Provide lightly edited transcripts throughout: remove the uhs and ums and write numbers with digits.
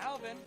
Alvin!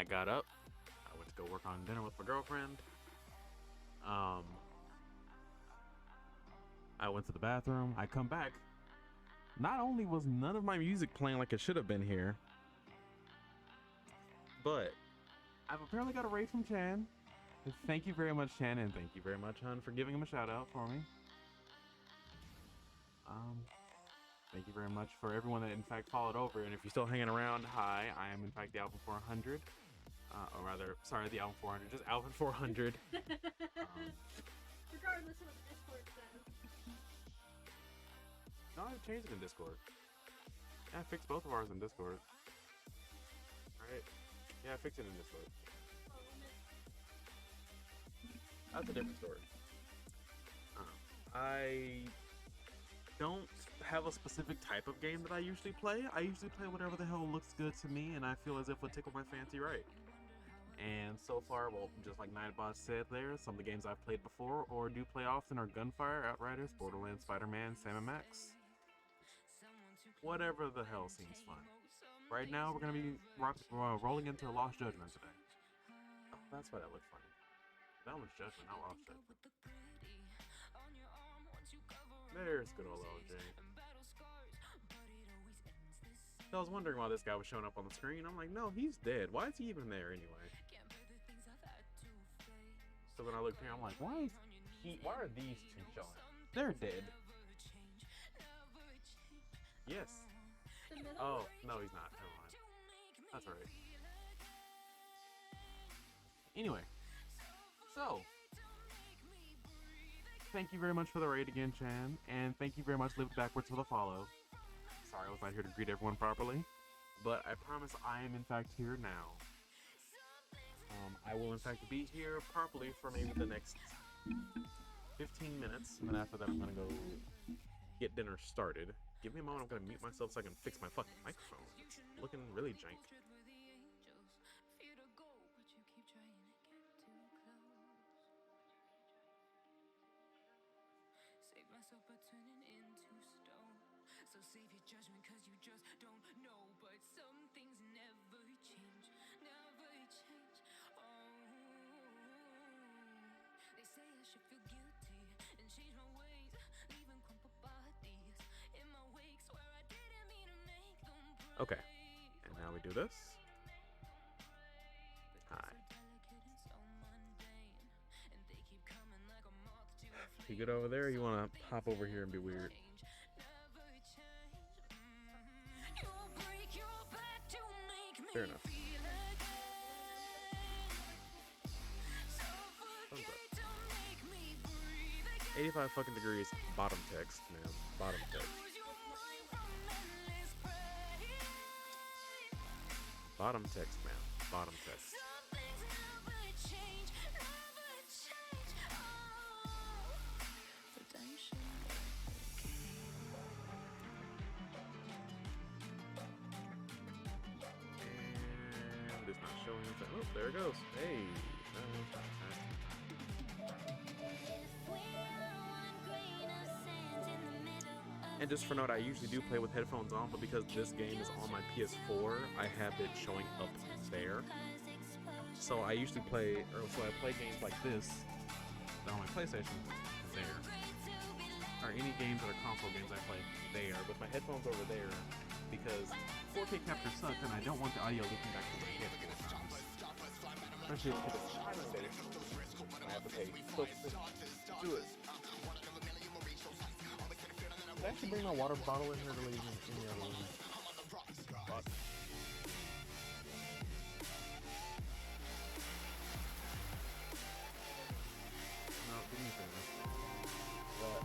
I got up. I went to go work on dinner with my girlfriend. I went to the bathroom. I come back. Not only was none of my music playing like it should have been here, but I've apparently got a raid from Chan. Thank you very much, Chan, and thank you very much, hun, for giving him a shout out for me. Thank you very much for everyone that in fact followed over, and if you're still hanging around, hi, I am in fact the Alvin 400. Or rather, sorry, the Alvin 400, just Alvin 400. Regardless of what the Discord says. No, I changed it in Discord. Yeah, I fixed both of ours in Discord. Right? Yeah, I fixed it in Discord. That's a different story. I don't have a specific type of game that I usually play. I usually play whatever the hell looks good to me and I feel as if would tickle my fancy right. And so far, well, just like Nightbot said there, some of the games I've played before or do play often are Gunfire, Outriders, Borderlands, Spider-Man, Sam & Max. Whatever the hell seems fun. Right now, we're going to be rolling into Lost Judgment today. Oh, that's why that looked funny. That was Judgment, not Lost Judgment. There's good old LJ. I was wondering why this guy was showing up on the screen. I'm like, no, he's dead. Why is he even there anyway? So then I look here, I'm like, why are these two showing? They're dead. Yes. Oh, no, he's not. Never mind. That's alright. Anyway. So. Thank you very much for the raid again, Chan. And thank you very much, Lived Backwards, for the follow. Sorry I was not here to greet everyone properly. But I promise I am in fact here now. I will in fact be here properly for maybe the next 15 minutes. And then after that I'm gonna go get dinner started. Give me a moment, I'm gonna mute myself so I can fix my fucking microphone. It's looking really jank. Save myself by turning into stone. So save your judgment cause you just don't know. But some things never change. Never change. Oh, they say I should feel guilty and change my ways, leaving crumpled bodies in my wake. Swear I didn't mean to make them break. Okay, and now we do this. Hi. You good over there? Or you want to hop over here and be weird? Fair enough. Thumbs up. 85 fucking degrees. Bottom text, man. Bottom text. Bottom text, man. Bottom text. It's not showing anything. Oh, there it goes. Hey. And just for note, I usually do play with headphones on, but because this game is on my PS4, I have it showing up there. So I usually play, so I play games like this on my PlayStation there. Or any games that are console games I play there, with my headphones over there, because 4K capture sucks and I don't want the audio looking back to my head 4 times. Especially if it's China Day. I have to pay close to do it. Did I actually bring my water bottle in here to leave in the other room? But no, give me a favor. But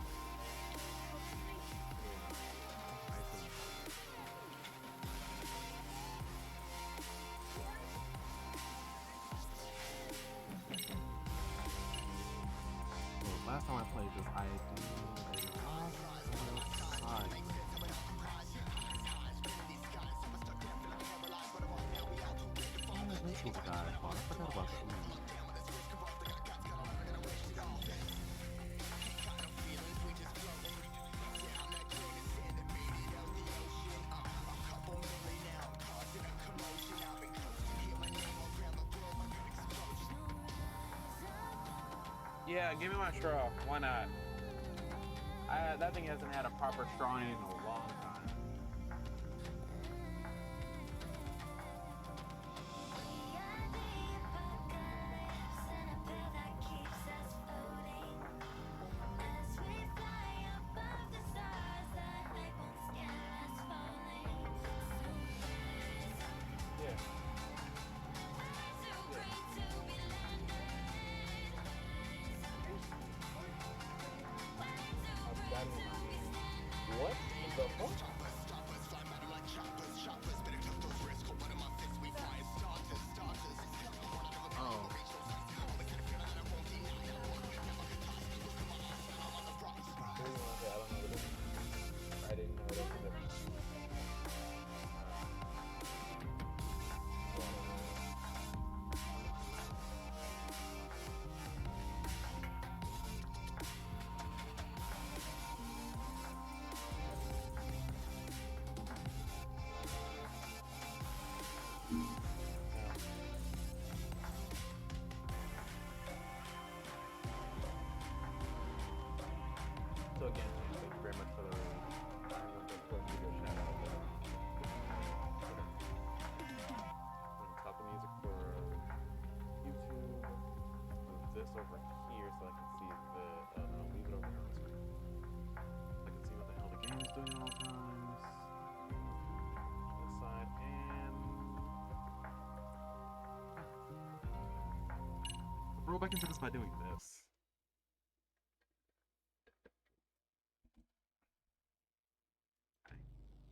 last time I played this, I do this was a guy I forgot about that. Yeah, give me my straw. Why not? That thing hasn't had a proper straw in it in a long time. What the fuck? Oh. I didn't know there was a difference. So again, thank you very much for the video shout out. Stop the music for YouTube. Move this over here so I can see the. No, leave it over here on the screen. I can see what the hell the game is doing at all times. This side and. Roll back into this by doing this.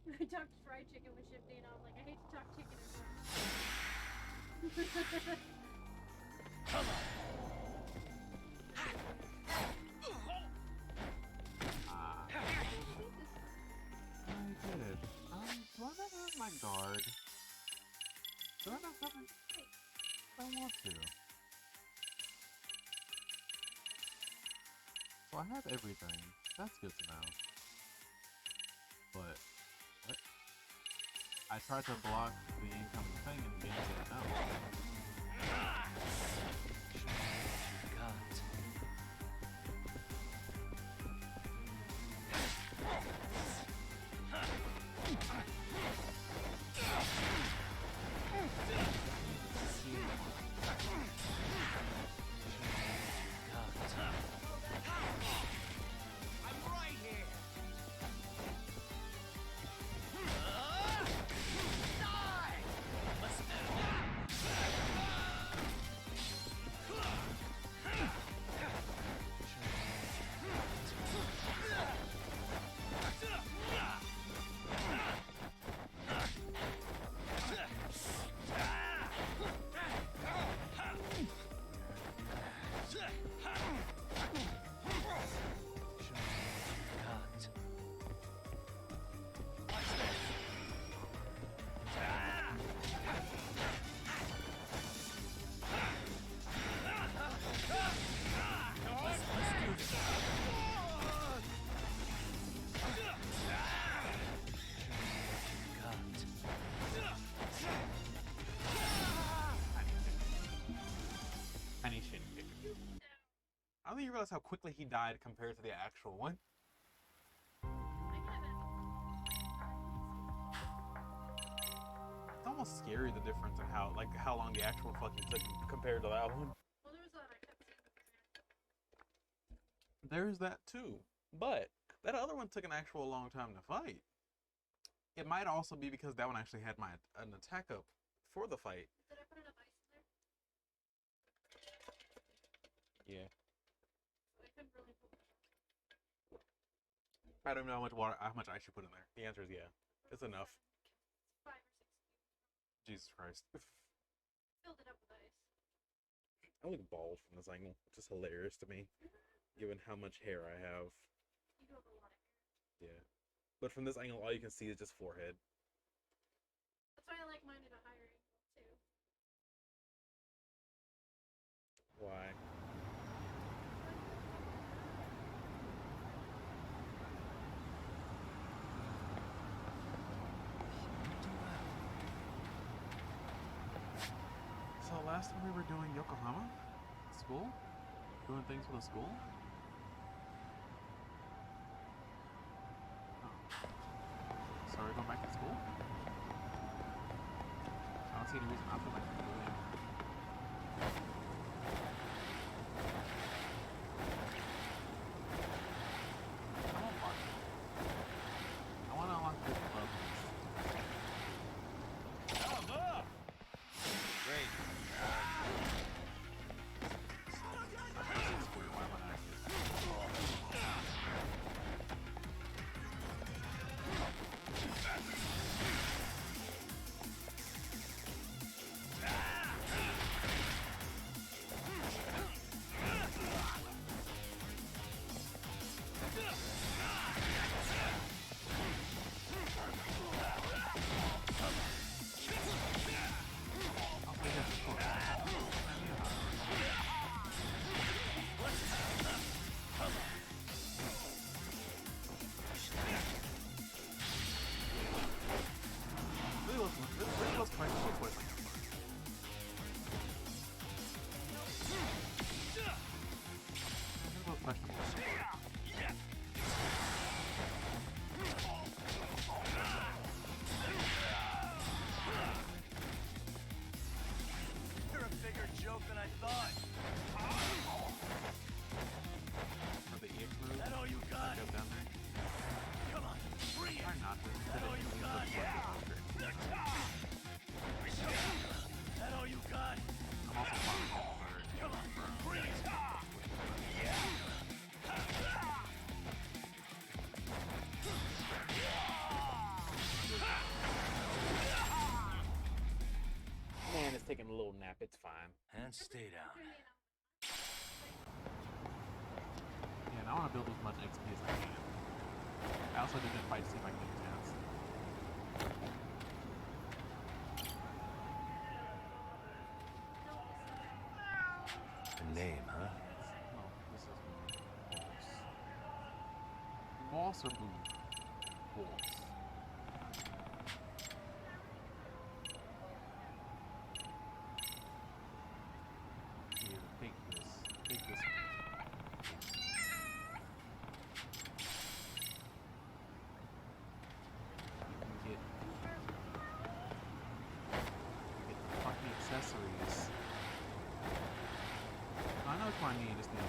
I talked fried chicken with Shifty, and I was like, I hate to talk chicken anymore. Come on. I did. Do I not have my guard? Do I not have my... I want to. So I have everything. That's good to know. But... What? I tried to block the incoming thing and the game said no. I don't think you realize how quickly he died compared to the actual one. It's almost scary the difference in how long the actual fucking took compared to that one. Well, there was that I kept seeing. There's that too, but that other one took an actual long time to fight. It might also be because that one actually had an attack up for the fight. Did I put enough ice in there? Yeah. I couldn't really put it. I don't know how much ice you put in there. The answer is yeah. It's enough. 5 or 6 cubes. Jesus Christ. Filled it up with ice. I look bald from this angle, which is hilarious to me, given how much hair I have. You do have a lot of hair. Yeah. But from this angle, all you can see is just forehead. That's why I like mine at a higher angle, too. Why? So last time we were doing Yokohama school, Doing things for the school? Oh. Sorry, going back to school? I don't see any reason not to like doing. I want to unlock this club. Great. You're a bigger joke than I thought. Is that all you got? Come on, free it. Is that all you got? Is that all you got? Come on, free it. Man, it's taking a little nap. It's fine. And stay down. Yeah, and I want to build as much XP as I can. I also did that fight to see if I can get a chance. A name, huh? No, this is Boss. Boss or Boo? Boss. Here, take this. Take this. You can get the fucking accessories. I know which one I need. Just need.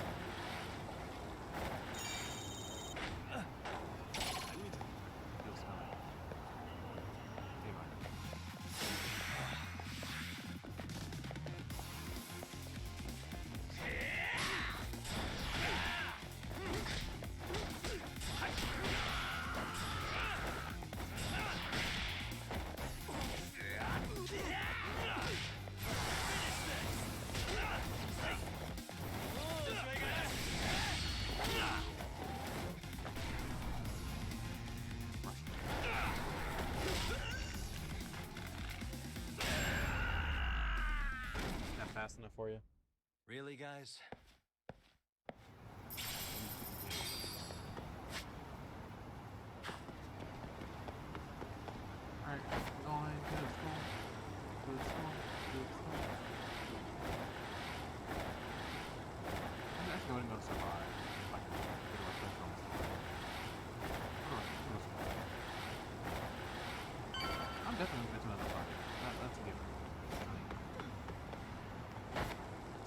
Feels smelly. Okay, bye. That fast enough for you? Really, guys? Alright, going to the school. To the school. To the school. I'm actually going to go to survive. If I can get a refresh on this. I'm definitely going to another party. That's a given.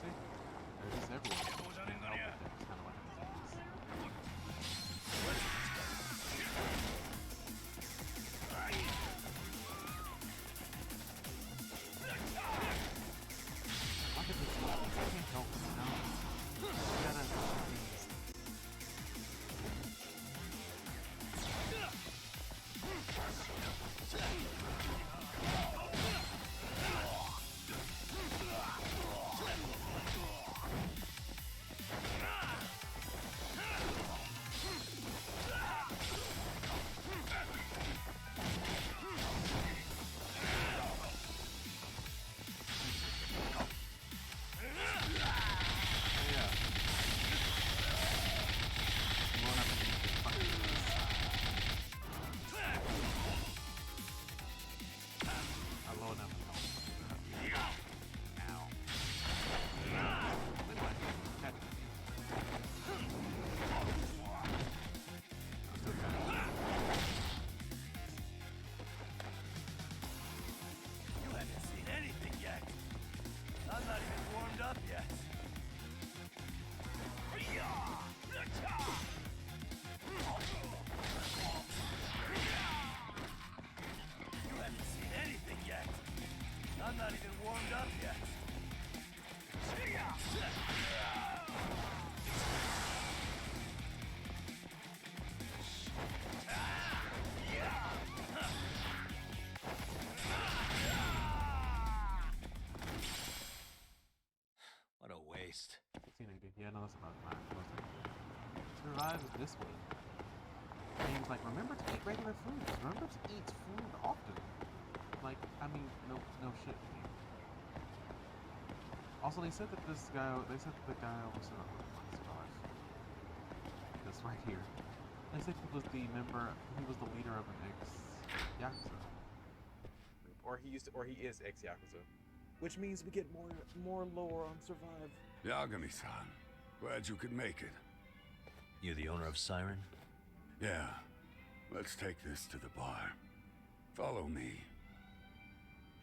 See? There's just everywhere. Can't help it. It's kind of like a disease. Look at this level. I can't help it. No. You gotta these. not even warmed up yet. What a waste. 1680. Yeah, no, that's about time. Survive this way. Games like, remember to eat regular foods. Remember to eat food often. Like, I mean, no shit. Also, they said that the guy was survive. This right here. They said he was the leader of an ex-Yakuza. Or he is ex-Yakuza. Which means we get more lore on Survive. Yagami-san, glad you could make it. You the owner of Siren? Yeah, let's take this to the bar. Follow me.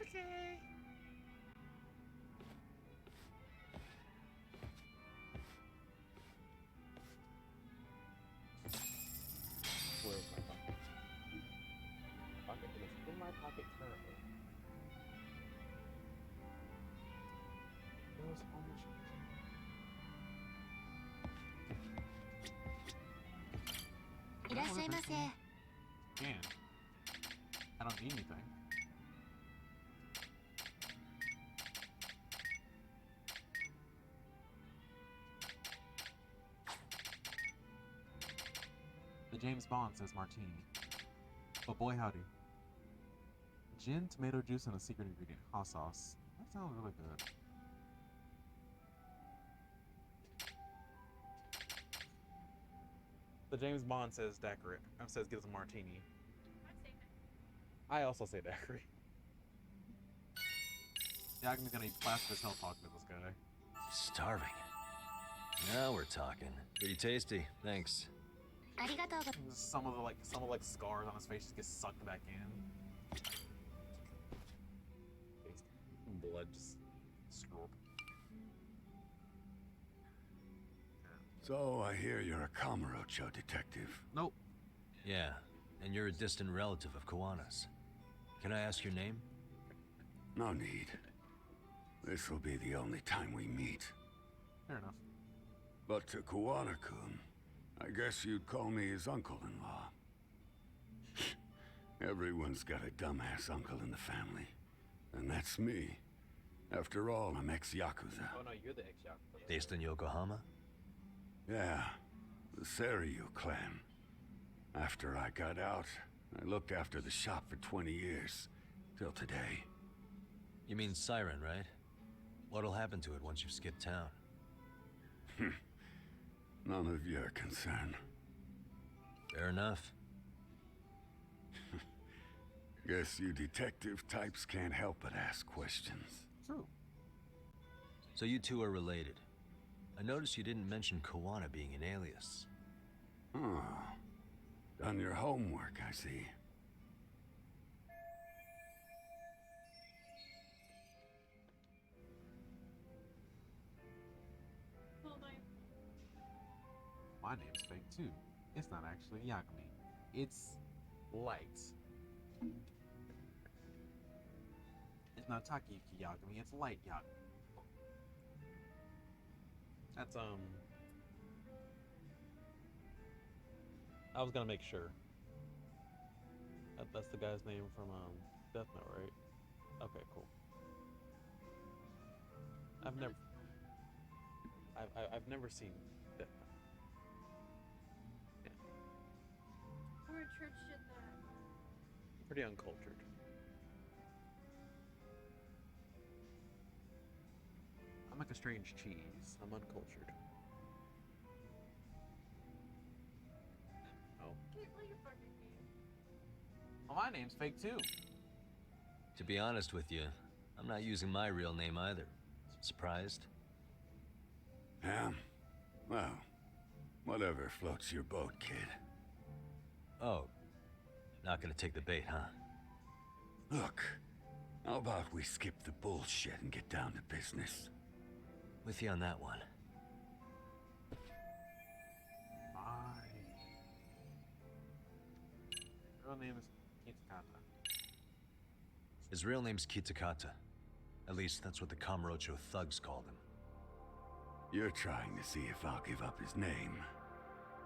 Okay. Where's my pocket? Pocket is in my pocket currently. There's so much. Man, I don't need anything. The James Bond says martini. But boy howdy. Gin, tomato juice, and a secret ingredient, hot sauce. That sounds really good. The James Bond says daiquiri. Says get us a martini. I also say daiquiri. Yakuma's gonna eat plaster as hell talking to this guy. Starving. Now we're talking. Pretty tasty, thanks. Some of the scars on his face just get sucked back in. Blood just slurp. So I hear you're a Kamurocho detective. Nope. Yeah, and you're a distant relative of Kawana's. Can I ask your name? No need. This will be the only time we meet. Fair enough. But to Kawana-kun, I guess you'd call me his uncle-in-law. Everyone's got a dumbass uncle in the family. And that's me. After all, I'm ex-Yakuza. Oh no, you're the ex-Yakuza. Based in Yokohama? Yeah, the Seiryu clan. After I got out, I looked after the shop for 20 years. Till today. You mean Siren, right? What'll happen to it once you skip town? None of your concern. Fair enough. Guess you detective types can't help but ask questions. True. So you two are related. I noticed you didn't mention Kawana being an alias. Oh. Done your homework, I see. Well, My name's fake too. It's not actually Yagami. It's Light. It's not Takayuki Yagami, it's Light Yagami. That's I was gonna make sure. That's the guy's name from Death Note, right? Okay, cool. I've never seen Death Note. Yeah. Our church did that. Pretty uncultured. I'm like a strange cheese. I'm uncultured. Oh. Can you play your fucking game? Well, my name's fake too. To be honest with you, I'm not using my real name either. Surprised? Yeah? Well, whatever floats your boat, kid. Oh, not gonna take the bait, huh? Look, how about we skip the bullshit and get down to business? With you on that one. My real name is Kitakata. His real name's Kitakata. At least that's what the Kamurocho thugs called him. You're trying to see if I'll give up his name.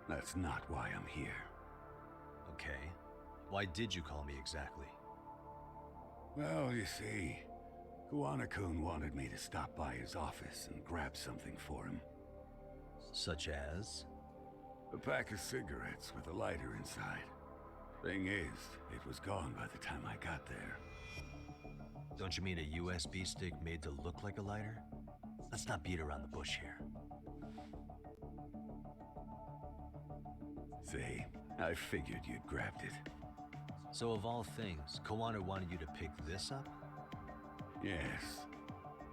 That's not why I'm here. Okay. Why did you call me exactly? Well, you see, Kuwana-kun wanted me to stop by his office and grab something for him. Such as? A pack of cigarettes with a lighter inside. Thing is, it was gone by the time I got there. Don't you mean a USB stick made to look like a lighter? Let's not beat around the bush here. See, I figured you'd grabbed it. So of all things, Kawana wanted you to pick this up? Yes.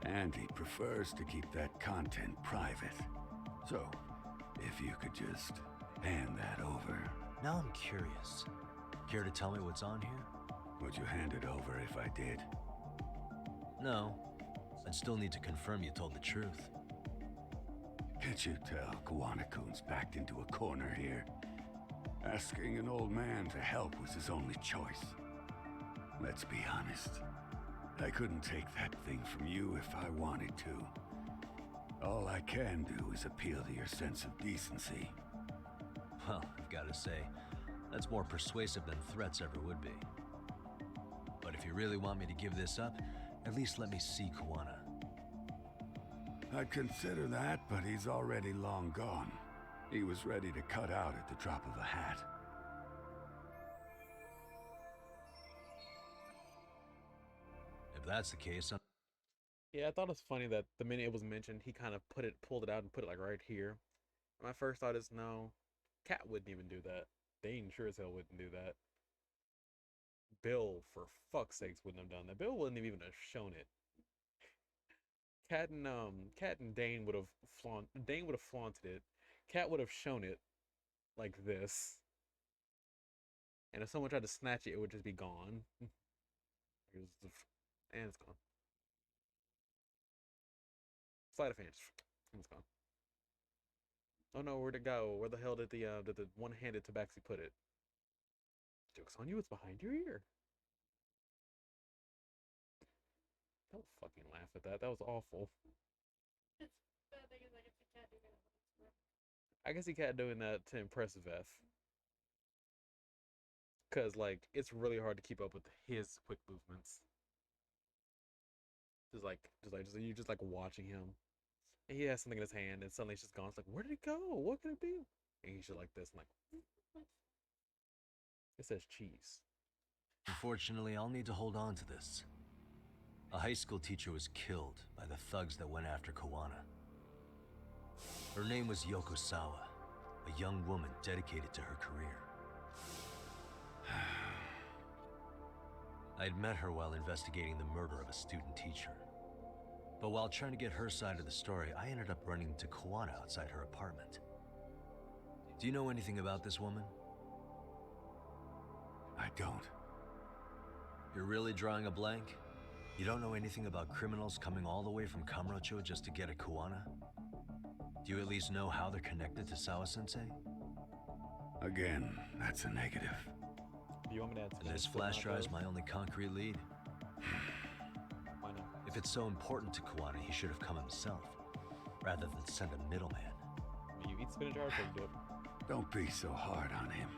And he prefers to keep that content private. So, if you could just hand that over. Now I'm curious. Care to tell me what's on here? Would you hand it over if I did? No. I'd still need to confirm you told the truth. Can't you tell Kuwana-kun's backed into a corner here? Asking an old man to help was his only choice. Let's be honest. I couldn't take that thing from you if I wanted to. All I can do is appeal to your sense of decency. Well, I've got to say, that's more persuasive than threats ever would be. But if you really want me to give this up, at least let me see Kawana. I'd consider that, but he's already long gone. He was ready to cut out at the drop of a hat. If that's the case, Yeah, I thought it was funny that the minute it was mentioned, he kind of pulled it out and put it like right here. My first thought is, no, Cat wouldn't even do that. Dane sure as hell wouldn't do that. Bill, for fuck's sakes, wouldn't have done that. Bill wouldn't have even have shown it. Cat and Dane would have flaunted it. Cat would have shown it like this. And if someone tried to snatch it, it would just be gone. And it's gone. Sleight of hand. And it's gone. Oh no, where'd it go? Where the hell did the one-handed tabaxi put it? Joke's on you, it's behind your ear. Don't fucking laugh at that. That was awful. It's the thing is, I guess the cat doing it. I guess he can't doing that to impress Veth. Cause like it's really hard to keep up with his quick movements. You just like watching him. And he has something in his hand and suddenly it's just gone. It's like, where did it go? What could it be? And he's just like this, and like it says cheese. unfortunately, I'll need to hold on to this. A high school teacher was killed by the thugs that went after Kawana. Her name was Yoko Sawa, a young woman dedicated to her career. I'd met her while investigating the murder of a student teacher. But while trying to get her side of the story, I ended up running into Kawana outside her apartment. Do you know anything about this woman? I don't. You're really drawing a blank? You don't know anything about criminals coming all the way from Kamurocho just to get at Kawana? Do you at least know how they're connected to Sawa-sensei? Again, that's a negative. Do you want me to add And this flash drive is my only concrete lead. Why not? If it's so important to Kawana, he should have come himself, rather than send a middleman. You eat spinach or take dip. Don't be so hard on him.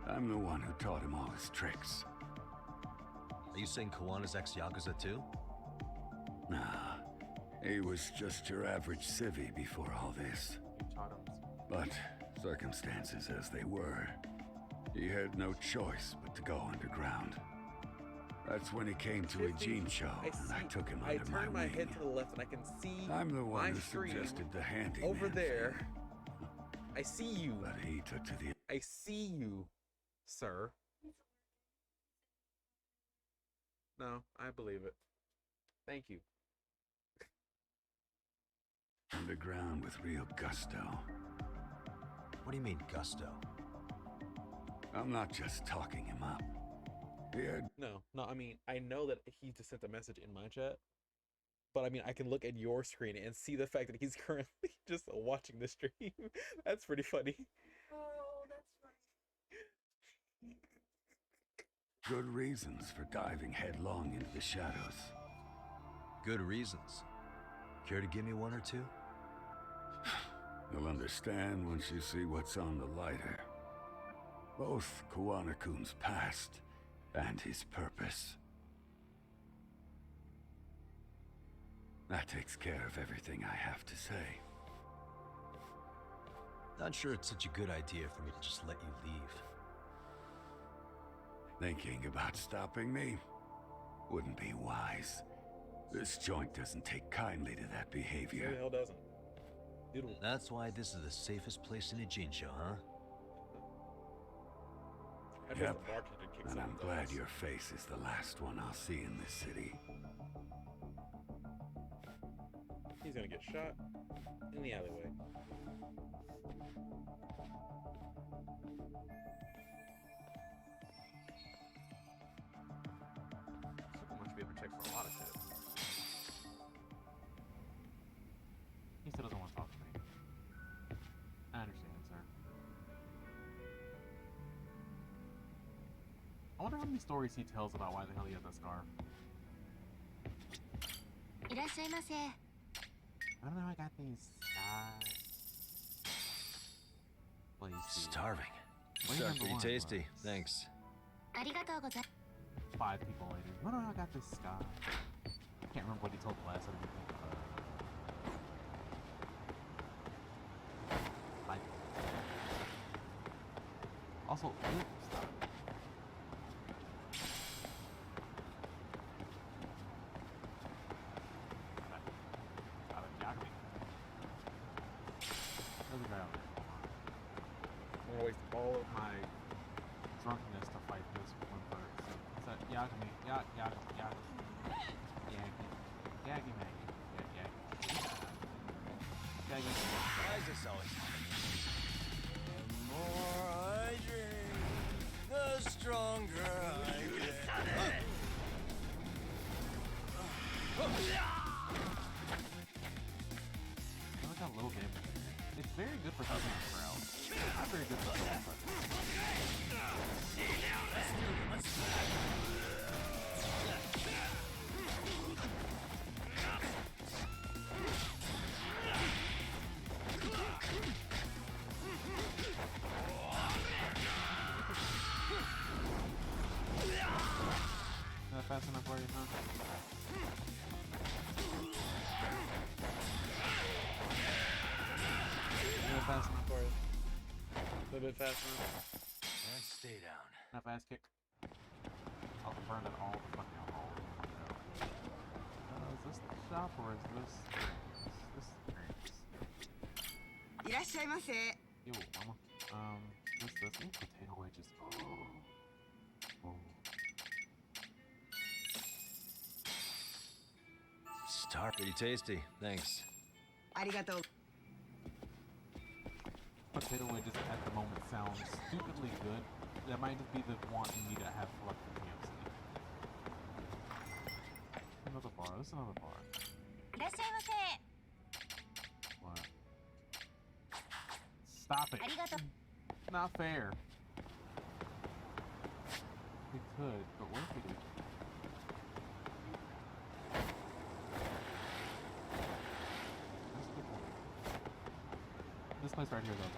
I'm the one who taught him all his tricks. Are you saying Kawana's ex-Yakuza too? Nah, he was just your average civvy before all this. You taught him. But circumstances as they were, he had no choice but to go underground. That's when he came to a gene show, and I took him under my turn my wing. head to the left and I can see I'm the one my who stream suggested the handyman over there. thing, I see you. but he took to the I see you, sir. No, I believe it. Thank you. underground with real gusto. What do you mean, gusto? I'm not just talking him up. He had No, I mean, I know that he just sent a message in my chat, but I mean, I can look at your screen and see the fact that he's currently just watching the stream. That's pretty funny. Oh, that's funny. good reasons for diving headlong into the shadows. Good reasons. Care to give me one or two? You'll understand once you see what's on the lighter. Both Kuwanakun's past and his purpose. That takes care of everything I have to say. Not sure it's such a good idea for me to just let you leave. Thinking about stopping me wouldn't be wise. This joint doesn't take kindly to that Who the behavior. hell doesn't? Doodle. That's why this is the safest place in Ijincho, huh? I bet Yep, the bartender kicks and I'm someone's glad ass. your face is the last one I'll see in this city. He's gonna get shot in the alleyway. Someone should be able to check for a lot of shit. He still doesn't want to talk to me. I understand, sir. I wonder how many stories he tells about why the hell he has that scarf. いらっしゃいませ。 I don't know how I got these scars. Please see. Starving. Wait, Sounds number pretty one tasty. was- Thanks. ありがとうござい 5 people later. I don't know how I got this scar. I can't remember what he told the last other people. Like, also, stop. Stop it, Yagami. There's a guy over there. Hold on. I'm gonna waste all of my. Drunkenness to fight this one bird. So it's that Yagami, Yagami. Yagi Maggie. Yagi. Why is this always happening? The more I drink, the stronger I get. I like how little damage it is. It's very good for cooking a crowd. Not very good for killing but Is that fast enough for you, huh? A little fast enough for you. A little bit fast enough. And stay down. Enough ass kick. I'll confirm that all the fucking alcohol. Is this the shop or is this drinks? This is drinks. いらっしゃいませ。 Yo, mama. This. Ooh, potato wedges. Oh. Star pretty tasty. Thanks. ありがとう。 Potato wedges at the moment sound stupidly good. That might just be the wanting me to have fluff in KFC. Another bar. This is another bar. いらっしゃいませ。 What? Stop it. ありがとう。 Not fair. We could, but what if we do? That's a good point. This place right here, though,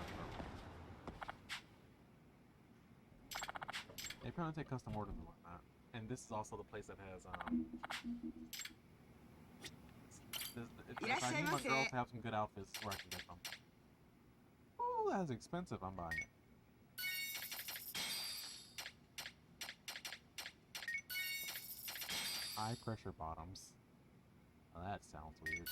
they apparently take custom orders and whatnot. And this is also the place that has if I need my girls to have some good outfits, where I can get them. Oh, that's expensive. I'm buying it. High pressure bottoms. Well, that sounds weird.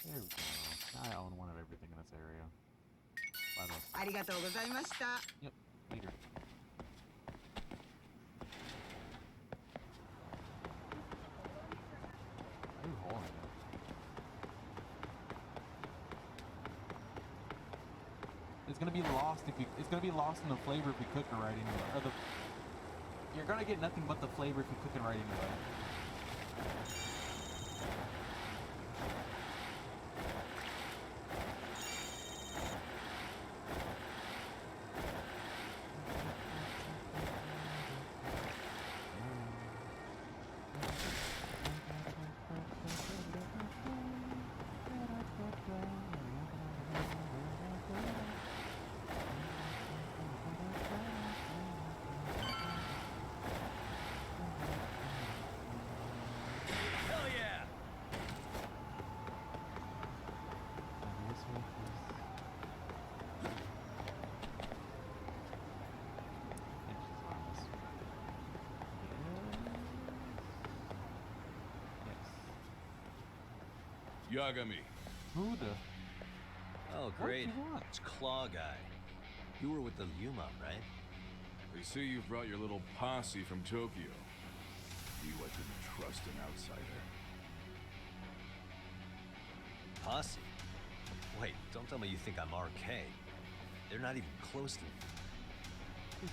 There we go. I own one of everything in this area. By the way. ありがとうございました。 Yep, later. Ooh, hole in it. It's gonna be lost if you. It's gonna be lost in the flavor if you cook it right anyway. Or the. You're gonna get nothing but the flavor if you cook it right anyway. Yagami. Who the? Oh, What do great. you want? It's Claw Guy. You were with the Yuma, right? They say you've brought your little posse from Tokyo. You I couldn't trust an outsider. Posse? Wait, don't tell me you think I'm RK. They're not even close to me.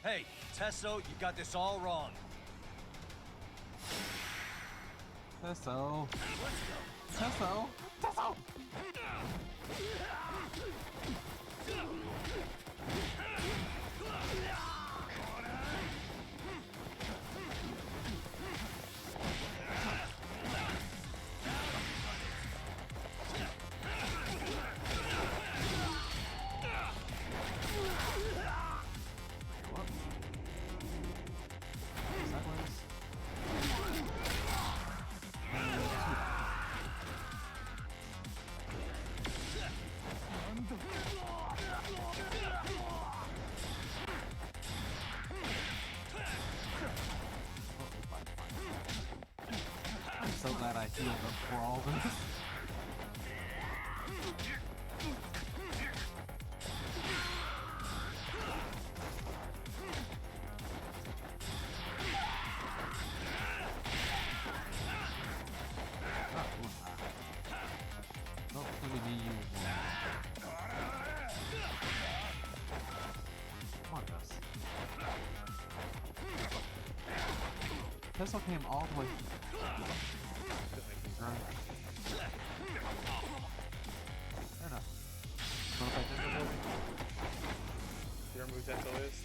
Hey, Tesso, you got this all wrong. Tesso. Tesso. Tesso. I'm so glad I healed up for all this. Oh, let me be you. Come on, Gus. Tesso came all the way. Fair enough. Wanna fight Tesso, boy? You remember who Tesso is?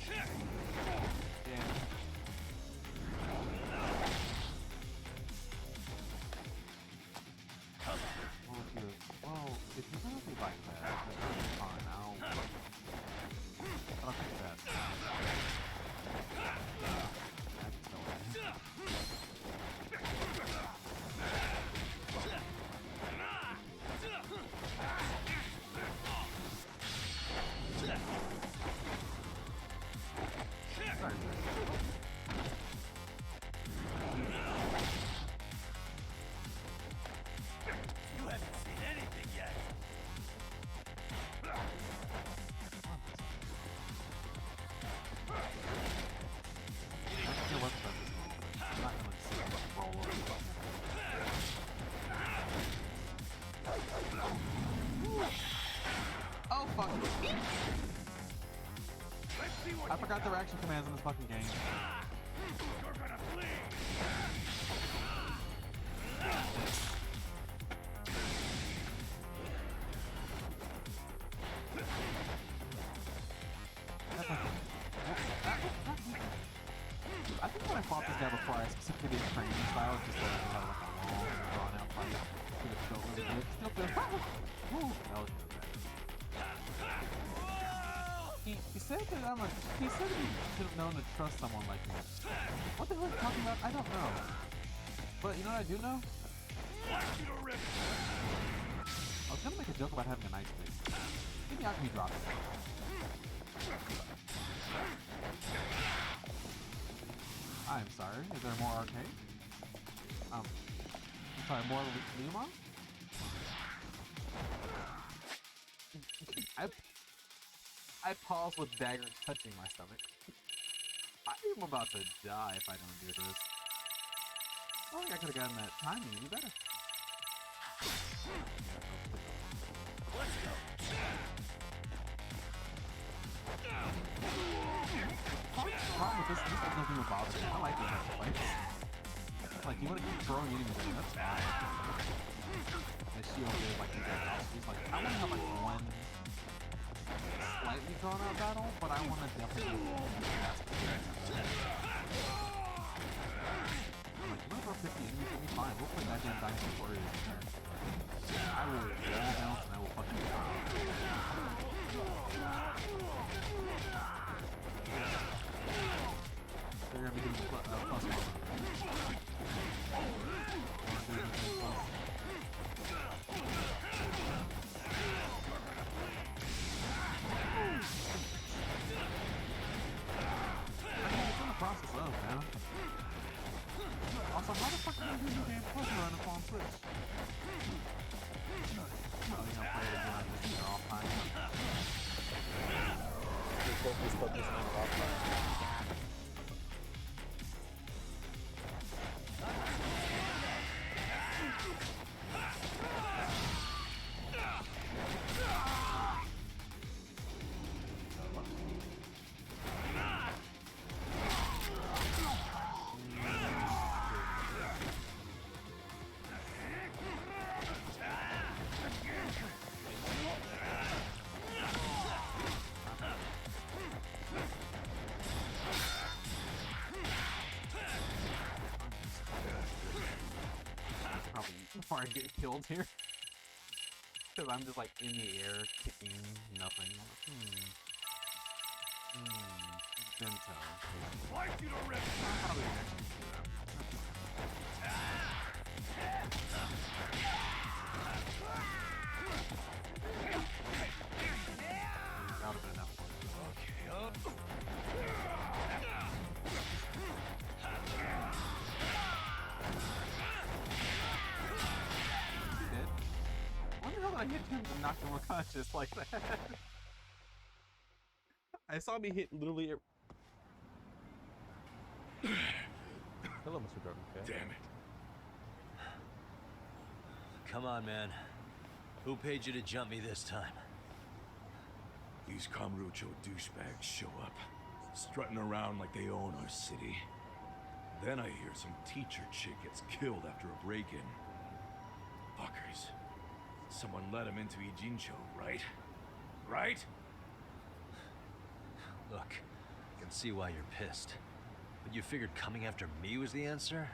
Yeah. Well, if you're gonna be like that, that's fine. I don't think that. That's no way. Sorry. You haven't seen anything yet. I'm not gonna sit and roll over. Oh fuck! I forgot there were action commands in this fucking game. You're gonna bleed! I think when I fought this guy before, I specifically did training style, just so I could have like a long, drawn out fight. Could have felt really good. Still feels. Woo! That was really bad. He said that he said he should have known to trust someone like me. What the hell are you talking about? I don't know. But you know what I do know? I was gonna make a joke about having a nice face. Maybe I can be dropping. I'm sorry. Is there more arcade? I'm sorry, more Lima? I pause with dagger touching my stomach. I'm about to die if I don't do this. I think I could have gotten that timing any better. Let's go. What's wrong with this? This doesn't even bother me. I like these types of fights. Like, you want to keep throwing enemies at me, that's fine. And she over there, like, she's like, I want to have, like, one slightly drawn out battle, but I want to definitely do it. I'm like, you want to throw 50 enemies at me? Fine, we'll play that damn Dynasty Warriors in there. I will wall bounce and I will fucking die. They're gonna be doing plus one. trying to fall on Switch. Oh, you know, play it again on this year all time. Just focus, focus on it offline. Probably before I get killed here. Because I'm just like in the air, kicking, nothing. Bento. Like you to rip. Probably actually do that. That would have been enough. He did. Why the hell did I hit him and knock him unconscious like that? I saw me hit literally. Hello, Mr. Jordan. Okay. Damn it. Come on, man. Who paid you to jump me this time? These Kamurocho douchebags show up, strutting around like they own our city. Then I hear some teacher chick gets killed after a break-in. Fuckers. Someone let him into Ijincho, right? Right? Look, I can see why you're pissed. But you figured coming after me was the answer?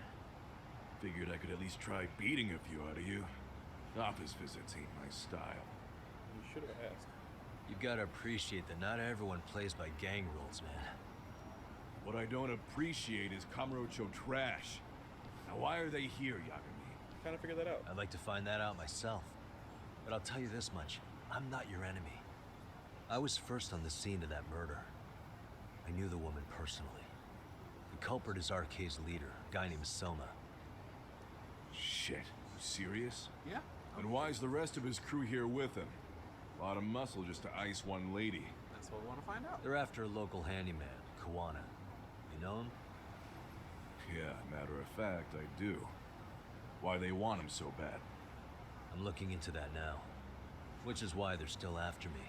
Figured I could at least try beating a few out of you. Office visits ain't my style. You should have asked. You've got to appreciate that not everyone plays by gang rules, man. What I don't appreciate is Kamurocho trash. Now why are they here, Yagami? Trying to figure that out. I'd like to find that out myself. But I'll tell you this much, I'm not your enemy. I was first on the scene of that murder. I knew the woman personally. The culprit is RK's leader, a guy named Soma. Shit, you serious? Yeah. And why's the rest of his crew here with him? A lot of muscle just to ice one lady. That's what we want to find out. They're after a local handyman, Kawana. You know him? Yeah, matter of fact, I do. Why they want him so bad? I'm looking into that now. Which is why they're still after me.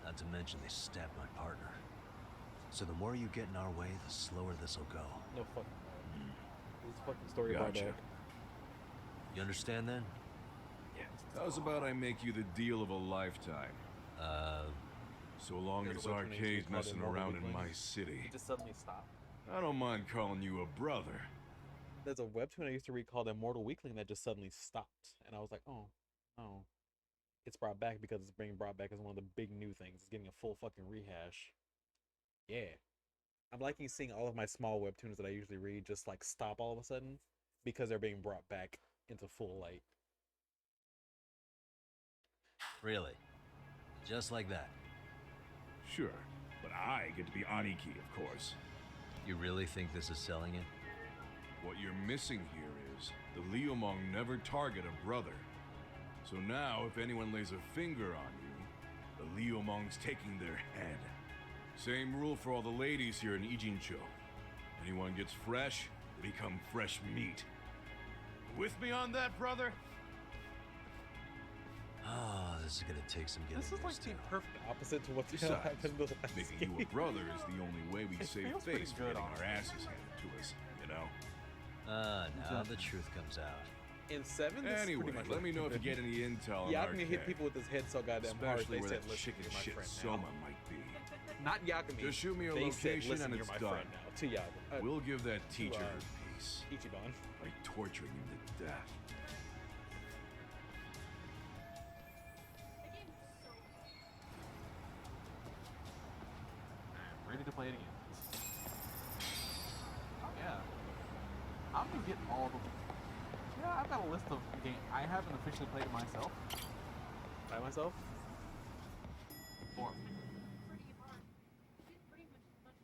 Not to mention they stabbed my partner. So the more you get in our way, the slower this'll go. No fucking. This fucking story about Gotcha. that. You understand then? How's about I make you the deal of a lifetime? So long There's as a webtoon I used to Arcade's call messing Immortal around in Weaklings. my city. It just suddenly stopped. I don't mind calling you a brother. There's a webtoon I used to read called Immortal Weakling that just suddenly stopped, and I was like, oh, it's brought back because it's being brought back as one of the big new things. It's getting a full fucking rehash. Yeah, I'm liking seeing all of my small webtoons that I usually read just like stop all of a sudden because they're being brought back into full light. Really? Just like that? Sure, but I get to be Aniki, of course. You really think this is selling it? What you're missing here is the Liumong never target a brother. So now, if anyone lays a finger on you, the Liumong's taking their head. Same rule for all the ladies here in Ijincho. Anyone gets fresh, they become fresh meat. With me on that, brother? Oh, this is gonna take some getting This is like used the to. perfect opposite to what's Besides, happened in the last making game. you a brother is the only way we save feels pretty face good, from getting our honestly. asses handed to us, you know? Now the truth comes out. In 7, this Anyway, is pretty much let like me know if you Cupid. get any intel on Yeah, Arcade. Yagami hit people with his head so goddamn hard. Especially They where said, that "Listen, chicken you're my shit friend Soma now." might be. Not Yagami. Just shoot me a They said, location "Listen, and you're it's my done. friend now." To Yagami. We'll give that teacher uh, her peace Ichiban. by torturing him to death. The game is so good. I'm ready to play it again. Oh yeah. I'm gonna get all the. Yeah, I've got a list of games. I haven't officially played it myself. By myself? Or Pretty hard. We did pretty much.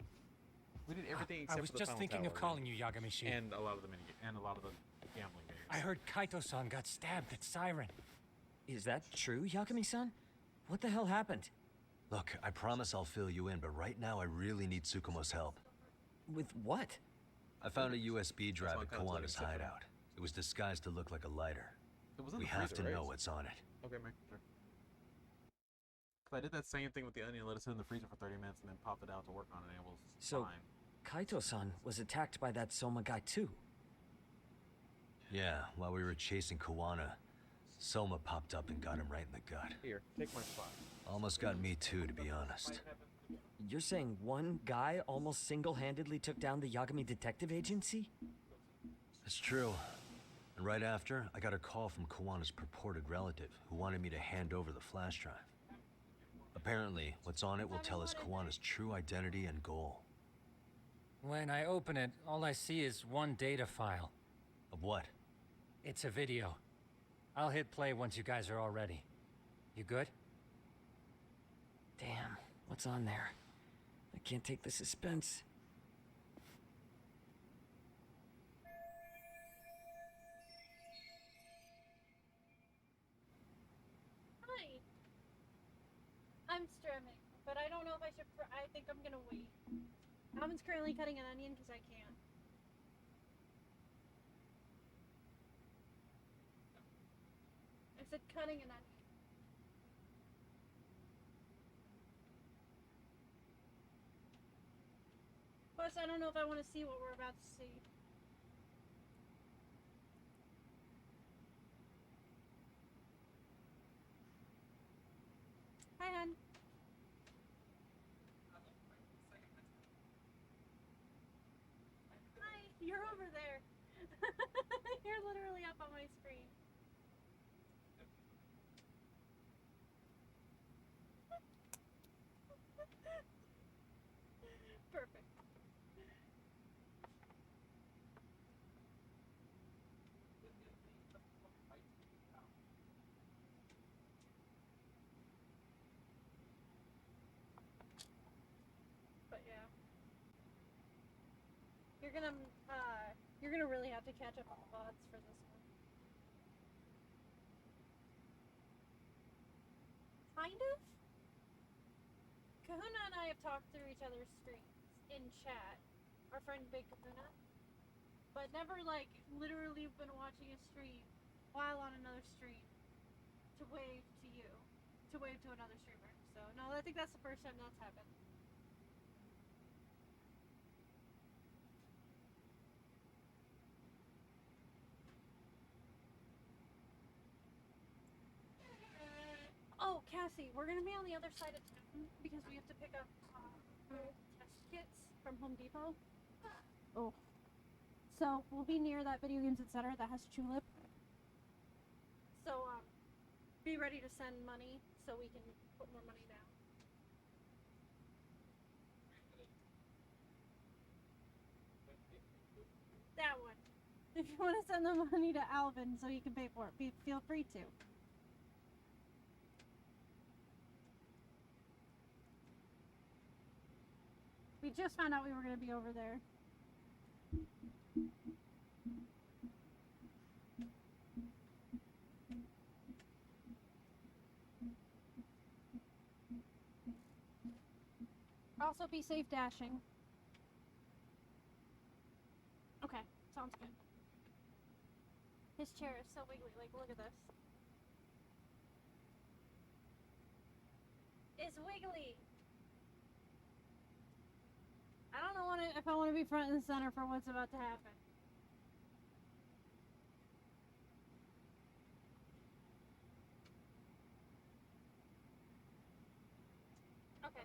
We did everything I except was for the just Final thinking of Tower calling you Yagami-shi. and a lot of the mini and a lot of the gambling games. I heard Kaito-san got stabbed at Siren. Is that true, Yakami-san? What the hell happened? Look, I promise I'll fill you in, but right now I really need Tsukumo's help. With what? I found a USB drive why at I kinda told Kawana's you to sit hideout. It was disguised to look like a lighter. It was in We the have freezer, to right? know what's on it. Okay, man. Sure. Cause I did that same thing with the onion, let it sit in the freezer for 30 minutes, and then popped it out to work on it, and it was So, fine. Kaito-san was attacked by that Soma guy too. Yeah, while we were chasing Kawana, Soma popped up and got him right in the gut. Here, take my spot. Almost got me too, to be honest. You're saying one guy almost single-handedly took down the Yagami Detective Agency? It's true. And right after, I got a call from Kawana's purported relative who wanted me to hand over the flash drive. Apparently, what's on it will tell us Kawana's true identity and goal. When I open it, all I see is one data file. Of what? It's a video. I'll hit play once you guys are all ready. You good? Damn, what's on there? I can't take the suspense. Hi. I'm strumming, but I don't know if I should. I think I'm gonna wait. Alvin's currently cutting an onion because I can't. I said cutting an onion. Plus, I don't know if I want to see what we're about to see. Hi, hon. Hi, you're over there. You're literally up on my screen. Perfect. But yeah. You're gonna really have to catch up on the VODs for this one. Kind of? Kahuna and I have talked through each other's screens in chat. Our friend Big Kahuna. But never like literally been watching a stream while on another stream to wave to you. To wave to another streamer. So no, I think that's the first time that's happened. Oh, Cassie, we're gonna be on the other side of town because we have to pick up test kits from Home Depot. Oh. So we'll be near that Video Games Etc. that has Tulip. So be ready to send money so we can put more money down. That one. If you want to send the money to Alvin so he can pay for it, feel free to. We just found out we were going to be over there. Also, be safe dashing. Okay, sounds good. His chair is so wiggly. Like, look at this. It's wiggly. I don't know if I want to be front and center for what's about to happen. Okay.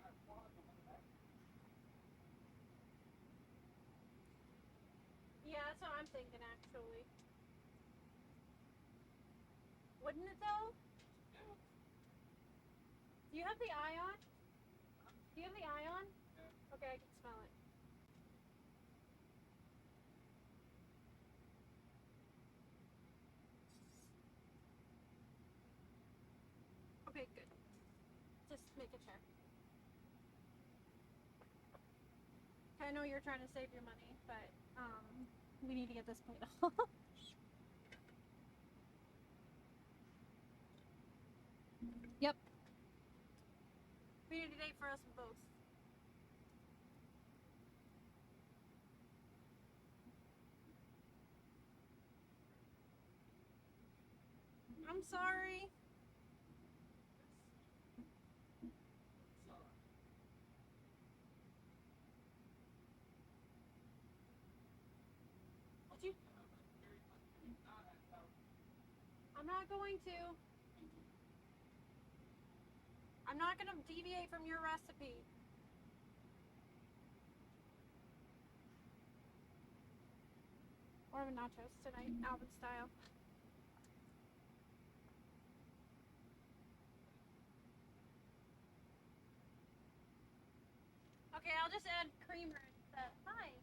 Yeah, that's what I'm thinking actually. Wouldn't it though? Do you have the eye on? Do you have the eye on? Okay, I can smell it. Okay, good. Just making sure. I know you're trying to save your money, but we need to get this paid off. Yep. We need a date for us both. I'm sorry. Would you? I'm not going to. I'm not going to deviate from your recipe. We're having nachos tonight, Alvin style. Okay, I'll just add creamer instead. Hi.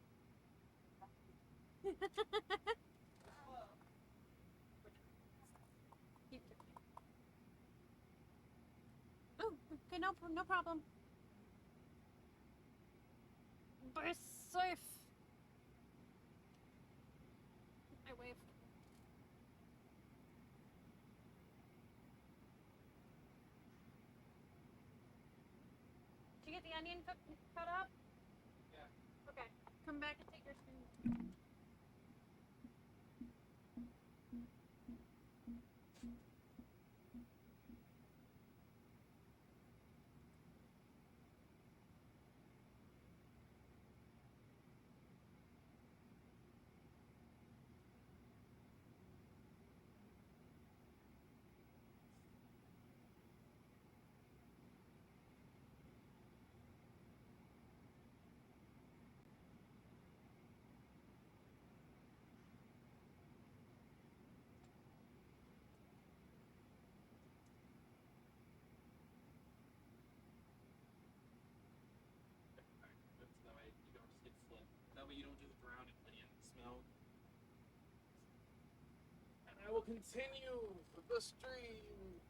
Oh, okay, no problem. Be safe. I wave. Did you get the onion cut up? Yeah. Okay, come back and take your spoon. That way you don't just get slipped. That way you don't just drown in the smell. And I will continue the stream.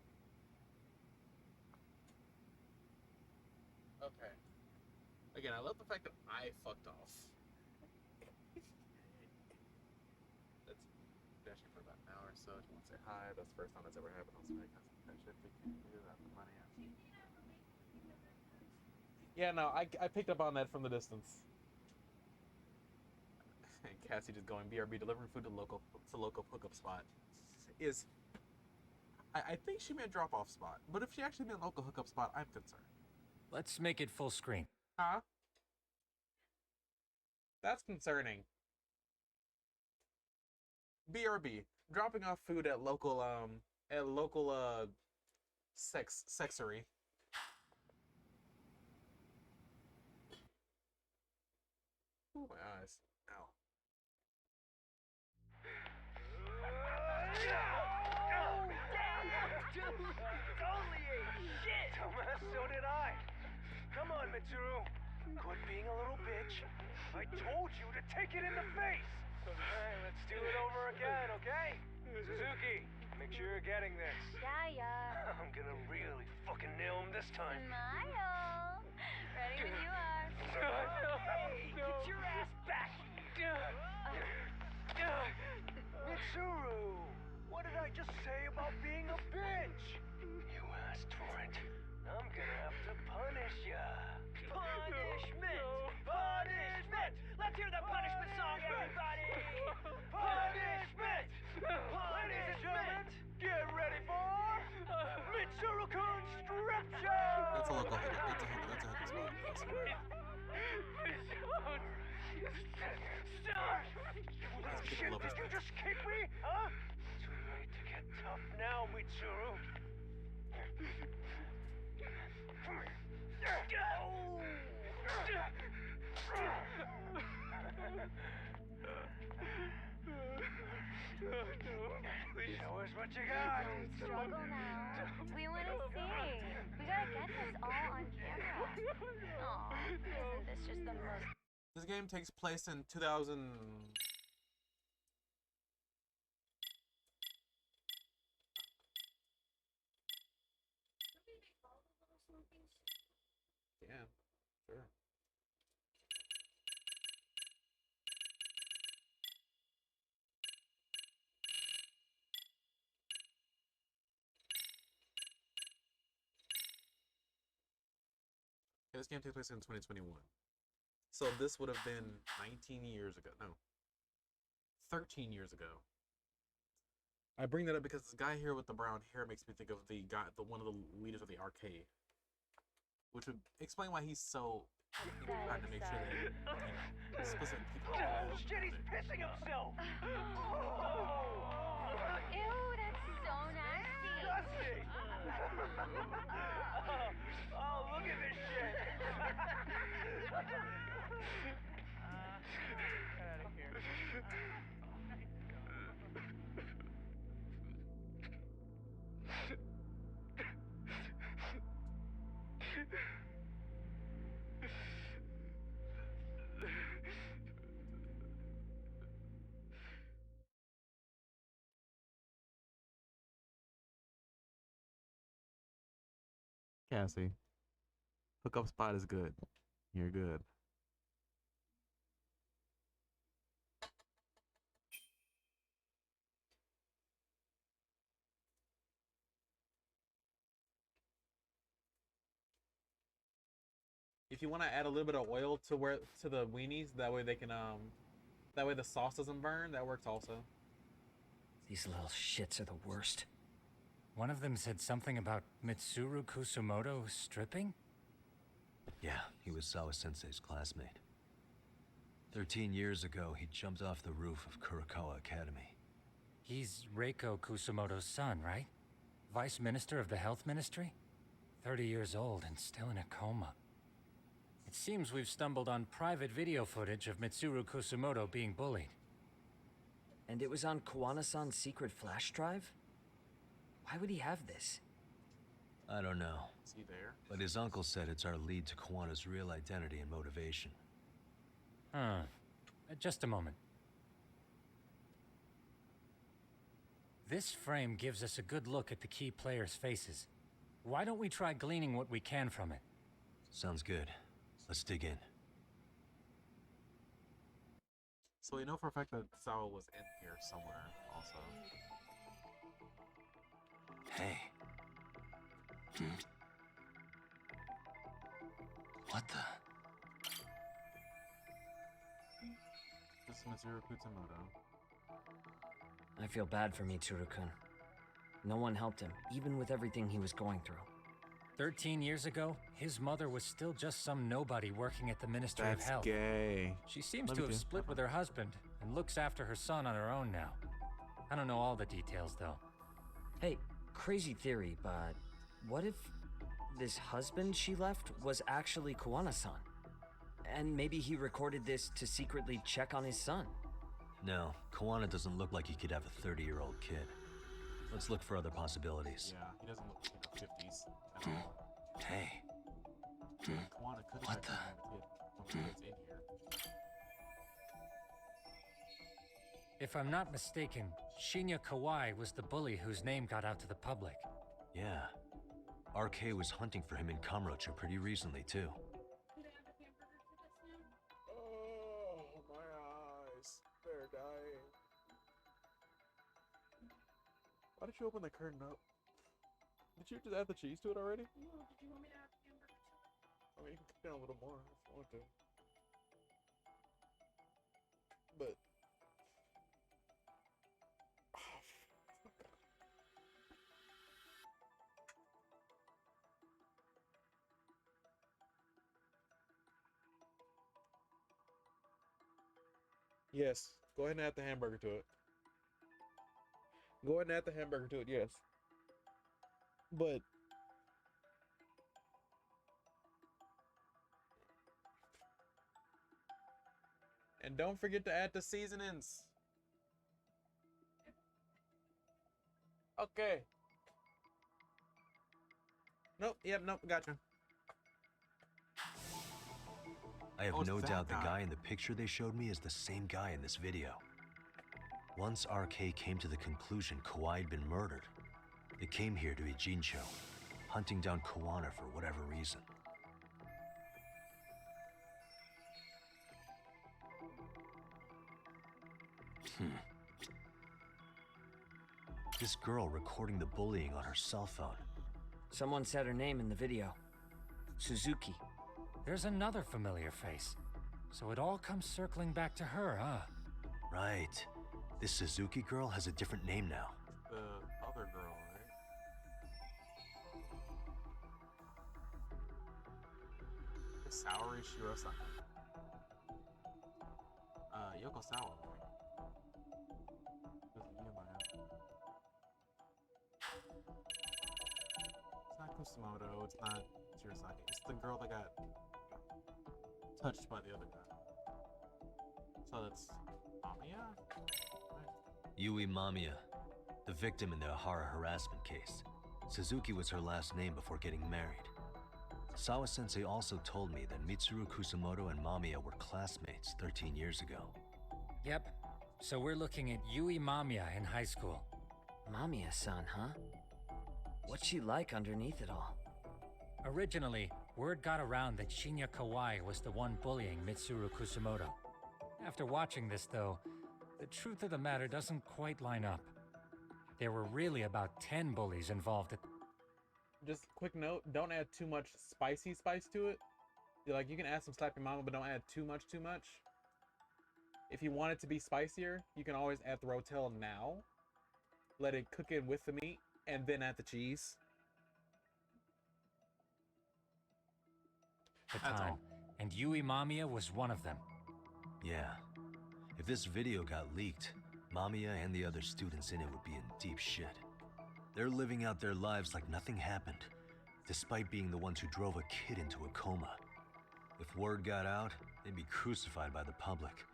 Okay. Again, I love the fact that I fucked off. That's dashing for about an hour or so. Just want to say hi. That's the first time that's ever happened on Smack. That shit we can do that for money. Yeah, no, I picked up on that from the distance. And Cassie just going BRB delivering food to local hookup spot is. I think she meant drop off spot, but if she actually meant local hookup spot, I'm concerned. Let's make it full screen. Huh? That's concerning. BRB dropping off food at local sexery. Ooh, my eyes. Ow. Totally ate shit! Dumbass, so did I. Come on, Mitsuru. Quit being a little bitch. I told you to take it in the face. Alright, let's do it over again, okay? Suzuki, make sure you're getting this. Yeah. I'm gonna really fucking nail him this time. Smile. Ready when you are. Hey, get your ass back! Mitsuru! What did I just say about being a bitch? You asked for it. I'm gonna have to punish ya. Punishment! Punishment! Let's hear the punishment song, everybody! Punishment! Ladies and gentlemen, get ready for Mitsuru-kun Strip Show! That's a local hookup. That's a hookup spot. That's right. Stop! Shit, did you just kick me? Huh? Too late to get tough now, Mitsuru. Show us what you got. Don't struggle now. We want to see. We gotta get this all on camera. Aw, isn't this just the most... This game takes place in 2000. Yeah, sure. this game takes place in 2021. So this would have been 19 years ago. No, 13 years ago. I bring that up because this guy here with the brown hair makes me think of the guy, one of the leaders of the arcade, which would explain why he's so trying to make sure that specific people. Oh shit, he's pissing himself! Ew, that's so nasty. Disgusting! Oh, look at this shit! Get out of here. Cassie, hookup spot is good. You're good. If you want to add a little bit of oil to the weenies, that way they can that way the sauce doesn't burn. That works also. These little shits are the worst. One of them said something about Mitsuru Kusumoto stripping? Yeah, he was Sawa-sensei's classmate. 13 years ago, he jumped off the roof of Kurokawa Academy. He's Reiko Kusumoto's son, right? Vice Minister of the Health Ministry? 30 years old and still in a coma. It seems we've stumbled on private video footage of Mitsuru Kusumoto being bullied. And it was on Kawana-san's secret flash drive? Why would he have this? I don't know. Is he there? But his uncle said it's our lead to Kawana's real identity and motivation. Huh. Just a moment. This frame gives us a good look at the key players' faces. Why don't we try gleaning what we can from it? Sounds good. Let's dig in. So we know for a fact that Sawa was in here somewhere also. Hey. What the? This is Mitsuru Kusumoto. I feel bad for Mitsuru-kun. No one helped him, even with everything he was going through. 13 years ago, his mother was still just some nobody working at the Ministry of Health. Gay. She seems to have split with her husband and looks after her son on her own now. I don't know all the details, though. Hey, crazy theory, but what if this husband she left was actually Kawana-san? And maybe he recorded this to secretly check on his son? No, Kawana doesn't look like he could have a 30-year-old kid. Let's look for other possibilities. Yeah, he doesn't look, 50s at all. Hey. Kawana could have What the? in here. If I'm not mistaken, Shinya Kawai was the bully whose name got out to the public. Yeah. RK was hunting for him in Kamurocho pretty recently, too. Oh, my eyes. They're dying. Why did you open the curtain up? Did you just add the cheese to it already? No, did you want me to add hamburger too? I mean, you can cook down a little more if you want to. But... Yes, go ahead and add the hamburger to it. Go ahead and add the hamburger to it, yes. But and don't forget to add the seasonings. Okay. Nope, yep, nope, gotcha. I have Oh, it's no that doubt the guy. guy in the picture they showed me is the same guy in this video. Once RK came to the conclusion Kawhi had been murdered, they came here to Ijincho, hunting down Kawana for whatever reason. This girl recording the bullying on her cell phone. Someone said her name in the video. Suzuki. there's another familiar face. So it all comes circling back to her, huh? Right. This Suzuki girl has a different name now. The other girl, right? Saori Shirosaka. Yoko Sawa, right? Doesn't mean by him. It's not Kusumoto, it's not Shirosaki. It's the girl that got touched by the other guy. So that's Amiya? Right? Yui Mamiya, the victim in the Ahara harassment case. Suzuki was her last name before getting married. Sawa-sensei also told me that Mitsuru Kusumoto and Mamiya were classmates 13 years ago. Yep. So we're looking at Yui Mamiya in high school. Mamiya-san, huh? What's she like underneath it all? Originally, word got around that Shinya Kawai was the one bullying Mitsuru Kusumoto. After watching this, though, the truth of the matter doesn't quite line up. There were really about 10 bullies involved at... Just quick note, don't add too much spicy spice to it. Like, you can add some slap your mama, but don't add too much. If you want it to be spicier, you can always add the rotel now. Let it cook in with the meat, and then add the cheese. the That's time, all. and Yui Mamiya was one of them. Yeah. If this video got leaked, Mamiya and the other students in it would be in deep shit. They're living out their lives like nothing happened, despite being the ones who drove a kid into a coma. If word got out, they'd be crucified by the public.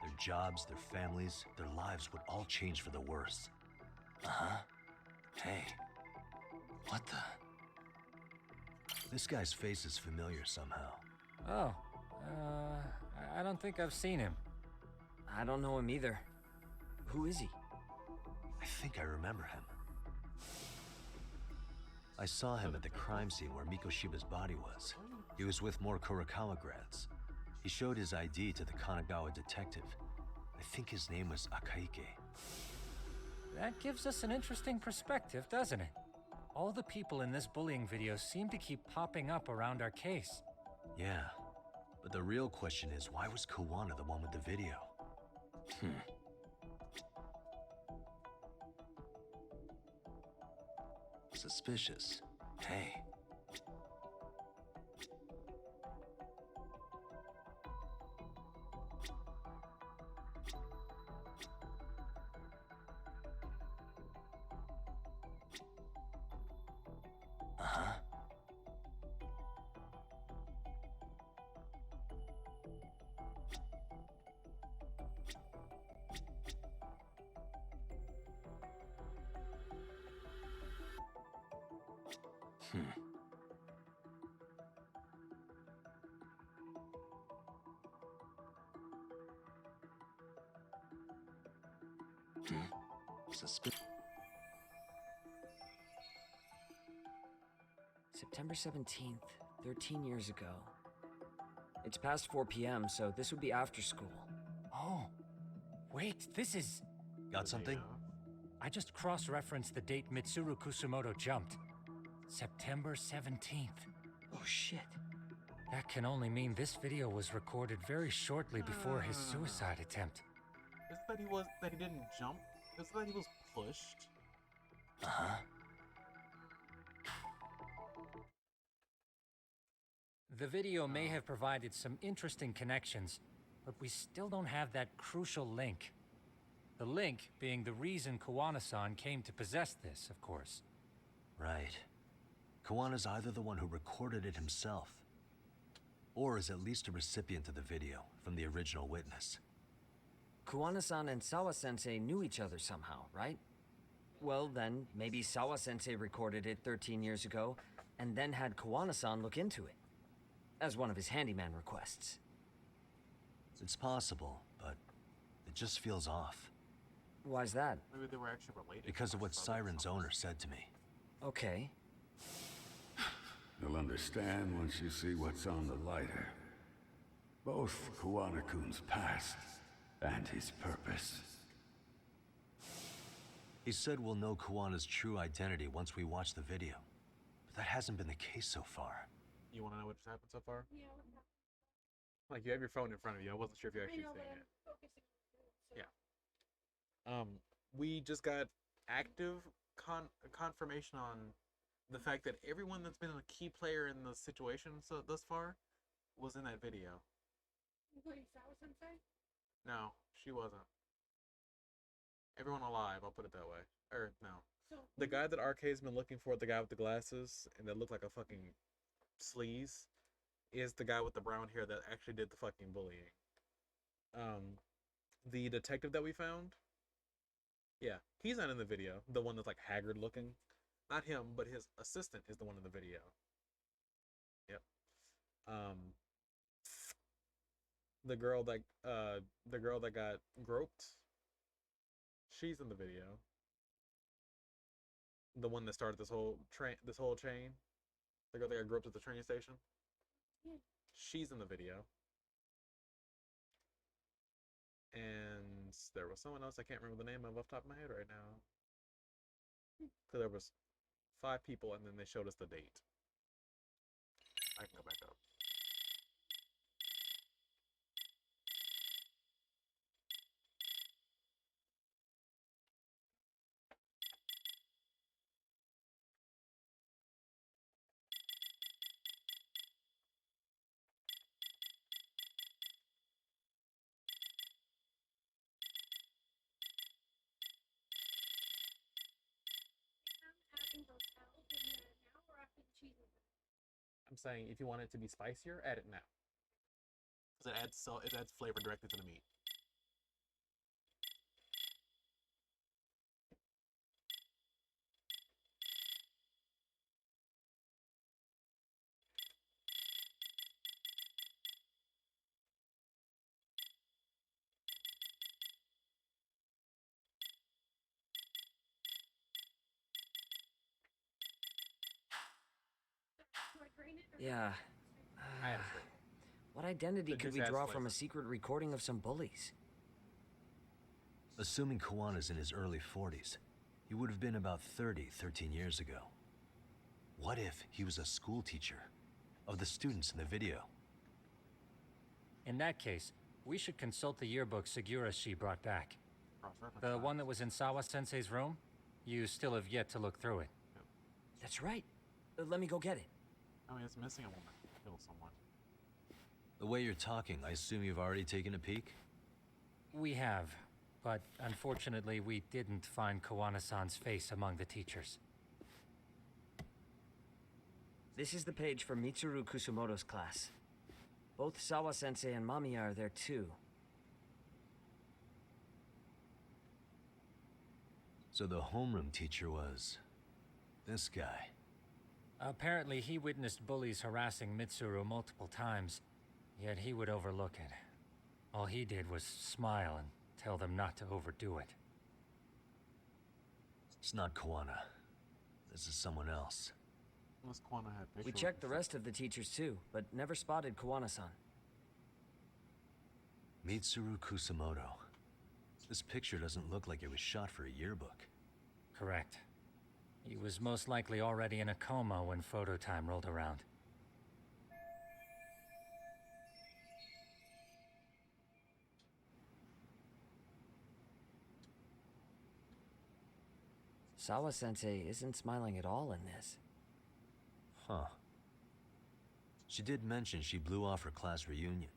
Their jobs, their families, their lives would all change for the worse. Uh-huh. Hey. What the? This guy's face is familiar somehow. Oh, I don't think I've seen him. I don't know him either. Who is he? I think I remember him. I saw him at the crime scene where Mikoshiba's body was. He was with more Kurokawa grads. He showed his ID to the Kanagawa detective. I think his name was Akaike. That gives us an interesting perspective, doesn't it? All the people in this bullying video seem to keep popping up around our case. Yeah, but the real question is, why was Kawana the one with the video? Suspicious. Hey. Uh-huh. Suspicious. September 17th, 13 years ago. It's past 4 p.m., so this would be after school. Oh, wait, this is... Got something? I just cross-referenced the date Mitsuru Kusumoto jumped. September 17th. Oh, shit. That can only mean this video was recorded very shortly before his suicide attempt. Is it that he didn't jump? Is it that he was pushed? Uh-huh. The video may have provided some interesting connections, but we still don't have that crucial link. The link being the reason Kawana-san came to possess this, of course. Right. Kawana's either the one who recorded it himself, or is at least a recipient of the video from the original witness. Kawana-san and Sawa-sensei knew each other somehow, right? Well, then, maybe Sawa-sensei recorded it 13 years ago, and then had Kawana-san look into it, as one of his handyman requests. It's possible, but it just feels off. Why's that? Maybe they were actually related. Because of what Siren's owner said to me. Okay. You'll understand once you see what's on the lighter. Both Kawana-kun's past and his purpose. He said we'll know Kawana's true identity once we watch the video. But that hasn't been the case so far. You want to know what just happened so far? Yeah, what happened? Like, you have your phone in front of you. I wasn't sure if you're I actually know, but seeing I'm it. focusing on it. So. Yeah. We just got active confirmation on the fact that everyone that's been a key player in the situation thus far was in that video. Including Sawa Sensei? No, she wasn't. Everyone alive, I'll put it that way. Or, no. So, The guy that Arcade's been looking for, the guy with the glasses, and that looked like a fucking sleaze, is the guy with the brown hair that actually did the fucking bullying. The detective that we found, yeah, he's not in the video. The one that's like haggard looking. Not him, but his assistant is the one in the video. Yep. The girl that got groped, she's in the video. The one that started this whole chain. The girl that got groped at the train station. yeah. She's in the video. And there was someone else I can't remember the name of off the top of my head right now. So there was 5 people, and then they showed us the date. I can go back up. Adding hotels in there now or after the cheese is in? I'm saying if you want it to be spicier, add it now. Because it adds flavor directly to the meat. Do I drain it or Yeah. I had a straight. What identity It could just we adds draw from flavor. a secret recording of some bullies? Assuming Kawana's in his early 40s, he would have been about 13 years ago. What if he was a school teacher of the students in the video? In that case, we should consult the yearbook Segura-shi brought back. The one that was in Sawa-sensei's room? You still have yet to look through it. That's right. Let me go get it. I mean, it's missing a woman. Kill someone. The way you're talking, I assume you've already taken a peek? We have, but unfortunately we didn't find Kawana-san's face among the teachers. This is the page for Mitsuru Kusumoto's class. Both Sawa-sensei and Mamiya are there too. So the homeroom teacher was this guy. Apparently he witnessed bullies harassing Mitsuru multiple times, yet he would overlook it. All he did was smile and tell them not to overdo it. It's not Kawana. This is someone else. Unless Kwana had We pictures. checked the rest of the teachers too, but never spotted Kawana-san. Mitsuru Kusumoto. This picture doesn't look like it was shot for a yearbook. Correct. He was most likely already in a coma when photo time rolled around. Sawa-sensei isn't smiling at all in this. Huh. She did mention she blew off her class reunion.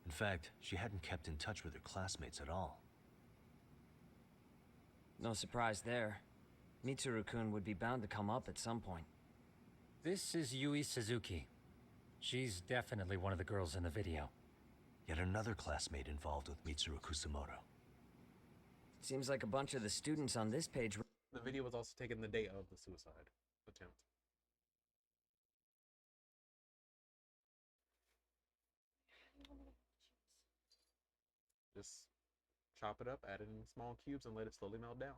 In fact, she hadn't kept in touch with her classmates at all. No surprise there. Mitsuru-kun would be bound to come up at some point. This is Yui Suzuki. She's definitely one of the girls in the video. Yet another classmate involved with Mitsuru Kusumoto. Seems like a bunch of the students on this page. The video was also taken the day of the suicide attempt. Just chop it up, add it in small cubes, and let it slowly melt down.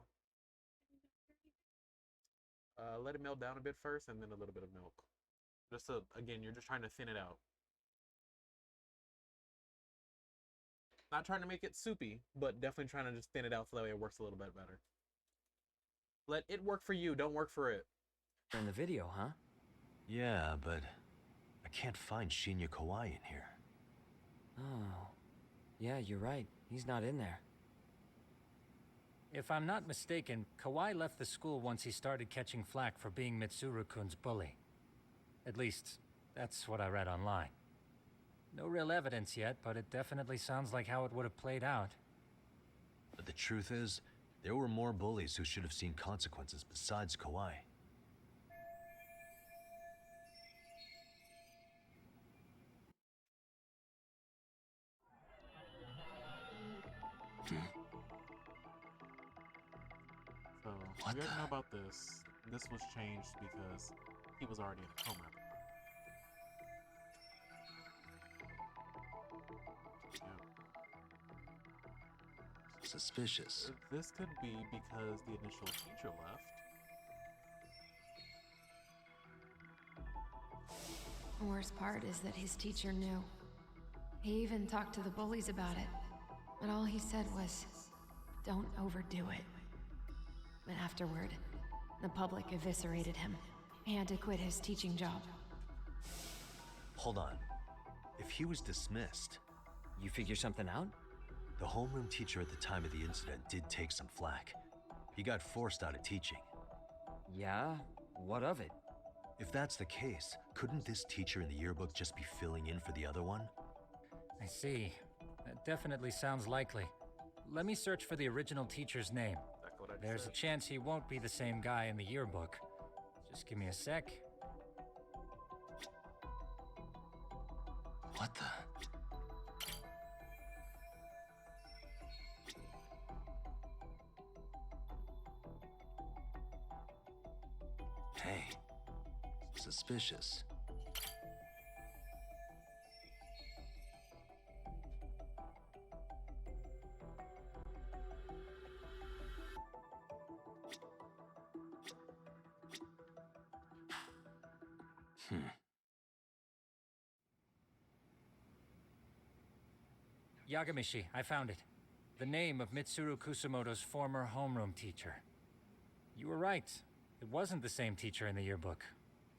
Let it melt down a bit first, and then a little bit of milk. Just so, again, you're just trying to thin it out. Not trying to make it soupy, but definitely trying to just thin it out so that way it works a little bit better. Let it work for you, don't work for it. In the video, huh? Yeah, but I can't find Shinya Kawai in here. Oh. Yeah, you're right. He's not in there. If I'm not mistaken, Kawai left the school once he started catching flack for being Mitsuru-kun's bully. At least, that's what I read online. No real evidence yet, but it definitely sounds like how it would have played out. But the truth is, there were more bullies who should have seen consequences besides Kawai. So, What you guys the- know about this? This was changed because he was already in a coma. Suspicious. This could be because the initial teacher left. The worst part is that his teacher knew. He even talked to the bullies about it. But all he said was, don't overdo it. But afterward, the public eviscerated him. He had to quit his teaching job. Hold on. If he was dismissed, You figure something out? the homeroom teacher at the time of the incident did take some flack. He got forced out of teaching. Yeah? What of it? If that's the case, couldn't this teacher in the yearbook just be filling in for the other one? I see. That definitely sounds likely. Let me search for the original teacher's name. That's what I There's a said. chance he won't be the same guy in the yearbook. Just give me a sec. What the? Hey, suspicious. Yagamishi, I found it. The name of Mitsuru Kusumoto's former homeroom teacher. You were right. It wasn't the same teacher in the yearbook.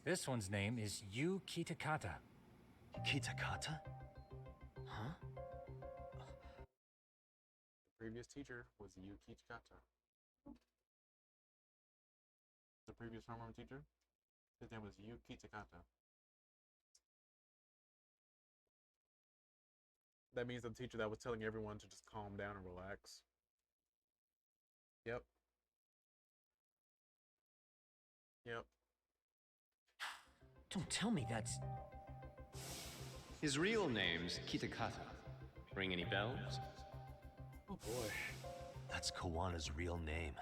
This one's name is Yu Kitakata. Kitakata? Huh? The previous teacher was Yuki Chikata. The previous homeroom teacher, his name was Yuki Takata. That means the teacher that was telling everyone to just calm down and relax. Yep. Yep. Don't tell me that's... His real name's Kitakata. Ring any bells? Oh boy. That's Kawana's real name.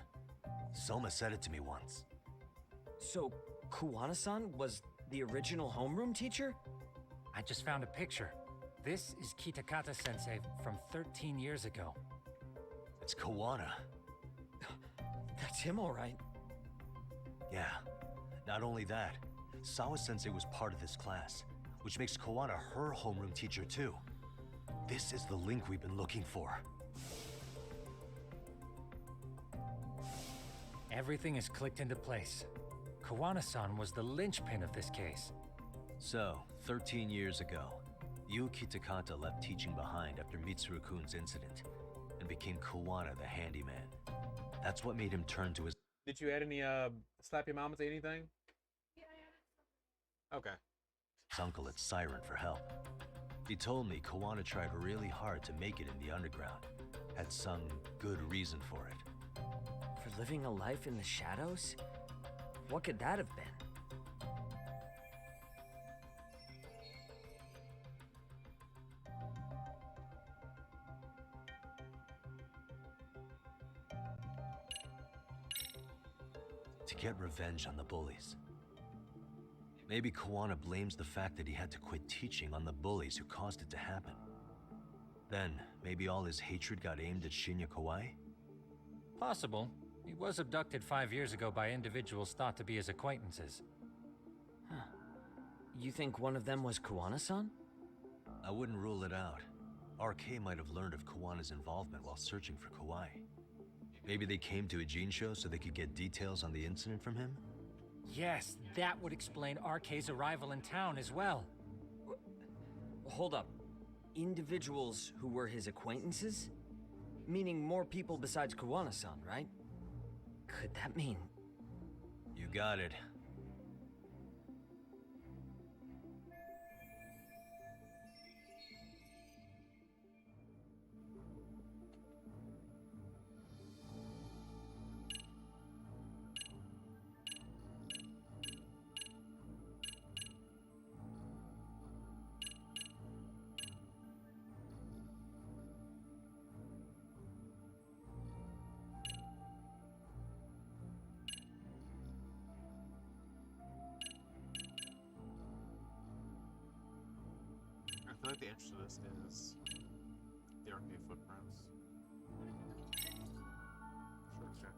Soma said it to me once. So, Kuwana-san was the original homeroom teacher? I just found a picture. This is Kitakata-sensei from 13 years ago. It's Kawana. That's him, all right. Yeah. Not only that, Sawa-sensei was part of this class, which makes Kawana her homeroom teacher too. This is the link we've been looking for. Everything is clicked into place. Kawana-san was the linchpin of this case. So, 13 years ago, Yu Kitakata left teaching behind after Mitsuru-kun's incident and became Kawana the handyman. That's what made him turn to his... Did you add any slap your mama to anything? Okay. his uncle at Siren for help. He told me Kawana tried really hard to make it in the underground. Had some good reason for it. For living a life in the shadows? What could that have been? To get revenge on the bullies. Maybe Kawana blames the fact that he had to quit teaching on the bullies who caused it to happen. Then, maybe all his hatred got aimed at Shinya Kawai? Possible. He was abducted 5 years ago by individuals thought to be his acquaintances. Huh. You think one of them was Kawana-san? I wouldn't rule it out. RK might have learned of Kawana's involvement while searching for Kawai. Maybe they came to a Gene show so they could get details on the incident from him? Yes, that would explain RK's arrival in town as well. Hold up. Individuals who were his acquaintances? Meaning more people besides Kuwana-san, right? Could that mean... You got it. I feel like the answer to this is the arcade footprints. Sure, okay.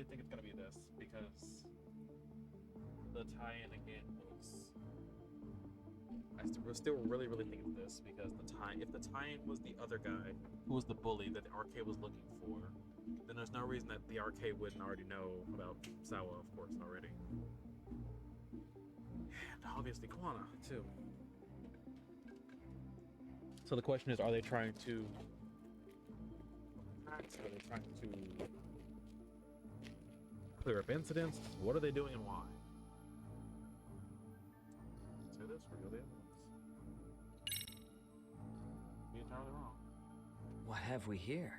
really think it's gonna be this because the tie-in again looks. Still really think it's this because if the tie-in was the other guy who was the bully that the RK was looking for, then there's no reason that the RK wouldn't already know about Sawa, of course, already. And obviously Kwana too. So the question is, are they trying to clear up incidents? What are they doing and why? Say this, reveal the evidence. Be entirely wrong. What have we here?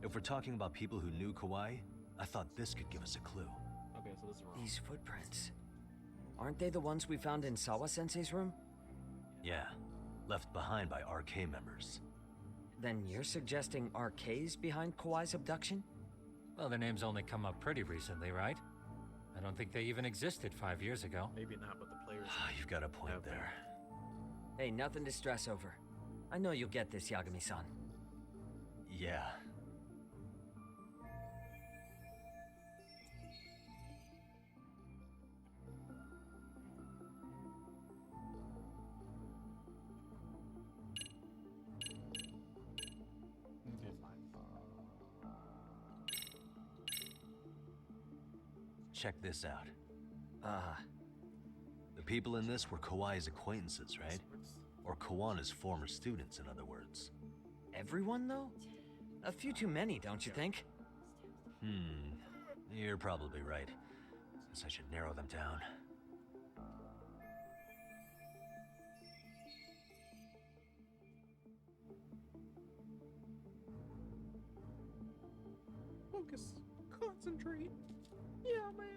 If we're talking about people who knew Kauai, I thought this could give us a clue. Okay, so this is wrong. These footprints. Aren't they the ones we found in Sawa-sensei's room? Yeah, left behind by RK members. Then you're suggesting RK's behind Kauai's abduction? Well, their names only come up pretty recently, right? I don't think they even existed 5 years ago. Maybe not, but the players. You've got a point there. Hey, nothing to stress over. I know you'll get this, Yagami-san. Yeah. Okay, fine. Check this out. The people in this were Kauai's acquaintances, right? Or Kawana's former students, in other words. Everyone, though? A few too many, don't you think? You're probably right. Guess I should narrow them down. Focus. Concentrate. Yeah, man.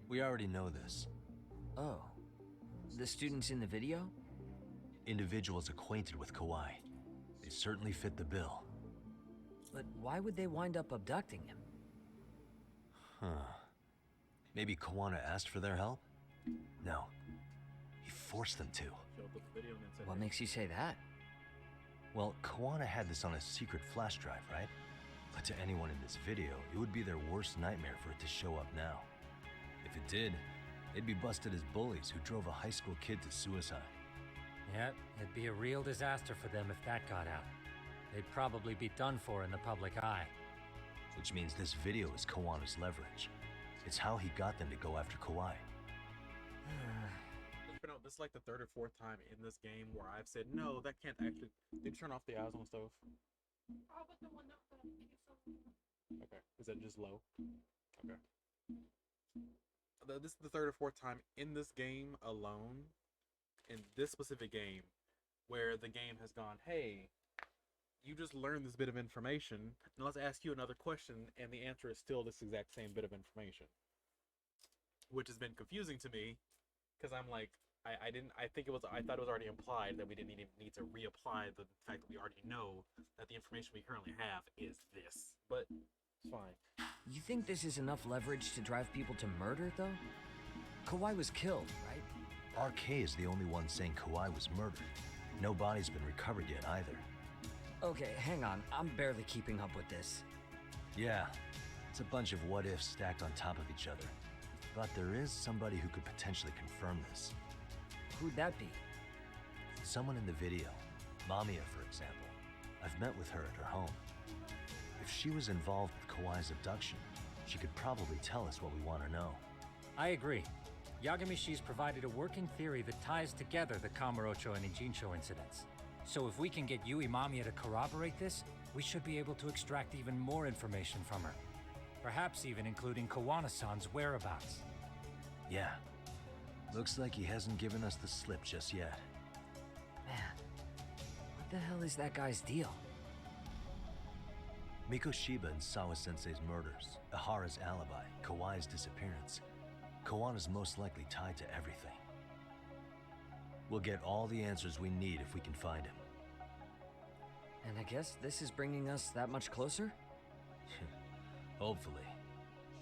We already know this. Oh. The students in the video? Individuals acquainted with Kauai. They certainly fit the bill. But why would they wind up abducting him? Maybe Kawana asked for their help? No. He forced them to. What makes you say that? Well, Kawana had this on a secret flash drive, right? But to anyone in this video, it would be their worst nightmare for it to show up now. If it did, they'd be busted as bullies who drove a high school kid to suicide. Yeah, it'd be a real disaster for them if that got out. They'd probably be done for in the public eye. Which means this video is Kawana's leverage. It's how he got them to go after Kauai. This is like the third or fourth time in this game where I've said, no, that can't actually... Did you turn off the eyes on the stove? Okay. Is that just low? Okay. This is the third or fourth time in this game alone, in this specific game, where the game has gone, hey, you just learned this bit of information, and let's ask you another question, and the answer is still this exact same bit of information. Which has been confusing to me, because I'm like, I thought it was already implied that we didn't even need to reapply the fact that we already know that the information we currently have is this. But it's fine. You think this is enough leverage to drive people to murder, though? Kauai was killed, right? RK is the only one saying Kauai was murdered. No body's been recovered yet either. Okay, hang on. I'm barely keeping up with this. Yeah, it's a bunch of what-ifs stacked on top of each other. But there is somebody who could potentially confirm this. Who'd that be? Someone in the video. Mamiya, for example. I've met with her at her home. If she was involved with Kauai's abduction, she could probably tell us what we want to know. I agree. Yagamishi's provided a working theory that ties together the Kamurocho and Ijincho incidents. So if we can get Yui Mamiya to corroborate this, we should be able to extract even more information from her. Perhaps even including Kawana-san's whereabouts. Yeah. Looks like he hasn't given us the slip just yet. Man, what the hell is that guy's deal? Mikoshiba and Sawa-sensei's murders, Ihara's alibi, Kauai's disappearance. Kawana's most likely tied to everything. We'll get all the answers we need if we can find him. And I guess this is bringing us that much closer? Hopefully.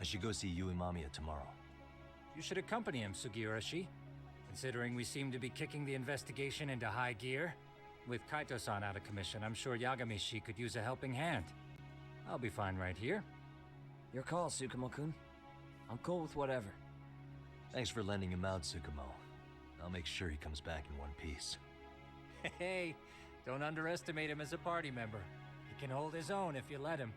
I should go see Yui Mamiya tomorrow. You should accompany him, Sugiurashi. Considering we seem to be kicking the investigation into high gear, with Kaito-san out of commission, I'm sure Yagamishi could use a helping hand. I'll be fine right here. Your call, Tsukumo-kun. I'm cool with whatever. Thanks for lending him out, Tsukumo. I'll make sure he comes back in one piece. Hey, don't underestimate him as a party member. He can hold his own if you let him.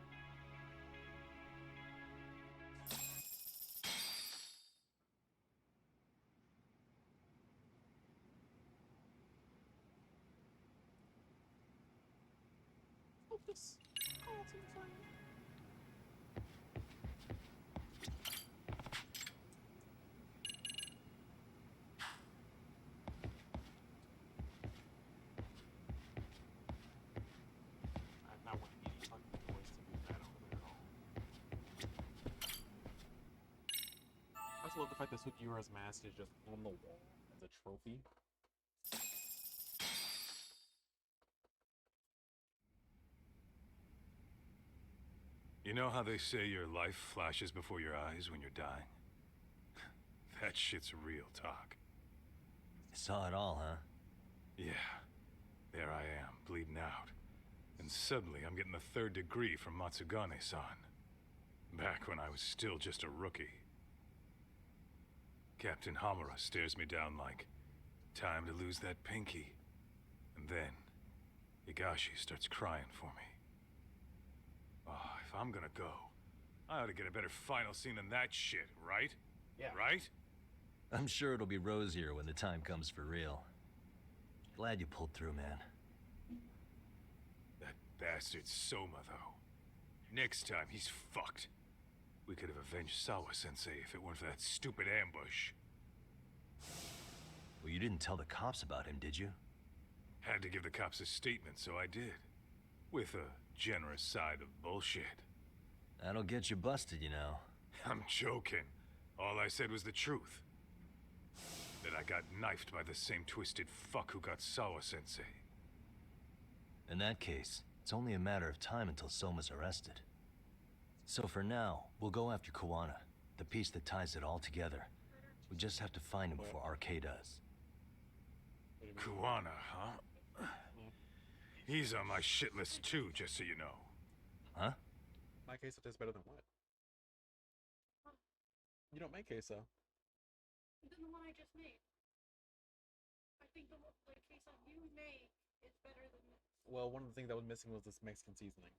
Focus. Concentrate. I'm not want any fucking noise to do that over there at all. I also love the fact that Sugiura's mask is just on the wall as a trophy. You know how they say your life flashes before your eyes when you're dying? That shit's real talk. You saw it all, huh? Yeah. There I am, bleeding out. And suddenly I'm getting the 3rd degree from Matsugane-san. Back when I was still just a rookie. Captain Hamura stares me down like, time to lose that pinky. And then, Higashi starts crying for me. Oh, if I'm gonna go, I ought to get a better final scene than that shit, right? Yeah. Right? I'm sure it'll be rosier when the time comes for real. Glad you pulled through, man. That bastard Soma, though. Next time, he's fucked. We could have avenged Sawa-sensei if it weren't for that stupid ambush. Well, you didn't tell the cops about him, did you? Had to give the cops a statement, so I did. With a generous side of bullshit. That'll get you busted, you know. I'm joking. All I said was the truth. That I got knifed by the same twisted fuck who got Sawa-sensei. In that case, it's only a matter of time until Soma's arrested. So for now, we'll go after Kuwana, the piece that ties it all together. We just have to find him before RK does. Kuwana, huh? He's on my shit list too, just so you know. Huh? My queso tastes better than what? You don't make queso. Than the one I just made. I think the queso you make is better than this. Well, one of the things that was missing was this Mexican seasoning.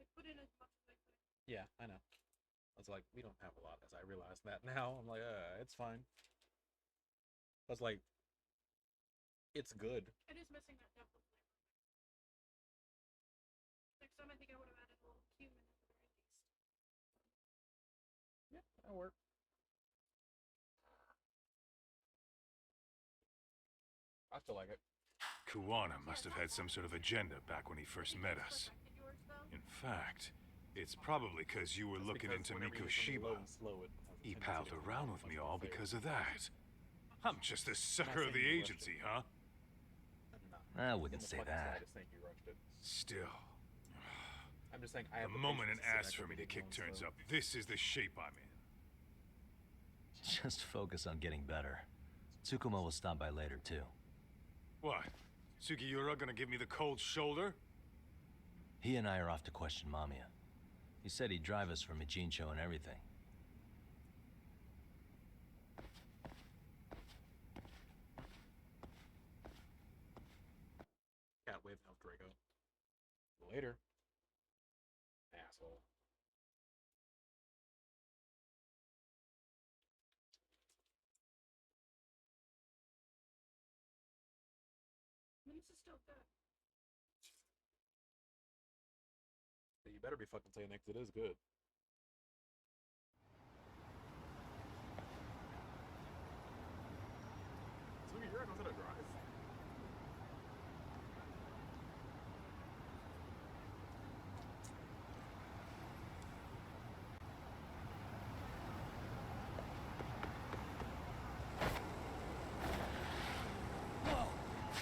I put in as much as I could. Yeah, I know. I was like, we don't have a lot, as I realized that now. I'm like, it's fine. I was like, it's good. It is missing that depth of flavor. Next time I think I would have added a little cumin at the very least. Yeah, that'll work. I still like it. Kuwana must have had some sort of agenda back when he first met us. In fact, it's probably because you were looking into Mikoshiba. He palled around with me all because of that. I'm just the sucker of the agency, huh? I wouldn't say that. Still. I'm just saying The moment an ass for me to kick turns up, this is the shape I'm in. Just focus on getting better. Tsukumo will stop by later, too. What? Sugiura gonna give me the cold shoulder? He and I are off to question Mamiya. He said he'd drive us from Mijincho and everything. Cat wave helped Draco. Later. Asshole. This is still good. But you better be fucking saying next. It is good. So you're knows how to drive.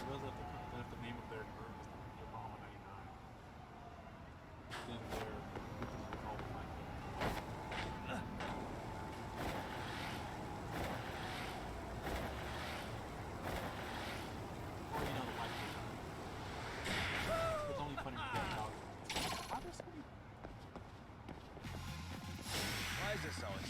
That's the name of their group is the Obama 99. Then their group is called like just always.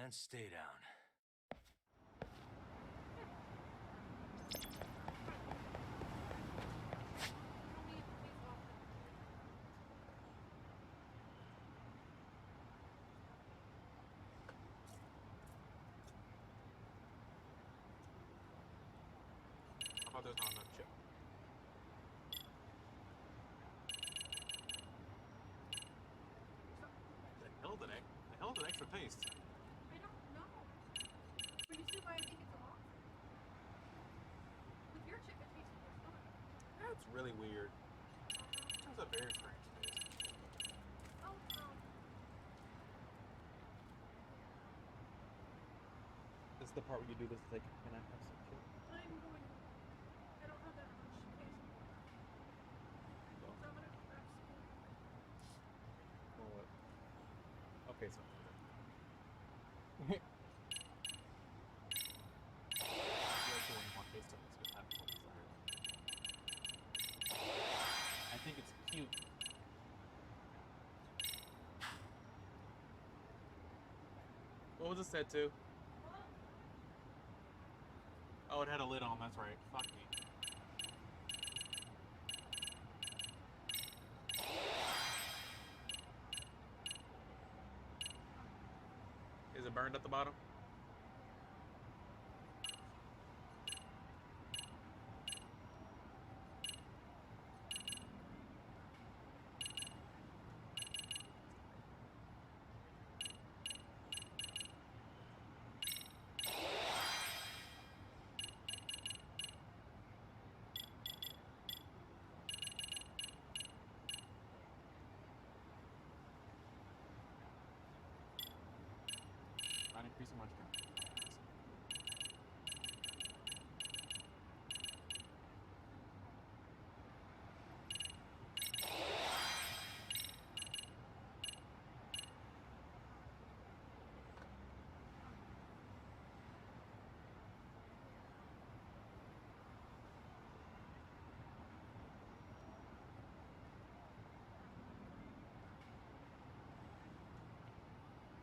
And stay down. How about there's not enough chip? The hell is an extra taste? I don't know. When you see why I think it's a lot. With your chip, it tastes just fine. That's really weird. That's a very strange taste. Oh, This is the part where you do this. Like, can I have some chip? I'm going to. I don't have that much taste left. So I'm gonna go back to school. Or what? Okay, so. I think it's cute. What was it said to? Oh, it had a lid on, that's right. Fuck me. Is it burned at the bottom? Not increasing much.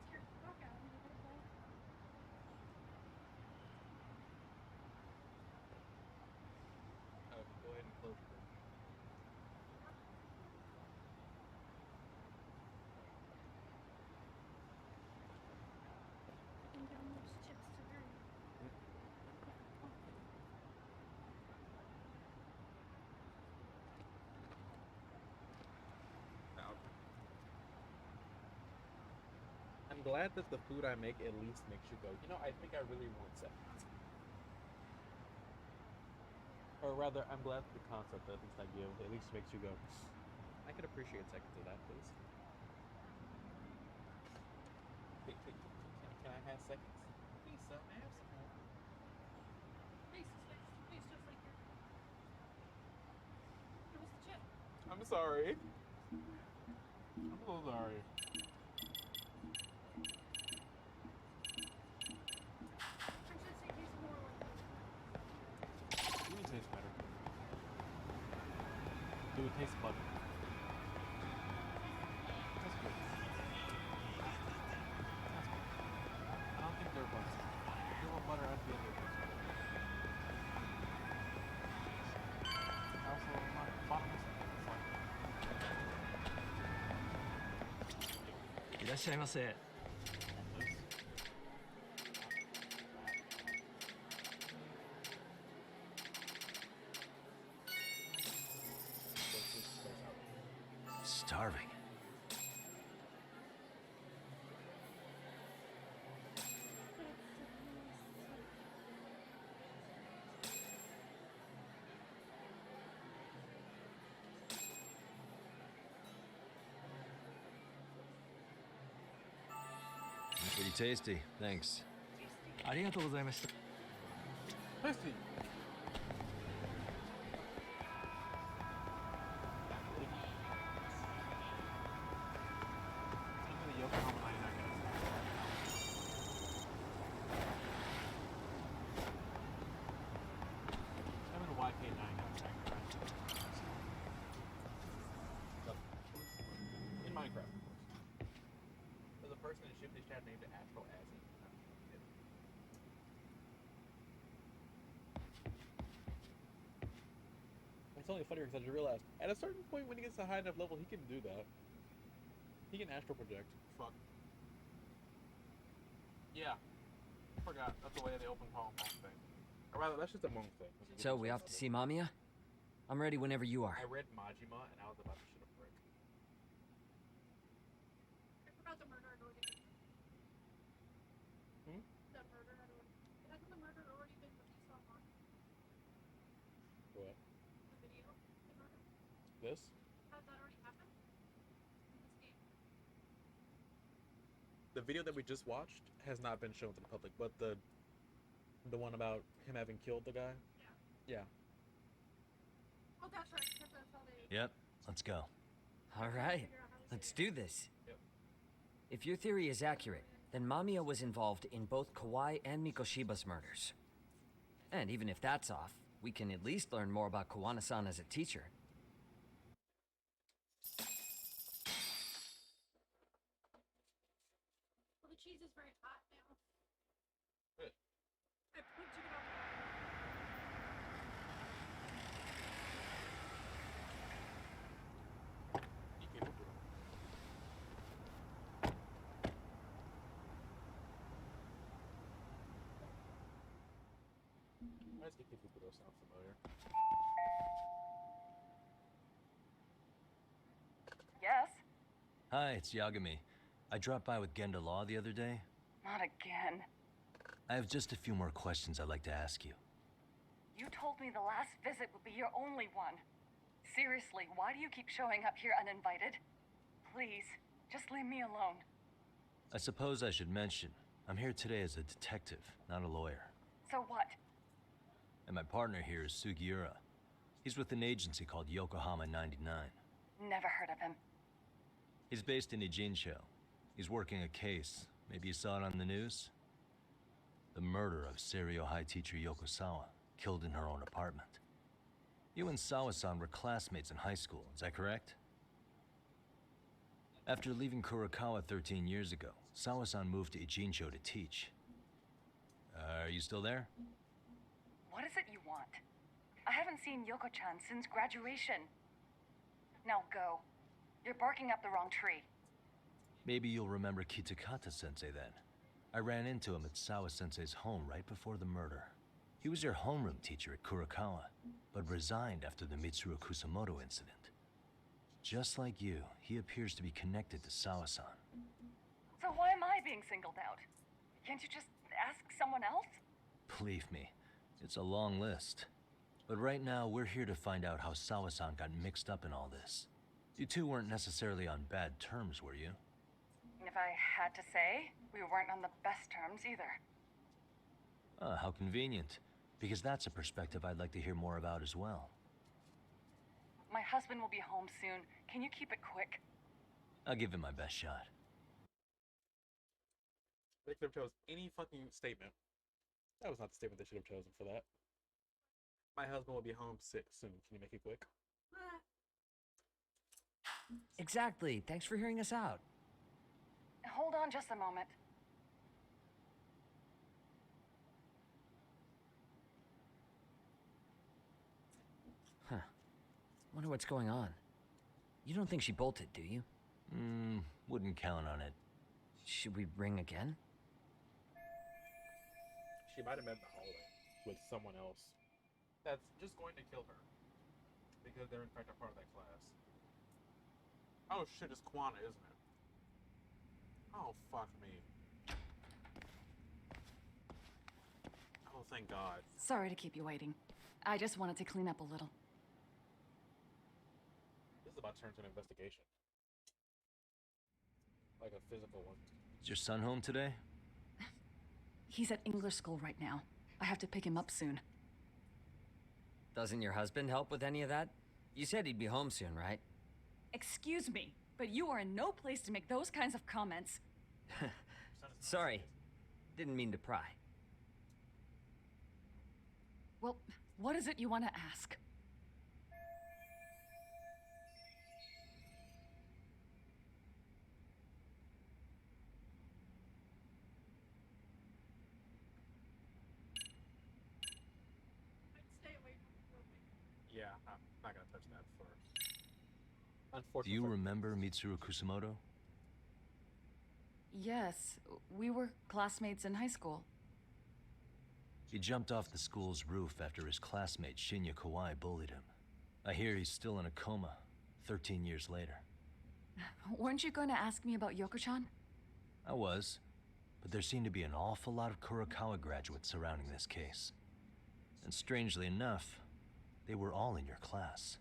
Scared the fuck out of me, that though. Go ahead and close it. I can give him those chips to her. I'm glad that the food I make at least makes you go, you know, I think I really want seconds. Or rather, I'm glad the concept that at least I give at least makes you go, I could appreciate seconds of that, please. Can I have seconds? Please, sir, may I have some more? Face is fixed. Face just like your. It was the chip. I'm sorry. I'm so sorry. I should say taste more like. It tastes better. Dude, it tastes butter. That's good. That's good. I don't think they're Irashaimase. Starving. Pretty tasty, thanks. ありがとうございました。Tasty. In Minecraft, of course. There's a person in Shift Chat named Astro Azzy. It's only funnier because I just realized at a certain point when he gets to a high enough level, he can do that. He can astral project. Fuck. Yeah. Forgot. That's the way they open Palm thing. Or rather, that's just a monk thing. So we have to see Mamiya? I'm ready whenever you are. I read Majima and I was about to shit a brick. I forgot the murder had already been. Hmm? That murder had already. Hasn't the murder already been released online? What? The video? The murder? This? Has that already happened? In this game? The video that we just watched has not been shown to the public, but the one about him having killed the guy? Yeah. Oh, that's right. Because that's how they. Yep, let's go. All right, let's do this. Yep. If your theory is accurate, then Mamiya was involved in both Kawai and Mikoshiba's murders. And even if that's off, we can at least learn more about Kawana-san as a teacher. Well, the cheese is very hot now. Good. I took it off. Why does Ikebukuro sound familiar? Yes? Hi, it's Yagami. I dropped by with Genda Law the other day. Not again. I have just a few more questions I'd like to ask you. You told me the last visit would be your only one. Seriously, why do you keep showing up here uninvited? Please, just leave me alone. I suppose I should mention, I'm here today as a detective, not a lawyer. So what? And my partner here is Sugiura. He's with an agency called Yokohama 99. Never heard of him. He's based in Ijincho. He's working a case. Maybe you saw it on the news? The murder of Seiryo High teacher Yoko Sawa, killed in her own apartment. You and Sawa-san were classmates in high school, is that correct? After leaving Kurokawa 13 years ago, Sawa-san moved to Ijincho to teach. Are you still there? What is it you want? I haven't seen Yoko-chan since graduation. Now go. You're barking up the wrong tree. Maybe you'll remember Kitakata-sensei then. I ran into him at Sawa-sensei's home right before the murder. He was your homeroom teacher at Kurokawa, but resigned after the Mitsuru Kusamoto incident. Just like you, he appears to be connected to Sawa-san. So why am I being singled out? Can't you just ask someone else? Believe me, it's a long list. But right now, we're here to find out how Sawa-san got mixed up in all this. You two weren't necessarily on bad terms, were you? If I had to say, we weren't on the best terms either. Ah, how convenient. Because that's a perspective I'd like to hear more about as well. My husband will be home soon. Can you keep it quick? I'll give it my best shot. They could have chosen any fucking statement. That was not the statement they should have chosen for that. My husband will be home sick soon. Can you make it quick? Exactly. Thanks for hearing us out. Hold on just a moment. Huh. Wonder what's going on. You don't think she bolted, do you? Wouldn't count on it. Should we ring again? She might have met in the hallway with someone else that's just going to kill her because they're in fact a part of that class. Oh shit, it's Kwana, isn't it? Oh fuck me. Oh thank God. Sorry to keep you waiting. I just wanted to clean up a little. This is about to turn into an investigation. Like a physical one. Is your son home today? He's at English school right now. I have to pick him up soon. Doesn't your husband help with any of that? You said he'd be home soon, right? Excuse me, but you are in no place to make those kinds of comments. Sorry. Didn't mean to pry. Well, what is it you want to ask? Yeah, I'm not gonna touch that for. Do Unfortunately. you remember Mitsuru Kusamoto? Yes, we were classmates in high school. He jumped off the school's roof after his classmate Shinya Kawai bullied him. I hear he's still in a coma, 13 years later. Weren't you going to ask me about Yoko-chan? I was, but there seemed to be an awful lot of Kurokawa graduates surrounding this case. And strangely enough, they were all in your class.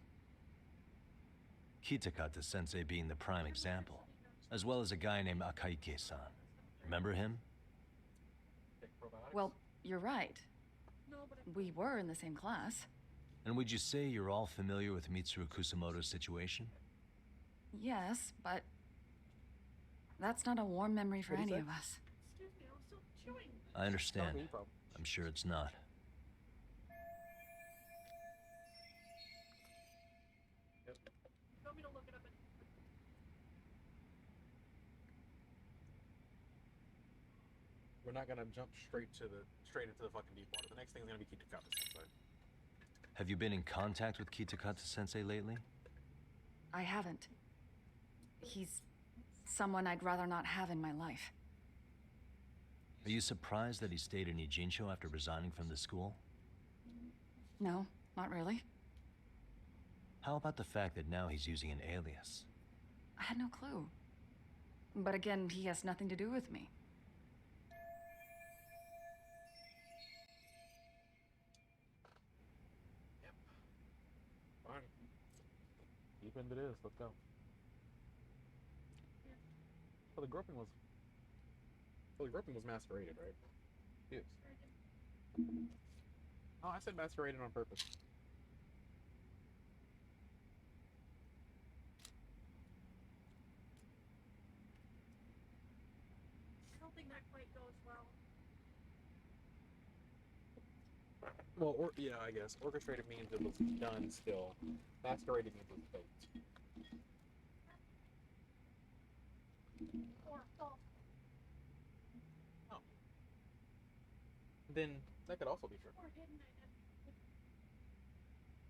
Kitakata-sensei being the prime example, as well as a guy named Akaike-san. Remember him? Well, you're right. We were in the same class. And would you say you're all familiar with Mitsuru Kusamoto's situation? Yes, but that's not a warm memory for any of us. Excuse me, I'm still chewing. I understand. Not me, bro. I'm sure it's not. Yep. You want me to look it up in... We're not gonna jump straight into the fucking deep water. The next thing is gonna be Kitakata-sensei. Have you been in contact with Kitakata-sensei lately? I haven't. He's someone I'd rather not have in my life. Are you surprised that he stayed in Ijincho after resigning from the school? No, not really. How about the fact that now he's using an alias? I had no clue. But again, he has nothing to do with me. Yep. Fine. Deep into this. Let's go. Well, the groping was. Well, the groping was masqueraded, right? Yes. Oh, I said masqueraded on purpose. I don't think that quite goes well. Well, yeah, I guess. Orchestrated means it was done still. Masqueraded means it was faked. Or false. Oh. Then that could also be true. Or hidden identity.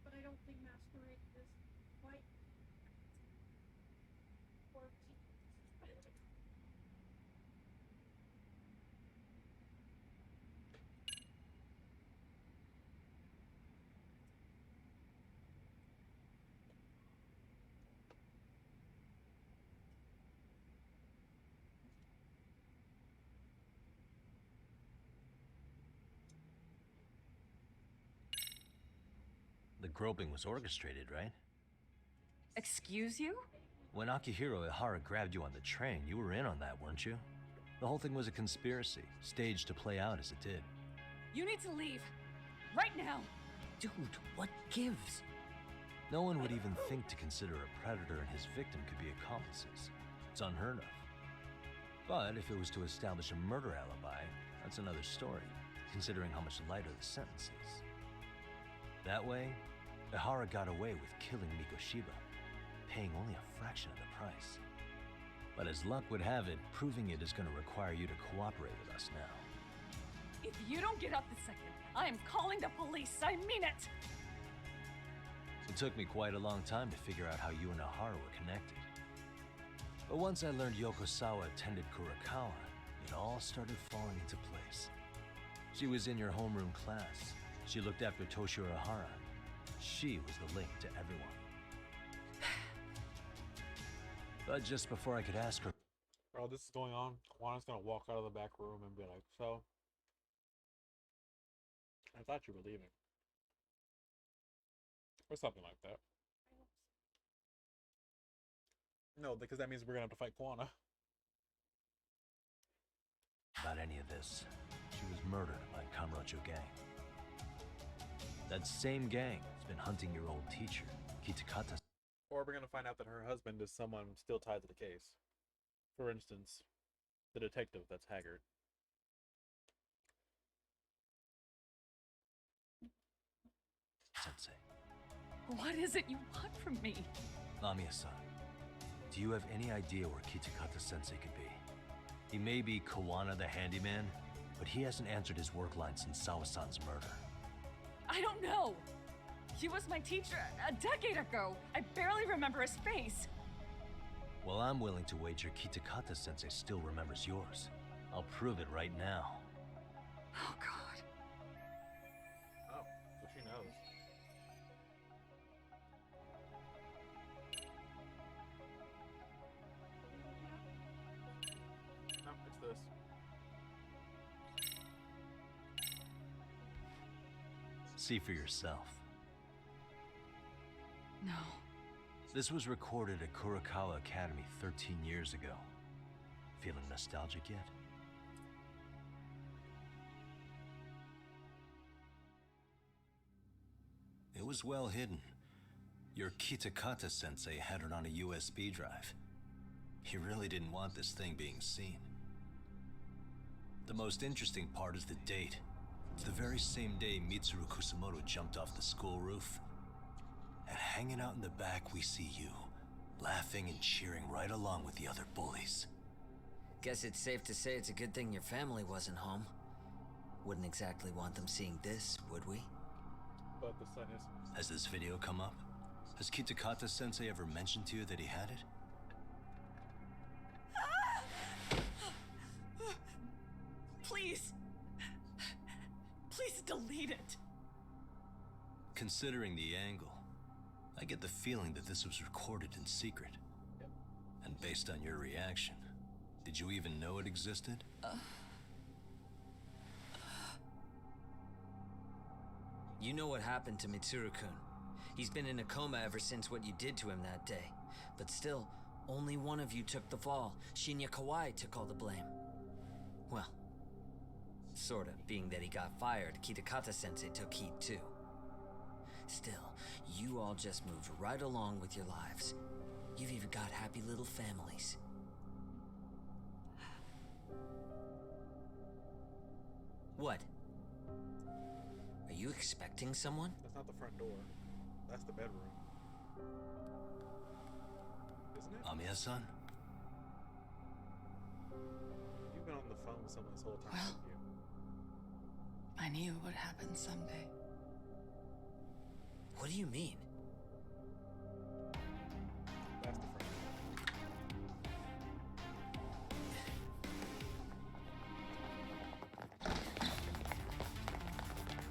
But I don't think masquerade is quite... Or... The groping was orchestrated, right? Excuse you? When Akihiro Ihara grabbed you on the train, you were in on that, weren't you? The whole thing was a conspiracy, staged to play out as it did. You need to leave. Right now. Dude, what gives? No one would even think to consider a predator and his victim could be accomplices. It's unheard of. But if it was to establish a murder alibi, that's another story, considering how much lighter the sentence is. That way, Ihara got away with killing Mikoshiba, paying only a fraction of the price. But as luck would have it, proving it is going to require you to cooperate with us now. If you don't get up this second, I am calling the police. I mean it. It took me quite a long time to figure out how you and Ihara were connected. But once I learned Yokosawa attended Kurakawa, it all started falling into place. She was in your homeroom class. She looked after Toshio Ohara. She was the link to everyone. But just before I could ask her... Bro, this is going on. Juana's gonna walk out of the back room and be like, so... I thought you were leaving. Or something like that. No, because that means we're gonna have to fight Juana. About any of this, she was murdered by Kamurocho gang. That same gang has been hunting your old teacher, Kitakata. Or we're gonna find out that her husband is someone still tied to the case. For instance, the detective that's Haggard. Sensei. What is it you want from me? Amiya-san, do you have any idea where Kitakata-sensei could be? He may be Kawana the handyman, but he hasn't answered his work line since Sawa-san's murder. I don't know. He was my teacher a decade ago. I barely remember his face. Well, I'm willing to wager Kitakata-sensei still remembers yours. I'll prove it right now. Oh, God. Oh, so she knows. No, it's this. See for yourself. No. This was recorded at Kurakawa Academy 13 years ago. Feeling nostalgic yet? It was well hidden. Your Kitakata-sensei had it on a USB drive. He really didn't want this thing being seen. The most interesting part is the date. It's the very same day Mitsuru Kusamoto jumped off the school roof. And hanging out in the back, we see you, laughing and cheering right along with the other bullies. Guess it's safe to say it's a good thing your family wasn't home. Wouldn't exactly want them seeing this, would we? But the sun is... Has this video come up? Has Kitakata-sensei ever mentioned to you that he had it? Please. Please delete it. Considering the angle, I get the feeling that this was recorded in secret. Yep. And based on your reaction, did you even know it existed? You know what happened to Mitsuru-kun. He's been in a coma ever since what you did to him that day. But still, only one of you took the fall. Shinya Kawai took all the blame. Well, sort of, being that he got fired, Kitakata-sensei took heat too. Still, you all just moved right along with your lives. You've even got happy little families. What? Are you expecting someone? That's not the front door. That's the bedroom. Isn't it? Amiya-san? You've been on the phone with someone this whole time, Well, haven't you? I knew it would happen someday. What do you mean? That's the front door.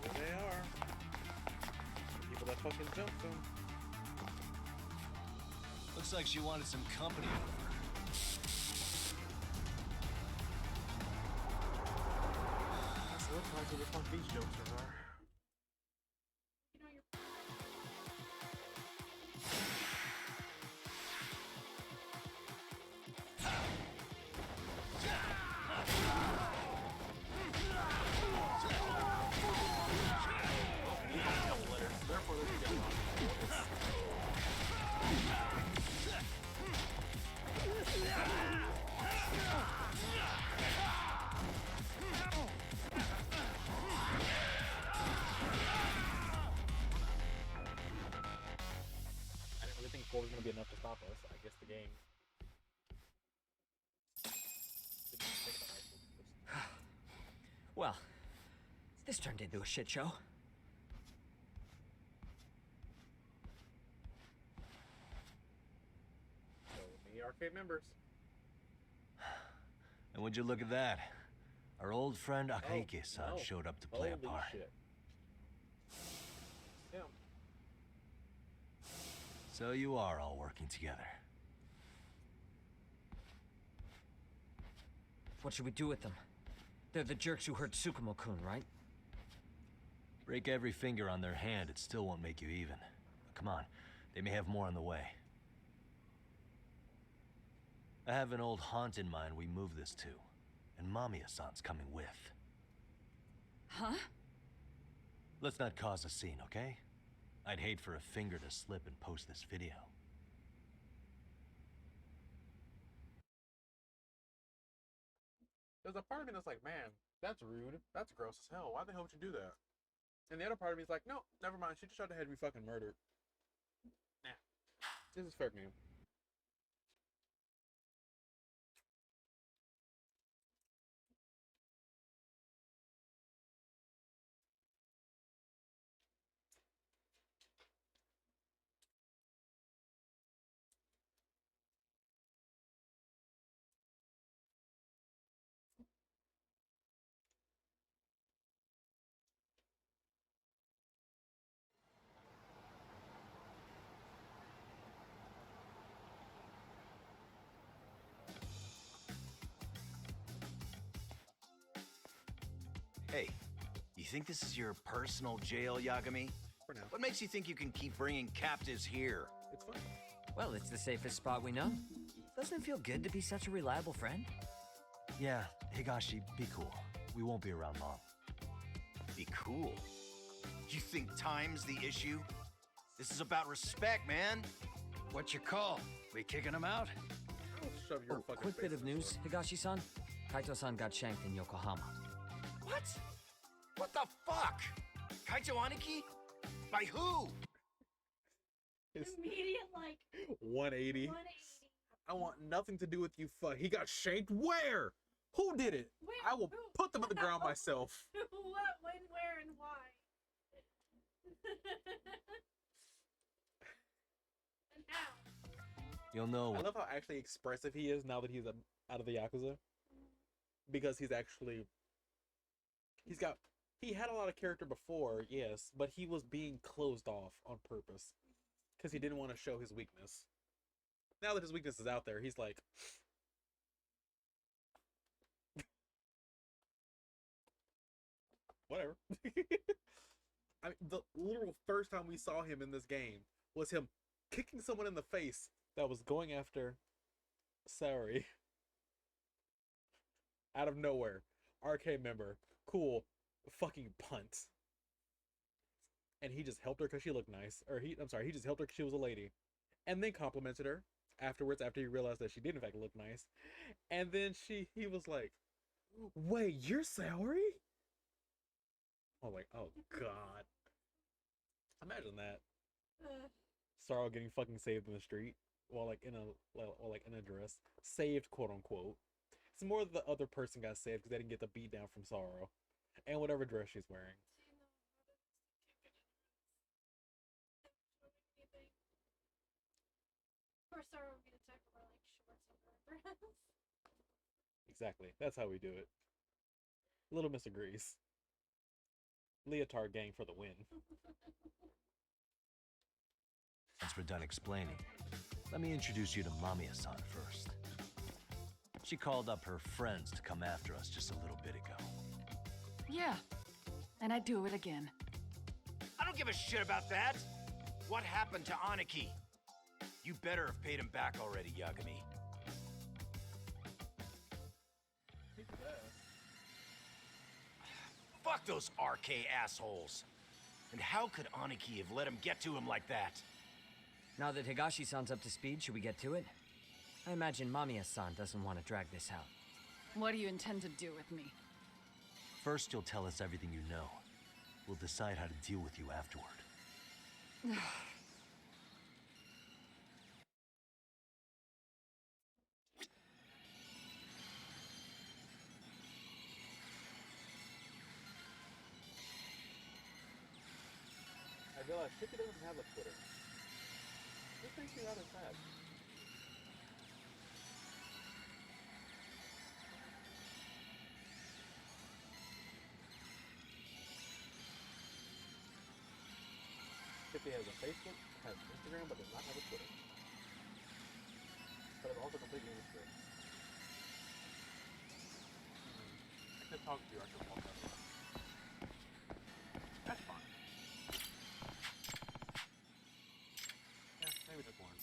Here they are. The people that fucking jumped them. Looks like she wanted some company over. So what kinds of the fuck these jokesters are? You know, you're Therefore, let's get on. I didn't really think 4 was going to be enough to stop us. I guess the game. Didn't think about it. Well, this turned into a shit show. So, the arcade members. And would you look at that? Our old friend Akaike-san no. showed up to play a Holy part. shit. Damn. So you are all working together. What should we do with them? They're the jerks who hurt Tsukumo-kun, right? Break every finger on their hand, it still won't make you even. But come on, they may have more on the way. I have an old haunt in mind we move this to, and Mamiya-san's coming with. Huh? Let's not cause a scene, okay? I'd hate for a finger to slip and post this video. There's a part of me that's like, man, that's rude. That's gross as hell. Why the hell would you do that? And the other part of me is like, no, never mind. She just tried to have me fucking murdered. Nah. This is fair game. Hey, you think this is your personal jail, Yagami? For now. What makes you think you can keep bringing captives here? It's fun. Well, it's the safest spot we know. Doesn't it feel good to be such a reliable friend? Yeah, Higashi, be cool. We won't be around long. Be cool? You think time's the issue? This is about respect, man. What's your call? We kicking him out? I'll shove your fucking Quick face bit of in the news, Higashi-san. Kaito-san got shanked in Yokohama. What? What the fuck? Kaito Aniki? By who? It's Immediate, like, 180. 180. I want nothing to do with you. Fuck. He got shanked. Where? Who did it? Where? I will Who? put them on the ground myself. What, when, where, and why? And how? You'll know. I love how actually expressive he is now that he's out of the Yakuza. Because he's actually... He had a lot of character before, yes, but he was being closed off on purpose. Because he didn't want to show his weakness. Now that his weakness is out there, he's like... Whatever. I mean, the literal first time we saw him in this game was him kicking someone in the face that was going after Saori. Out of nowhere. Arcade member. Cool. Fucking punt. And he just helped her because she looked nice. He just helped her because she was a lady. And then complimented her afterwards after he realized that she did in fact look nice. And then he was like, wait, you're Saori? I was like, oh god. Imagine that. Sorrow getting fucking saved in the street while in a dress. Saved, quote unquote. It's more the other person got saved because they didn't get the beat down from Sorrow. And whatever dress she's wearing. Of course, Sarah would be the type of wear like shorts over her dress. Exactly. That's how we do it. Little Miss agrees. Leotard gang for the win. Once we're done explaining, let me introduce you to Mamiya-san first. She called up her friends to come after us just a little bit ago. Yeah, and I'd do it again. I don't give a shit about that. What happened to Aniki? You better have paid him back already, Yagami. Fuck those RK assholes. And how could Aniki have let him get to him like that? Now that Higashi-san's up to speed, should we get to it? I imagine Mamiya-san doesn't want to drag this out. What do you intend to do with me? First, you'll tell us everything you know. We'll decide how to deal with you afterward. I realized Shippy doesn't have a Twitter. This makes me rather sad. actually has a Facebook, has Instagram, but does not have a Twitter. But it's also completely immature. I could talk to you, I could walk out. That's fine. Yeah, maybe just one.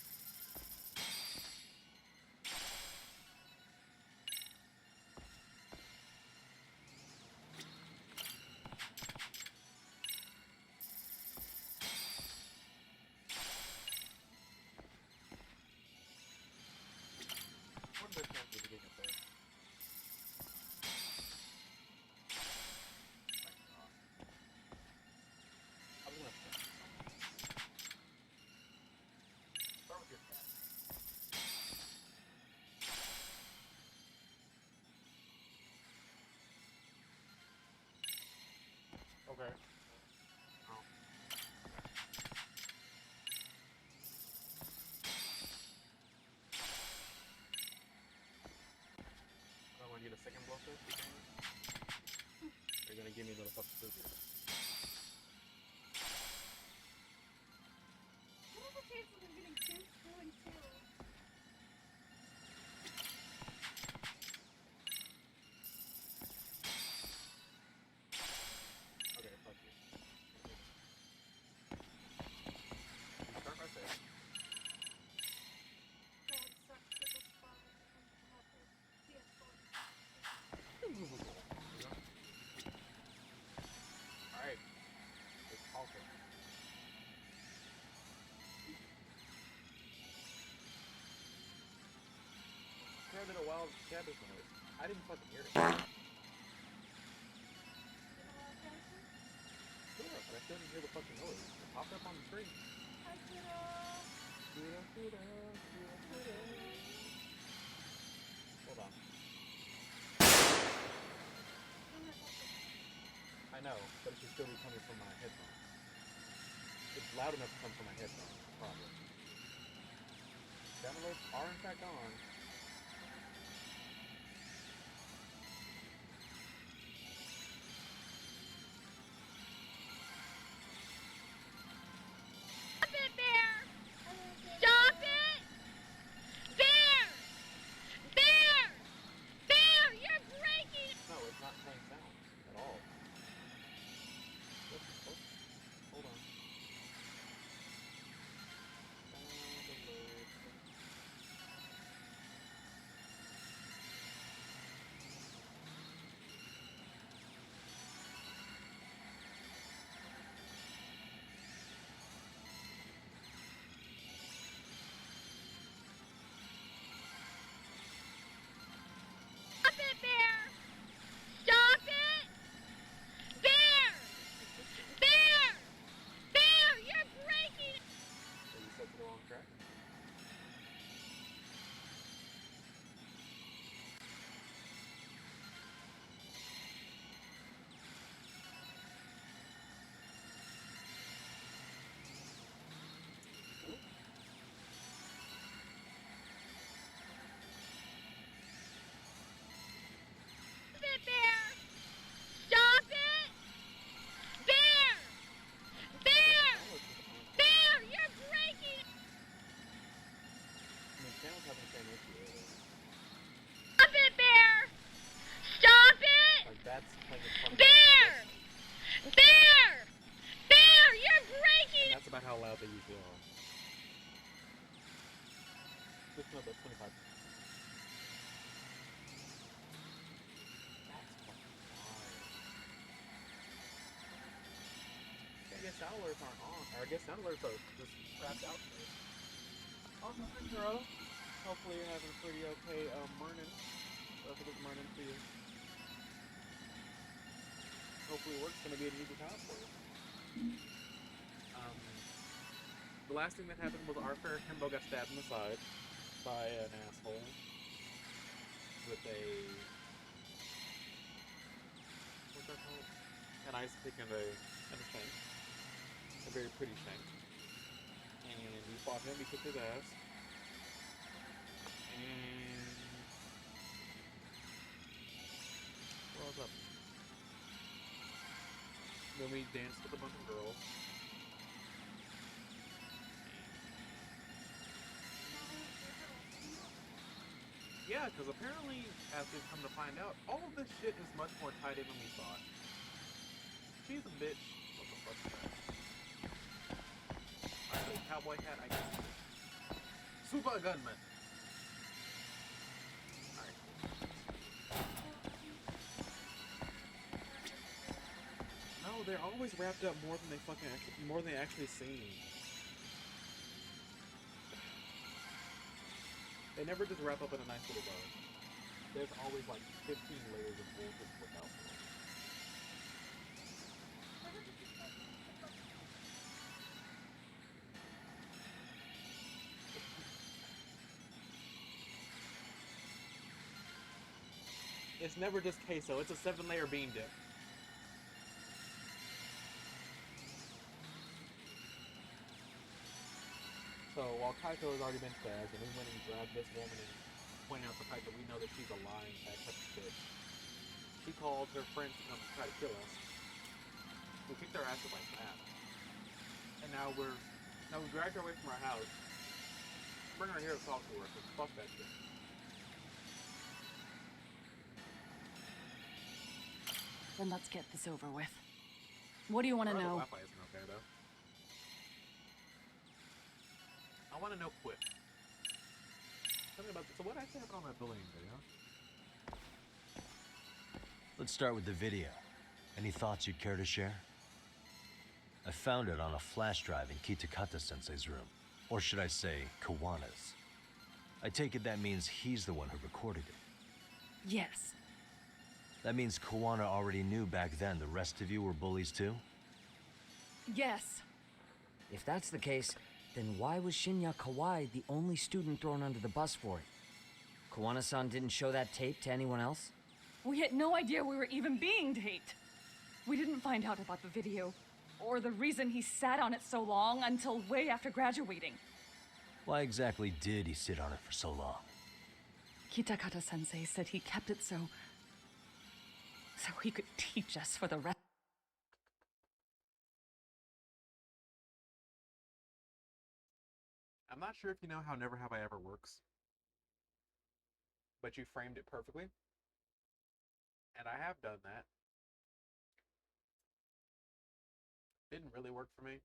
What are the chances of getting up there? Oh my god. I was gonna start with something. Start with your cat. Okay. Oh. I'm gonna get a second blow fish, you think? Or you're gonna give me a little fucking scissors? What are the chances of getting two and two? Okay, fuck you. You start right there. God sucks with the spot and have the PS4. Alright. Let's talk it. Sarah did a wild cabbage noise. I didn't fucking hear it. Sure, but I still didn't hear the fucking noise. It popped up on the screen. Hold on. I know, but it should still be coming from my headphones. It's loud enough to come from my headphones, is the problem. Sound alerts are in fact on. Stop it, Bear! Stop it! Bear! Bear! Bear, you're breaking it! No, it's not playing sounds at all. Oops. Hold on. Sound alert. Stop it, Bear! Stop it! Bear! Bear! Bear, you're breaking it! So you set to the wrong track? Stop it, Bear! Stop it! Bear! Bear! Bear, you're breaking it! I mean, channel's having the same issue. Stop it, Bear! Stop it! Like, that's playing in front of Bear! Bear! Bear, you're breaking it! That's about how loud they usually are. Just know that's 25. That's fucking wild. Yeah, I guess sound alerts aren't on. Or I guess sound alerts are just crapped out today. Awesome, girl. Hopefully you're having a pretty okay morning. I think it's morning for you. Hopefully work's gonna be an easy time for you. The last thing that happened was our fair himbo got stabbed in the side by an asshole with a, what's that called? An ice pick and a shank. A very pretty shank. And we fought him, we kicked his ass. And what else up? Then we danced with a bunch of girls. Yeah, because apparently, as we've come to find out, all of this shit is much more tied in than we thought. She's a bitch. What the fuck is that? Alright, cowboy hat, I guess. Super gunman. Alright. No, they're always wrapped up more than they actually seem. They never just wrap up in a nice little bow. There's always like 15 layers of bullshit to look out for. It's never just queso, it's a 7-layer bean dip. So while Kaito has already been stabbed, and we went and grabbed this woman and pointed out the fact that we know that she's a lying backstabbing bitch, she called her friends to come try to kill us. We kicked their asses like that. And now we dragged her away from our house. Bring her here to talk to her, because fuck that shit. Then let's get this over with. What do you want to know? Wi-Fi isn't okay, though. I want to know quick. Tell me about this. So what actually happened on that bullying video? Let's start with the video. Any thoughts you'd care to share? I found it on a flash drive in Kitakata-sensei's room. Or should I say, Kawana's. I take it that means he's the one who recorded it. Yes. That means Kawana already knew back then the rest of you were bullies too? Yes. If that's the case, then why was Shinya Kawai the only student thrown under the bus for it? Kawana-san didn't show that tape to anyone else? We had no idea we were even being taped. We didn't find out about the video, or the reason he sat on it so long until way after graduating. Why exactly did he sit on it for so long? Kitakata-sensei said he kept it so he could teach us for the rest. I'm not sure if you know how Never Have I Ever works, but you framed it perfectly. And I have done that. Didn't really work for me.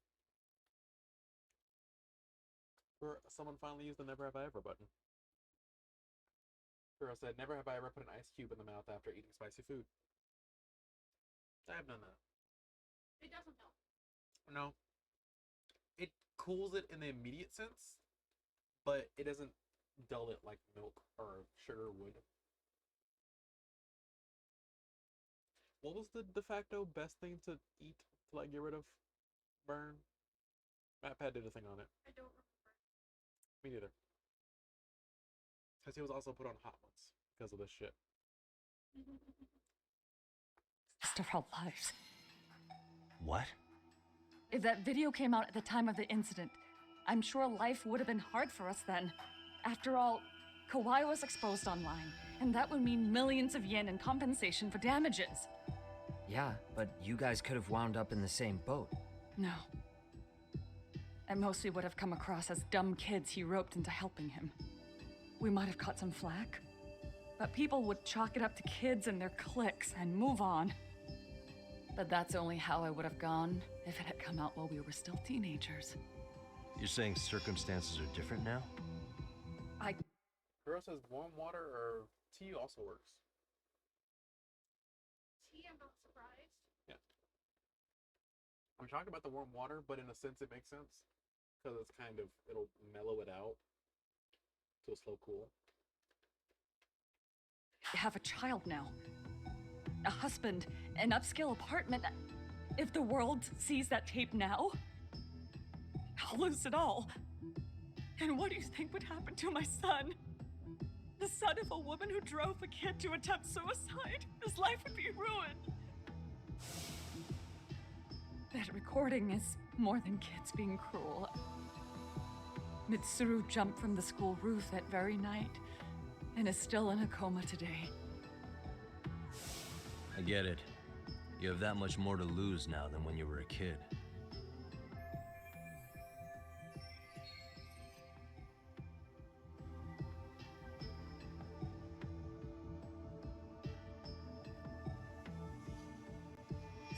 Someone finally used the Never Have I Ever button. Girl said, never have I ever put an ice cube in the mouth after eating spicy food. I have done that. It doesn't help. No. It cools it in the immediate sense, but it doesn't dull it like milk or sugar would. What was the de facto best thing to eat to like get rid of burn? MatPat did a thing on it. I don't remember. Me neither. Because he was also put on hot ones because of this shit. Rest of our lives. What? If that video came out at the time of the incident, I'm sure life would have been hard for us then. After all, Kawai was exposed online, and that would mean millions of yen in compensation for damages. Yeah, but you guys could have wound up in the same boat. No. At most, we would have come across as dumb kids he roped into helping him. We might have caught some flack, but people would chalk it up to kids and their cliques and move on. But that's only how I would have gone if it had come out while we were still teenagers. You're saying circumstances are different now? Girl says warm water or tea also works. Tea, I'm not surprised. Yeah. I'm talking about the warm water, but in a sense it makes sense. Because it's kind of, it'll mellow it out to a slow cool. I have a child now. A husband, an upscale apartment. If the world sees that tape now, I'll lose it all. And what do you think would happen to my son? The son of a woman who drove a kid to attempt suicide? His life would be ruined. That recording is more than kids being cruel. Mitsuru jumped from the school roof that very night and is still in a coma today. I get it. You have that much more to lose now than when you were a kid.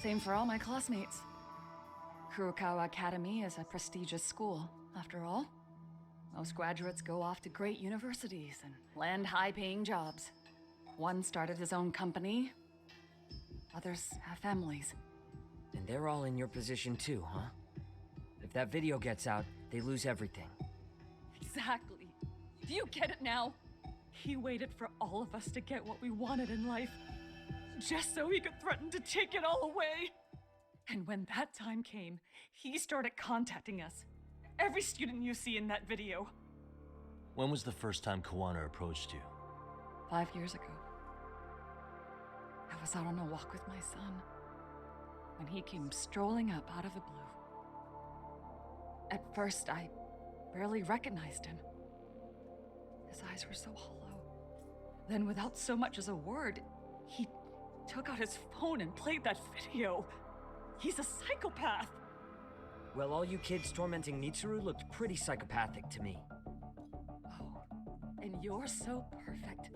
Same for all my classmates. Kurokawa Academy is a prestigious school, after all. Most graduates go off to great universities and land high-paying jobs. One started his own company. Others have families. And they're all in your position too, huh? If that video gets out, they lose everything. Exactly. Do you get it now? He waited for all of us to get what we wanted in life, just so he could threaten to take it all away. And when that time came, he started contacting us. Every student you see in that video. When was the first time Kawana approached you? 5 years ago. I was out on a walk with my son when he came strolling up out of the blue. At first, I barely recognized him. His eyes were so hollow. Then, without so much as a word, he took out his phone and played that video. He's a psychopath. Well, all you kids tormenting Mitsuru looked pretty psychopathic to me. Oh, and you're so perfect.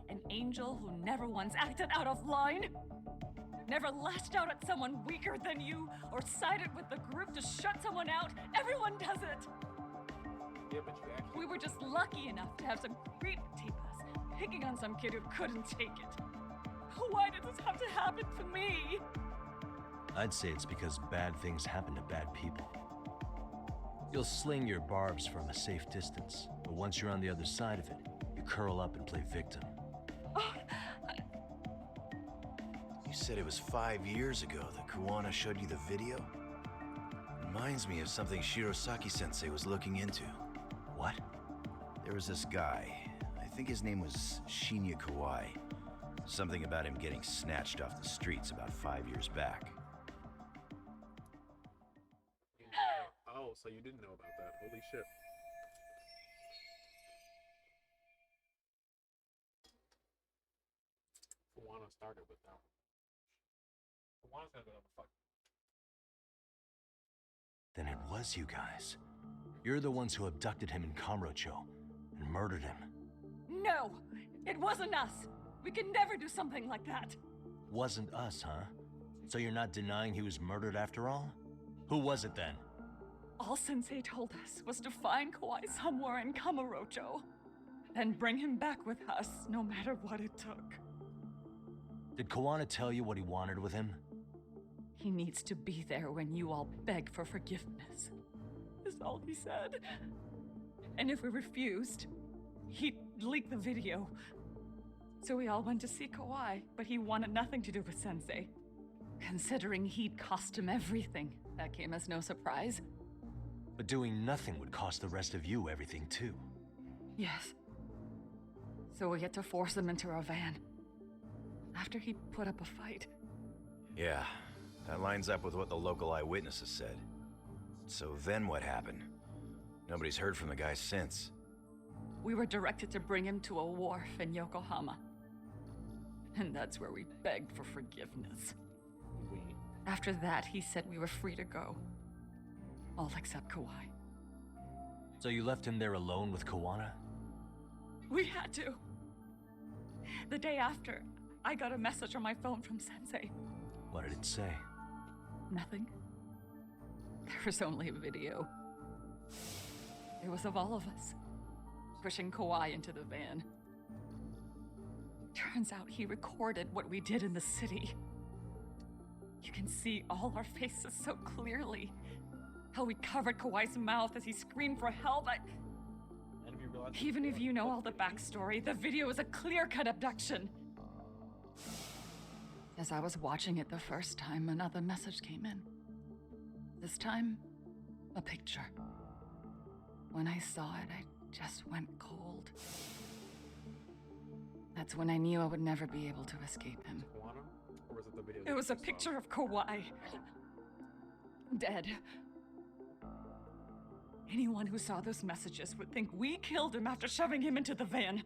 An angel who never once acted out of line. Never lashed out at someone weaker than you, or sided with the group to shut someone out. Everyone does it. Yeah, but you actually... We were just lucky enough to have some creep tape us, picking on some kid who couldn't take it. Why did this have to happen to me? I'd say it's because bad things happen to bad people. You'll sling your barbs from a safe distance, but once you're on the other side of it, you curl up and play victim. You said it was 5 years ago that Kuwana showed you the video? Reminds me of something Shirosaki-sensei was looking into. What? There was this guy. I think his name was Shinya Kawai. Something about him getting snatched off the streets about 5 years back. Oh, so you didn't know about that. Holy shit. Kawana started with that one. Kawana's gonna go to fuck. Then it was you guys. You're the ones who abducted him in Kamurocho and murdered him. No, it wasn't us. We could never do something like that. Wasn't us, huh? So you're not denying he was murdered after all? Who was it then? All Sensei told us was to find Kawai somewhere in Kamurocho, and bring him back with us, no matter what it took. Did Kawana tell you what he wanted with him? He needs to be there when you all beg for forgiveness, is all he said. And if we refused, he'd leak the video. So we all went to see Kawai, but he wanted nothing to do with Sensei. Considering he'd cost him everything, that came as no surprise. But doing nothing would cost the rest of you everything too. Yes. So we had to force him into our van. After he put up a fight. Yeah, that lines up with what the local eyewitnesses said. So then what happened? Nobody's heard from the guy since. We were directed to bring him to a wharf in Yokohama. And that's where we begged for forgiveness. After that, he said we were free to go. All except Kawai. So you left him there alone with Kawana? We had to. The day after, I got a message on my phone from Sensei. What did it say? Nothing. There was only a video. It was of all of us, pushing Kawai into the van. Turns out he recorded what we did in the city. You can see all our faces so clearly. How we covered Kawai's mouth as he screamed for help. Even if you know all the backstory, the video is a clear-cut abduction. As I was watching it the first time, another message came in. This time, a picture. When I saw it, I just went cold. That's when I knew I would never be able to escape him. Or was it the video? It was a picture of Kawai. Dead. Anyone who saw those messages would think we killed him after shoving him into the van.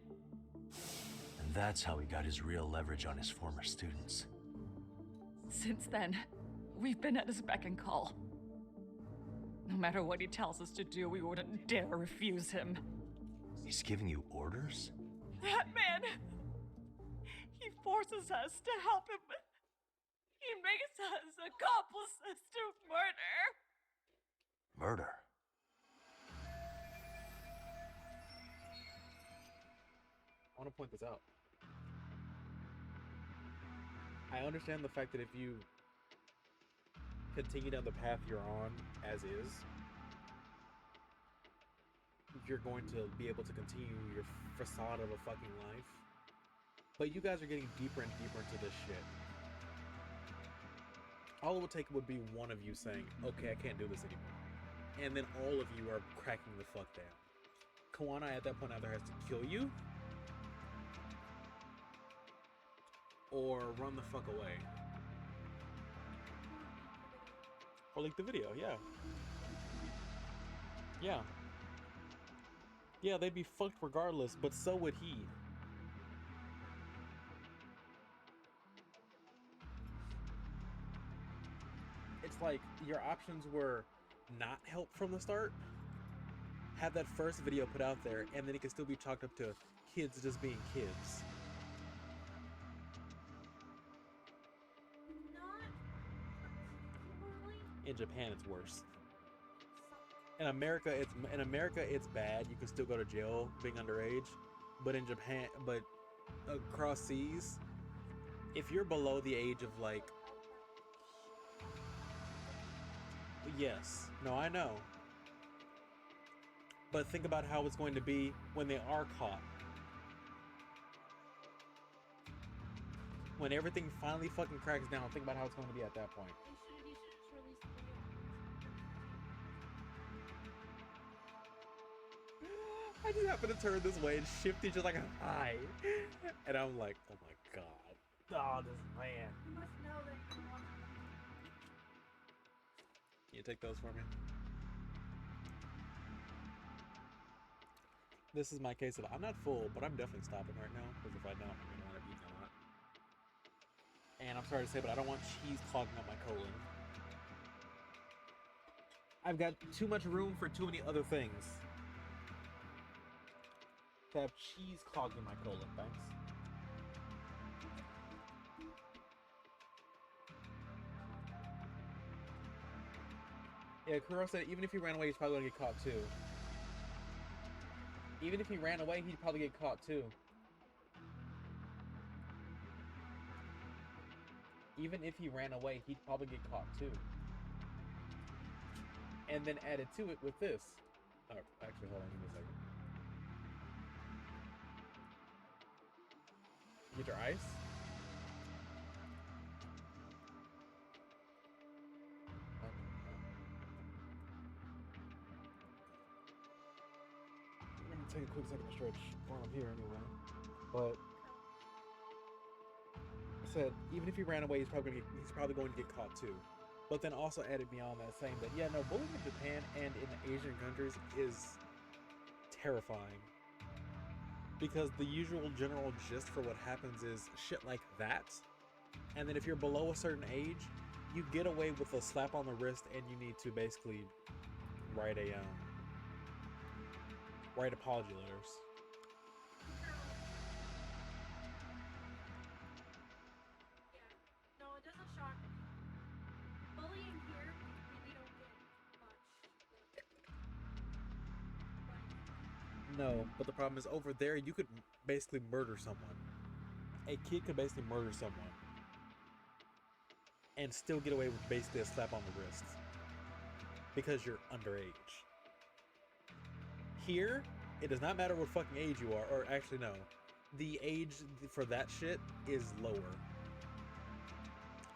And that's how he got his real leverage on his former students. Since then, we've been at his beck and call. No matter what he tells us to do, we wouldn't dare refuse him. He's giving you orders? That man! He forces us to help him. He makes us accomplices to murder. Murder? I want to point this out. I understand the fact that if you continue down the path you're on as is, you're going to be able to continue your facade of a fucking life. But you guys are getting deeper and deeper into this shit. All it would take would be one of you saying, okay, I can't do this anymore. And then all of you are cracking the fuck down. Kawana at that point either has to kill you or run the fuck away. Or leak the video, yeah. Yeah. Yeah, they'd be fucked regardless, but so would he. It's like your options were not help from the start, have that first video put out there, and then it can still be chalked up to kids just being kids. In Japan, it's worse. In America, it's bad. You can still go to jail being underage, but in Japan, but across seas, if you're below the age of like, yes, no, I know. But think about how it's going to be when they are caught. When everything finally fucking cracks down, think about how it's going to be at that point. I just happen to turn this way and Shifty's just like, hi. And I'm like, oh my god. Oh, this man. You must know that you can watch them. Can you take those for me? This is my case of, I'm not full, but I'm definitely stopping right now, because if I don't, I'm going to want to eat a lot. And I'm sorry to say, but I don't want cheese clogging up my colon. I've got too much room for too many other things. To have cheese clogged in my colon, thanks. Yeah, Kuro said even if he ran away, he's probably gonna get caught too. Even if he ran away, he'd probably get caught too. Even if he ran away, he'd probably get caught too. And then added to it with this. Oh, actually, hold on, give me a second. Get your ice? I'm gonna take a quick second to stretch while I'm here anyway. But I said, even if he ran away, he's probably going to get caught too. But then also added beyond that, saying that yeah, no, bullying in Japan and in Asian countries is terrifying. Because the usual general gist for what happens is shit like that. And then if you're below a certain age, you get away with a slap on the wrist and you need to basically write apology letters. No, it doesn't shock me. Bullying here, we really don't get much. No, but the problem is over there, you could basically murder someone. A kid could basically murder someone and still get away with basically a slap on the wrist because you're underage. Here, it does not matter what fucking age you are, or actually no, the age for that shit is lower.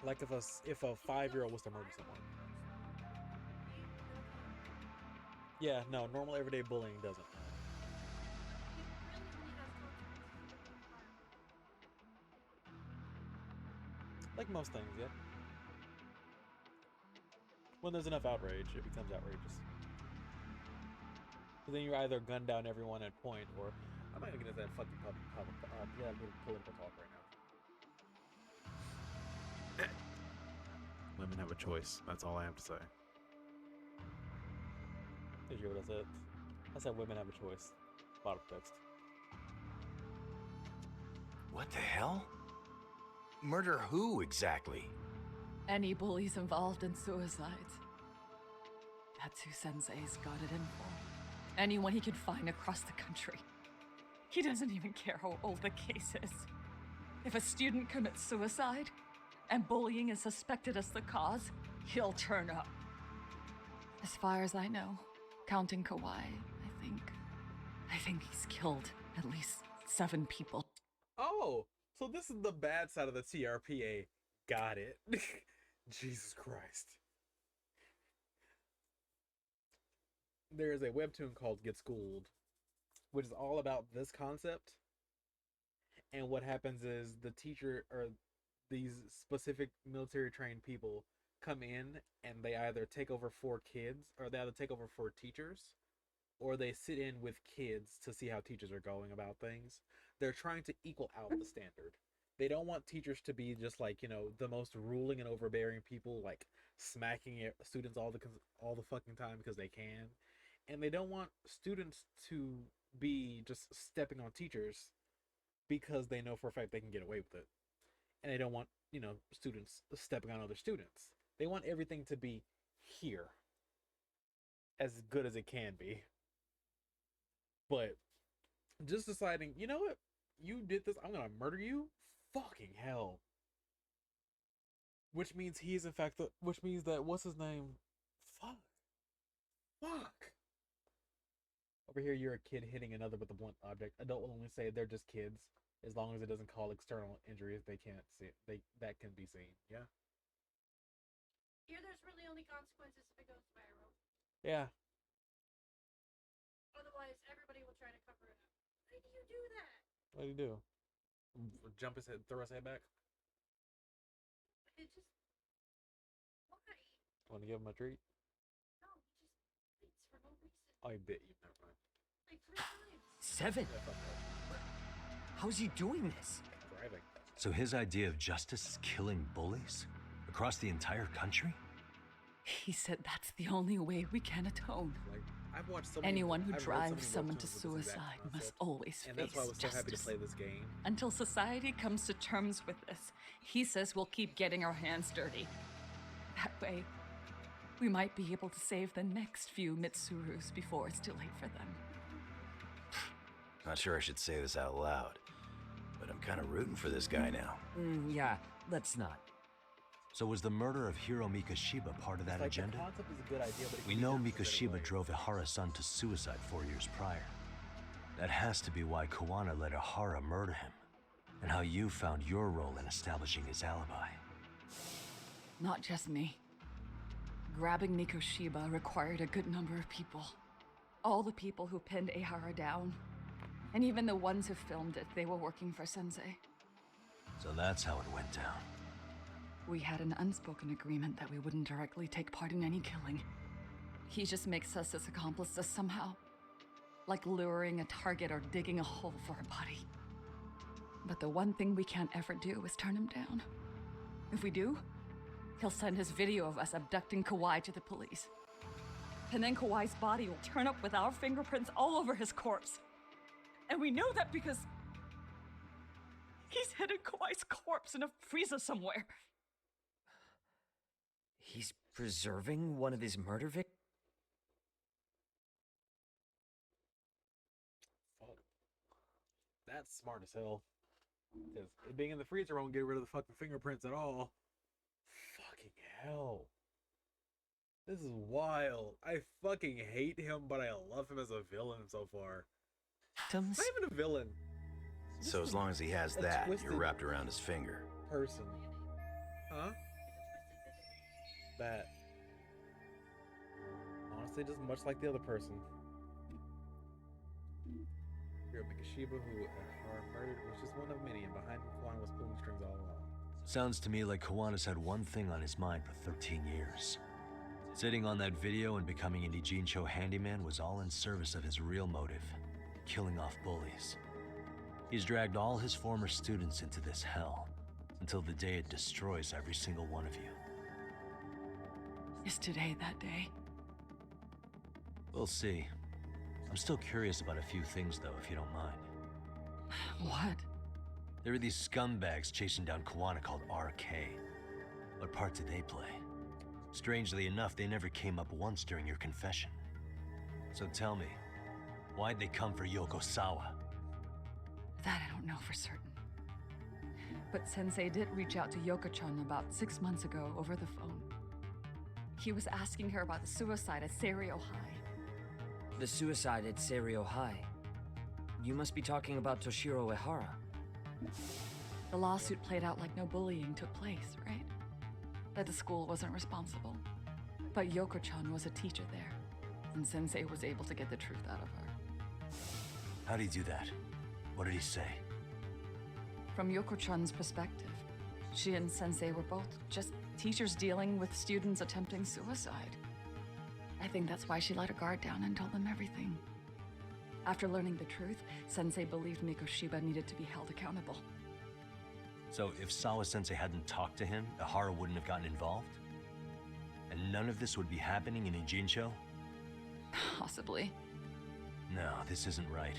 Like if a 5-year-old was to murder someone. Yeah, no, normal everyday bullying doesn't. Like most things, yeah. When there's enough outrage, it becomes outrageous. So then you either gun down everyone at point, or I'm not gonna get into that fucking political talk right now. Women have a choice. That's all I have to say. Did you hear what I said? I said women have a choice. A lot of text. What the hell? Murder who exactly? Any bullies involved in suicides. That's who Sensei's got it in for. Anyone he can find across the country. He doesn't even care how old the case is. If a student commits suicide, and bullying is suspected as the cause, he'll turn up. As far as I know, counting Kawhi, I think he's killed at least 7 people. Oh, so this is the bad side of the TRPA. Got it. Jesus Christ. There is a webtoon called Get Schooled, which is all about this concept. And what happens is the teacher or these specific military trained people come in and they either take over for kids or they either take over for teachers or they sit in with kids to see how teachers are going about things. They're trying to equal out the standard. They don't want teachers to be just like, you know, the most ruling and overbearing people, like smacking students all the fucking time because they can. And they don't want students to be just stepping on teachers because they know for a fact they can get away with it. And they don't want, you know, students stepping on other students. They want everything to be here. As good as it can be. But just deciding, you know what? You did this, I'm gonna murder you? Fucking hell. Which means he is in fact which means that, what's his name? Fuck. Over here, you're a kid hitting another with a blunt object. Adult will only say they're just kids. As long as it doesn't cause external injuries, they can't see it. That can be seen. Yeah. Here, there's really only consequences if it goes viral. Yeah. Otherwise, everybody will try to cover it up. Why do you do that? What do you do? Jump his head, throw his head back? It just... Why? Want to give him a treat? No, he just beats for no reason. I bit you. Never mind. Like 3 times. 7? How's he doing this? Driving. So his idea of justice is killing bullies? Across the entire country? He said that's the only way we can atone. Like, I've watched so many, Anyone who I've read drives so someone many to webtoons with this exact suicide concept, must always and face that's why I was so justice. happy to play this game. Until society comes to terms with this, he says we'll keep getting our hands dirty. That way, we might be able to save the next few Mitsurus before it's too late for them. Not sure I should say this out loud, but I'm kind of rooting for this guy now. Yeah, let's not. So was the murder of Hiro Mikoshiba part of that Like, agenda? the concept is a good idea, but it We can be know done in a better Mikoshiba way. drove Ihara-san to suicide 4 years prior. That has to be why Kawana let Ihara murder him, and how you found your role in establishing his alibi. Not just me. Grabbing Mikoshiba required a good number of people. All the people who pinned Ihara down. And even the ones who filmed it, they were working for Sensei. So that's how it went down. We had an unspoken agreement that we wouldn't directly take part in any killing. He just makes us his accomplices somehow. Like luring a target or digging a hole for a body. But the one thing we can't ever do is turn him down. If we do, he'll send his video of us abducting Kawhi to the police. And then Kawhi's body will turn up with our fingerprints all over his corpse. And we know that because he's hidden Kawhi's corpse in a freezer somewhere. He's preserving one of his murder victims? Fuck. That's smart as hell. Because it being in the freezer won't get rid of the fucking fingerprints at all. Fucking hell. This is wild. I fucking hate him, but I love him as a villain so far. Not even a villain. So as long as he has a that, you're twisted wrapped around his finger. Person. Huh? That. Honestly, just much like the other person. Hiro Mikoshiba, who are murdered, was just one of many, and behind him, Kawana was pulling strings all along. Sounds to me like Kawana's had one thing on his mind for 13 years. Sitting on that video and becoming an Ijincho handyman was all in service of his real motive, killing off bullies. He's dragged all his former students into this hell, until the day it destroys every single one of you. Is today that day? We'll see. I'm still curious about a few things, though, if you don't mind. What? There are these scumbags chasing down Kawana called RK. What part did they play? Strangely enough, they never came up once during your confession. So tell me, why'd they come for Yokosawa? That I don't know for certain. But Sensei did reach out to Yoko-chan about 6 months ago over the phone. He was asking her about the suicide at Serio High. The suicide at Serio High? You must be talking about Toshiro Ehara. The lawsuit played out like no bullying took place, right? That the school wasn't responsible. But Yoko-chan was a teacher there, and Sensei was able to get the truth out of her. How'd he do that? What did he say? From Yoko-chan's perspective, she and Sensei were both just teachers dealing with students attempting suicide. I think that's why she let her guard down and told them everything. After learning the truth, Sensei believed Mikoshiba needed to be held accountable. So if Sawa-sensei hadn't talked to him, Ehara wouldn't have gotten involved? And none of this would be happening in Ijincho? Possibly. No, this isn't right.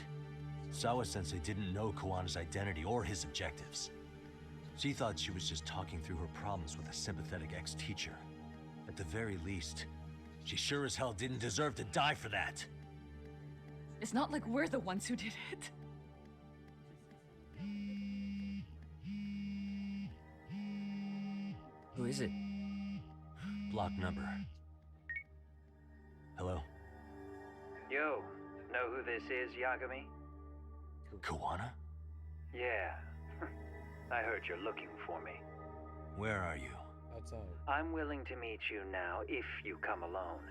Sawa-sensei didn't know Kawana's identity or his objectives. She thought she was just talking through her problems with a sympathetic ex-teacher. At the very least, she sure as hell didn't deserve to die for that. It's not like we're the ones who did it. Who is it? Block number. Hello? Yo, know who this is, Yagami? Kawana? Yeah. I heard you're looking for me. Where are you? Outside. I'm willing to meet you now if you come alone.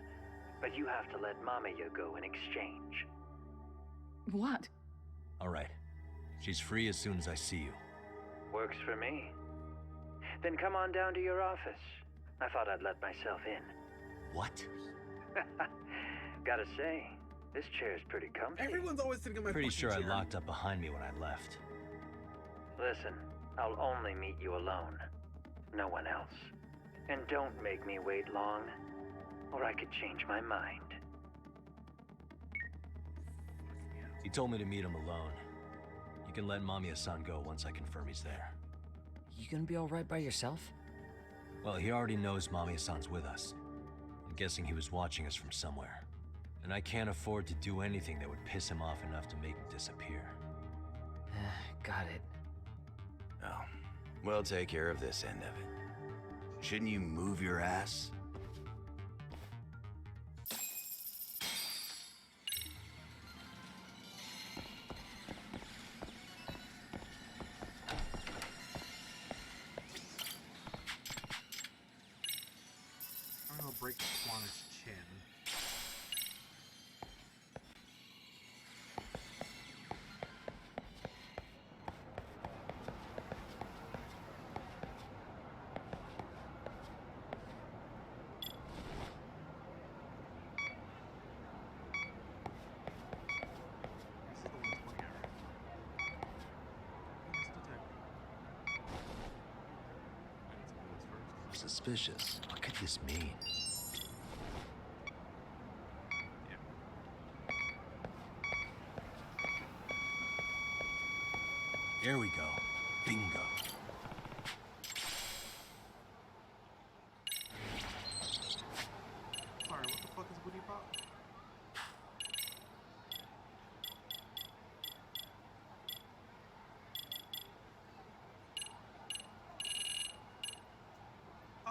But you have to let Mamiya go in exchange. What? All right. She's free as soon as I see you. Works for me. Then come on down to your office. I thought I'd let myself in. What? Gotta say, this chair's pretty comfy. Everyone's always sitting on my Pretty fucking sure I chair. locked up behind me when I left. Listen, I'll only meet you alone. No one else. And don't make me wait long, or I could change my mind. He told me to meet him alone. You can let Mamiya-san go once I confirm he's there. You gonna be alright by yourself? Well, he already knows Mamiya-san's with us. I'm guessing he was watching us from somewhere. And I can't afford to do anything that would piss him off enough to make him disappear. Got it. Oh, we'll take care of this end of it. Shouldn't you move your ass? I'm gonna break Kawana's chin. Suspicious. What could this mean? Here we go. Bingo. Sorry, what the fuck is Woody Pop?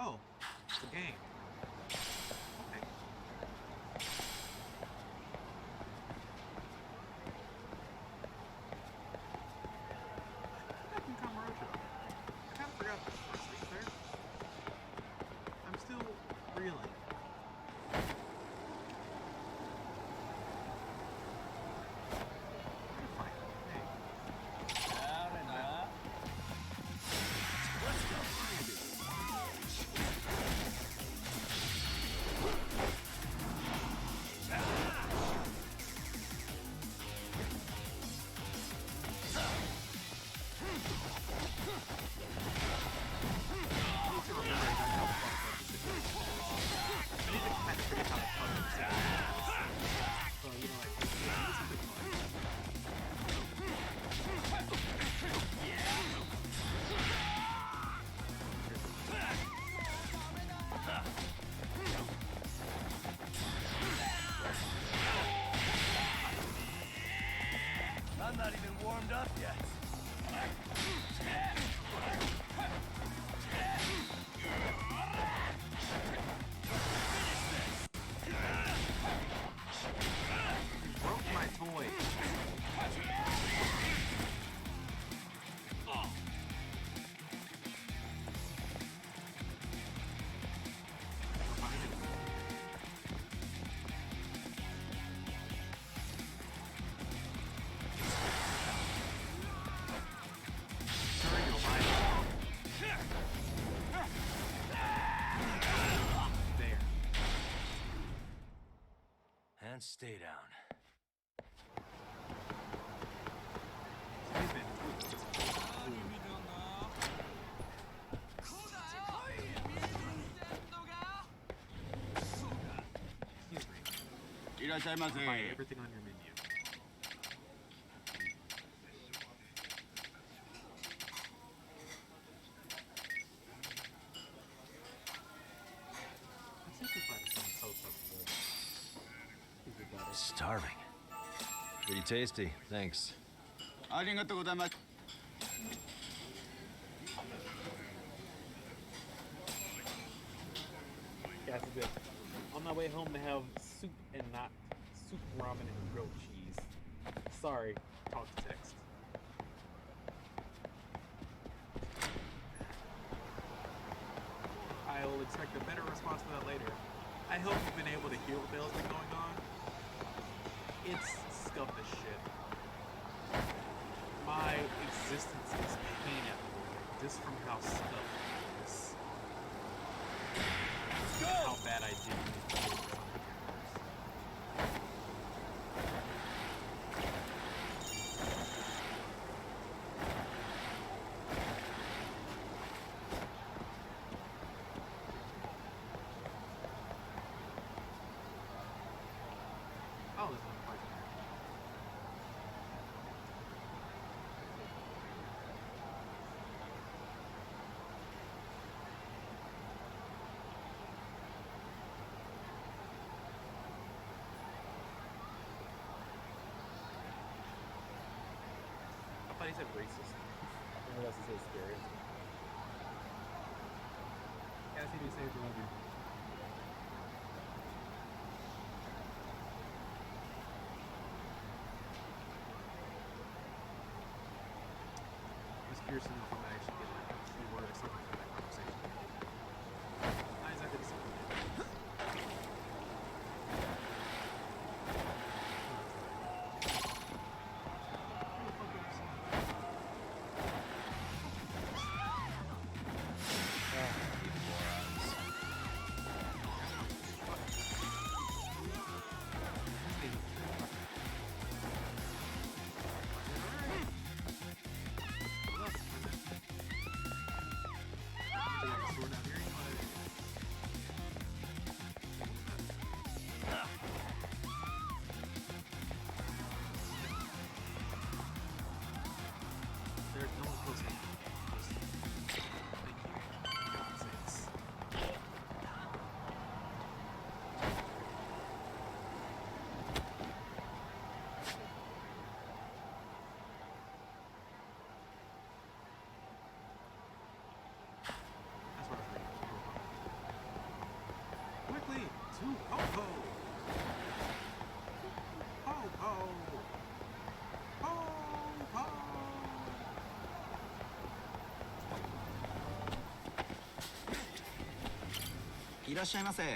Oh, it's the game. Okay. I can Kamurocho. warmed up yet. Broke my toy. And stay down. Buy everything on your menu. Starving. Pretty tasty, thanks. That's good. On my way home to have soup and not soup, ramen, and grilled cheese. Sorry, talk to text. I will expect a better response to that later. I hope you've been able to hear what the hell's been going on. It's scuffed as shit. My existence is pain at the moment, just from how scuffed it is. How bad I did with the oh, there's one part there. I thought he said racist. Unless he said scary. Cassidy saved the movie. Just curious to know if I'm actually getting like a keyword or something from that conversation. Not exactly the same. There's no one close enough. Thank you. For God's sakes. That's what I was reading. Quickly to Ho-Ho! Ho-Ho! Ho-Ho! いらっしゃいませ。 I'm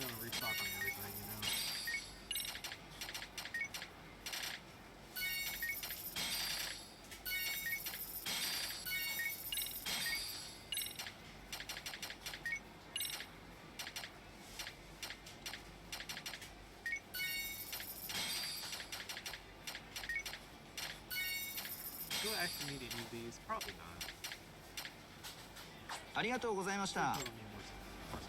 gonna restock on everything, you know. Do I actually need any of these? Probably not. ありがとうございました。 Put on me more spots.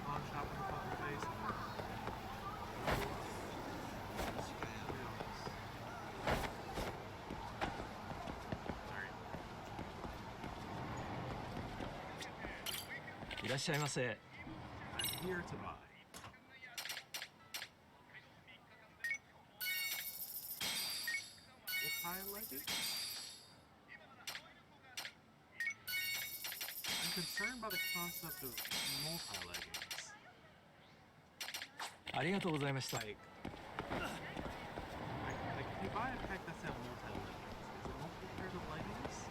Pawn shop in the fucking face. らっしゃいませ。 I'm here to buy. Multi-legged? I'm concerned by the concept of multi-leggings. ありがとうございました。 Like, if you buy a pack that's have multi-leggings, is it multiple pairs of leggings?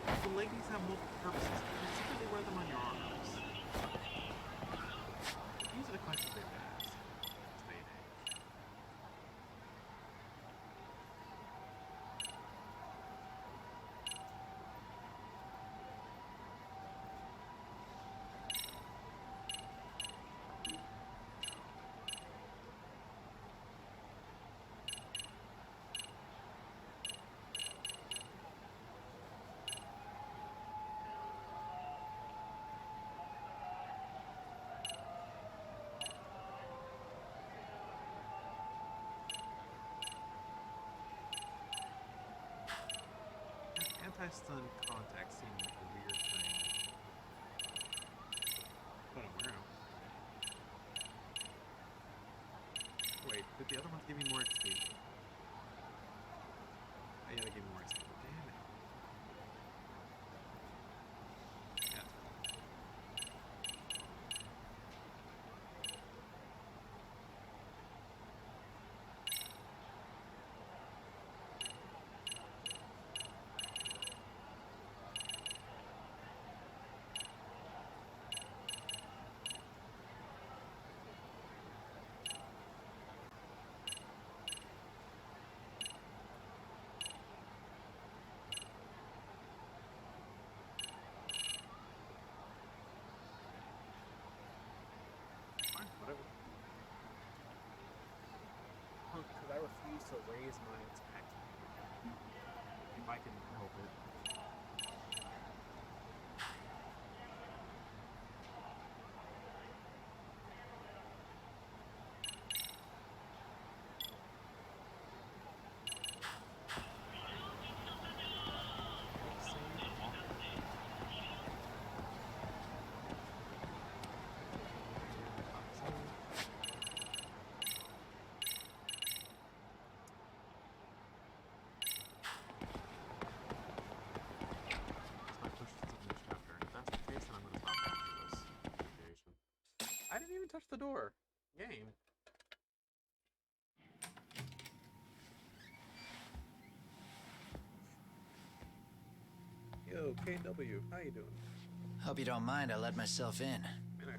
If the leggings have multiple purposes, you can secretly wear them on your arms. These are the questions they have asked. This day and age. Anti-stun contacts seem like a weird thing, but I'm wearing them. Wait, did the other ones give me more XP? Oh yeah, they gave me more XP. Damn it. Yeah. Fine, whatever. Because I refuse to raise my attack if I can help it. I didn't even touch the door. Game. Yo, KW, how you doing? Hope you don't mind I let myself in. Man,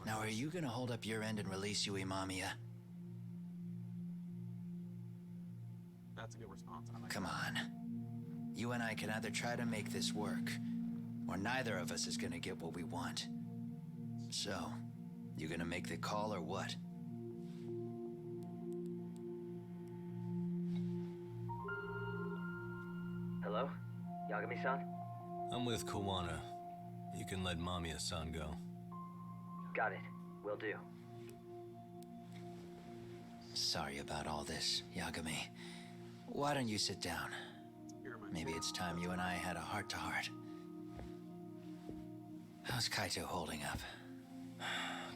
Now, are you gonna hold up your end and release Yui Mamiya? That's a good response. I like Come that. on. You and I can either try to make this work, or neither of us is gonna get what we want. So, you gonna make the call or what? Hello? Yagami-san? I'm with Kawana. You can let Mamiya-san go. Got it. Will do. Sorry about all this, Yagami. Why don't you sit down? Maybe it's time you and I had a heart-to-heart. How's Kaito holding up?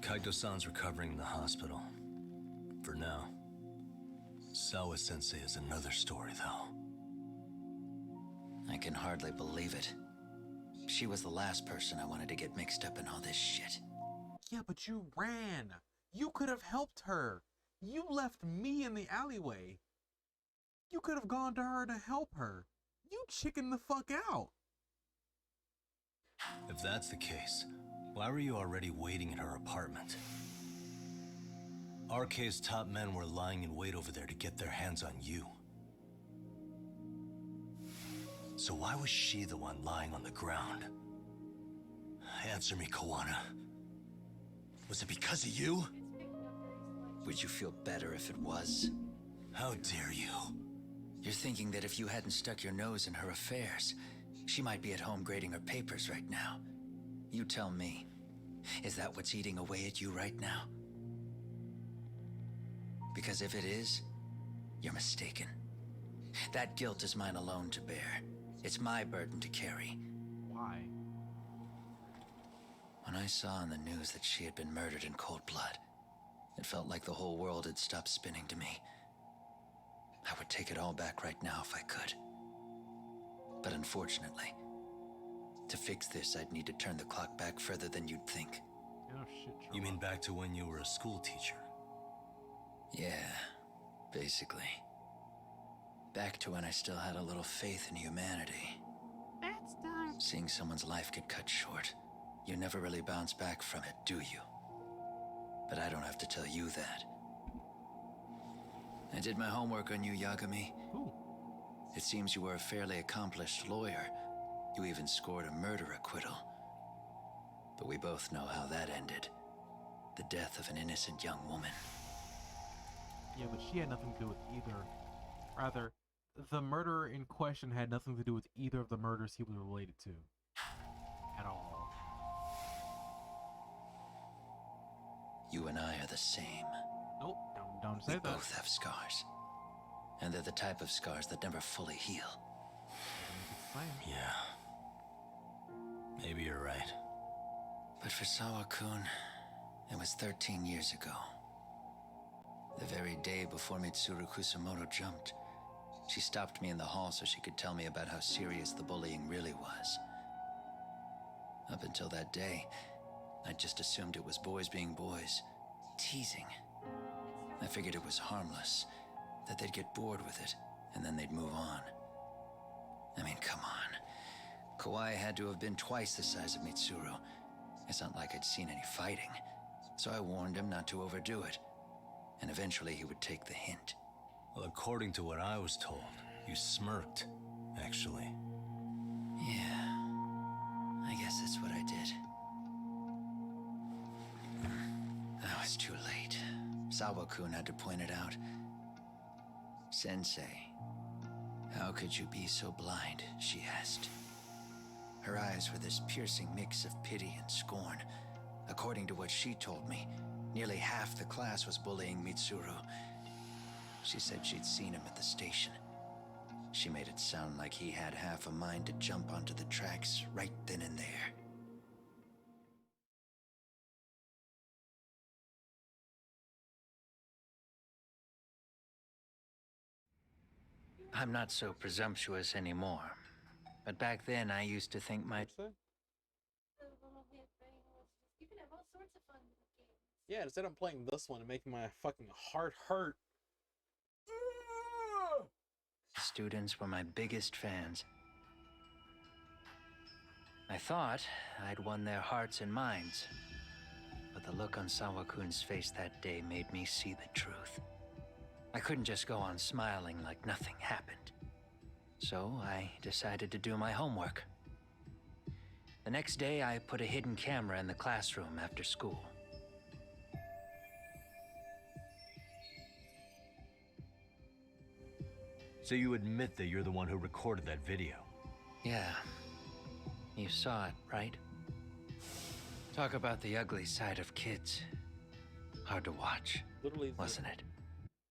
Kaito-san's recovering in the hospital. For now. Sawa-sensei is another story, though. I can hardly believe it. She was the last person I wanted to get mixed up in all this shit. Yeah, but you ran. You could have helped her. You left me in the alleyway. You could have gone to her to help her. You chickened the fuck out. If that's the case, why were you already waiting in her apartment? RK's top men were lying in wait over there to get their hands on you. So why was she the one lying on the ground? Answer me, Kawana. Was it because of you? Would you feel better if it was? How dare you? You're thinking that if you hadn't stuck your nose in her affairs, she might be at home grading her papers right now. You tell me, is that what's eating away at you right now? Because if it is, you're mistaken. That guilt is mine alone to bear. It's my burden to carry. Why? When I saw on the news that she had been murdered in cold blood, it felt like the whole world had stopped spinning to me. I would take it all back right now if I could. But unfortunately, to fix this, I'd need to turn the clock back further than you'd think. Oh shit, You mean back to when you were a school teacher? Yeah, basically. Back to when I still had a little faith in humanity. That's time. Seeing someone's life get cut short, you never really bounce back from it, do you? But I don't have to tell you that. I did my homework on you, Yagami. Ooh. It seems you were a fairly accomplished lawyer. You even scored a murder acquittal. But we both know how that ended. The death of an innocent young woman. Yeah, but she had nothing to do with either. Rather, the murderer in question had nothing to do with either of the murders he was related to. At all. You and I are the same. Nope, don't say We that. both have scars. And they're the type of scars that never fully heal. Yeah. Maybe you're right. But for Sawa-kun, it was 13 years ago. The very day before Mitsuru Kusamoto jumped, she stopped me in the hall so she could tell me about how serious the bullying really was. Up until that day, I just assumed it was boys being boys, teasing. I figured it was harmless, that they'd get bored with it, and then they'd move on. I mean, come on. Kawai had to have been twice the size of Mitsuru. It's not like I'd seen any fighting, so I warned him not to overdo it, and eventually he would take the hint. Well, according to what I was told, you smirked, actually. Yeah, I guess that's what I did. I was too late. Sawa-kun had to point it out. Sensei, how could you be so blind? She asked. Her eyes were this piercing mix of pity and scorn. According to what she told me, nearly half the class was bullying Mitsuru. She said she'd seen him at the station. She made it sound like he had half a mind to jump onto the tracks right then and there. I'm not so presumptuous anymore. But back then, I used to think my... The little hit thing was just, you can have all sorts of fun with games. Yeah, instead of playing this one and making my fucking heart hurt. Students were my biggest fans. I thought I'd won their hearts and minds. But the look on Sawa-kun's face that day made me see the truth. I couldn't just go on smiling like nothing happened. So I decided to do my homework. The next day, I put a hidden camera in the classroom after school. So you admit that you're the one who recorded that video? Yeah. You saw it, right? Talk about the ugly side of kids. Hard to watch, Literally, wasn't it?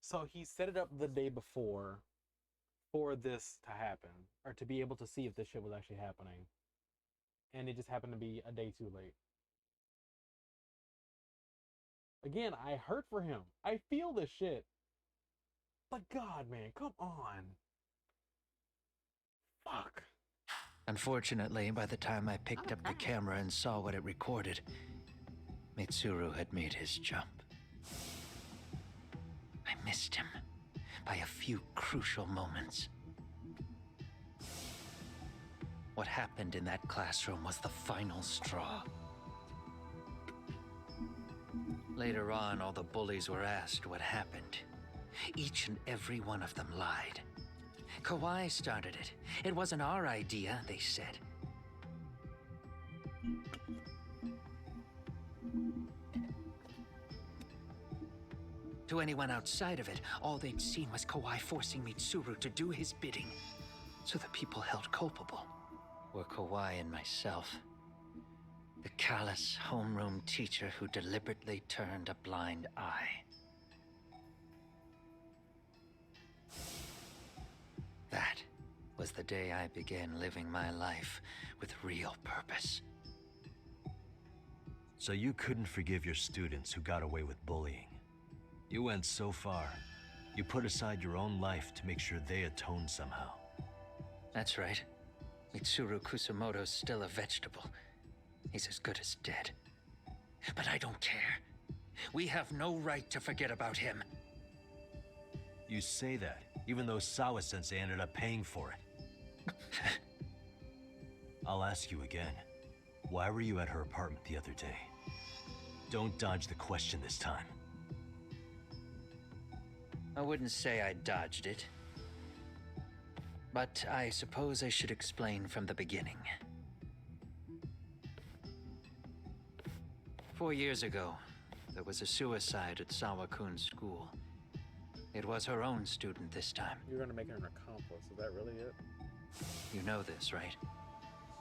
So he set it up the day before for this to happen, or to be able to see if this shit was actually happening. And it just happened to be a day too late. Again, I hurt for him. I feel this shit. But God, man, come on. Fuck. Unfortunately, by the time I picked up the camera and saw what it recorded, Mitsuru had made his jump. I missed him by a few crucial moments. What happened in that classroom was the final straw. Later on, all the bullies were asked what happened. Each and every one of them lied. Kawai started it. It wasn't our idea, they said. To anyone outside of it, all they'd seen was Kawai forcing Mitsuru to do his bidding. So the people held culpable were Kawai and myself. The callous homeroom teacher who deliberately turned a blind eye. That was the day I began living my life with real purpose. So you couldn't forgive your students who got away with bullying. You went so far, you put aside your own life to make sure they atone somehow. That's right. Mitsuru Kusumoto's still a vegetable. He's as good as dead. But I don't care. We have no right to forget about him. You say that, even though Sawa-sensei ended up paying for it. I'll ask you again. Why were you at her apartment the other day? Don't dodge the question this time. I wouldn't say I dodged it. But I suppose I should explain from the beginning. 4 years ago, there was a suicide at Sawa-kun's school. It was her own student this time. You're gonna make her an accomplice, is that really it? You know this, right?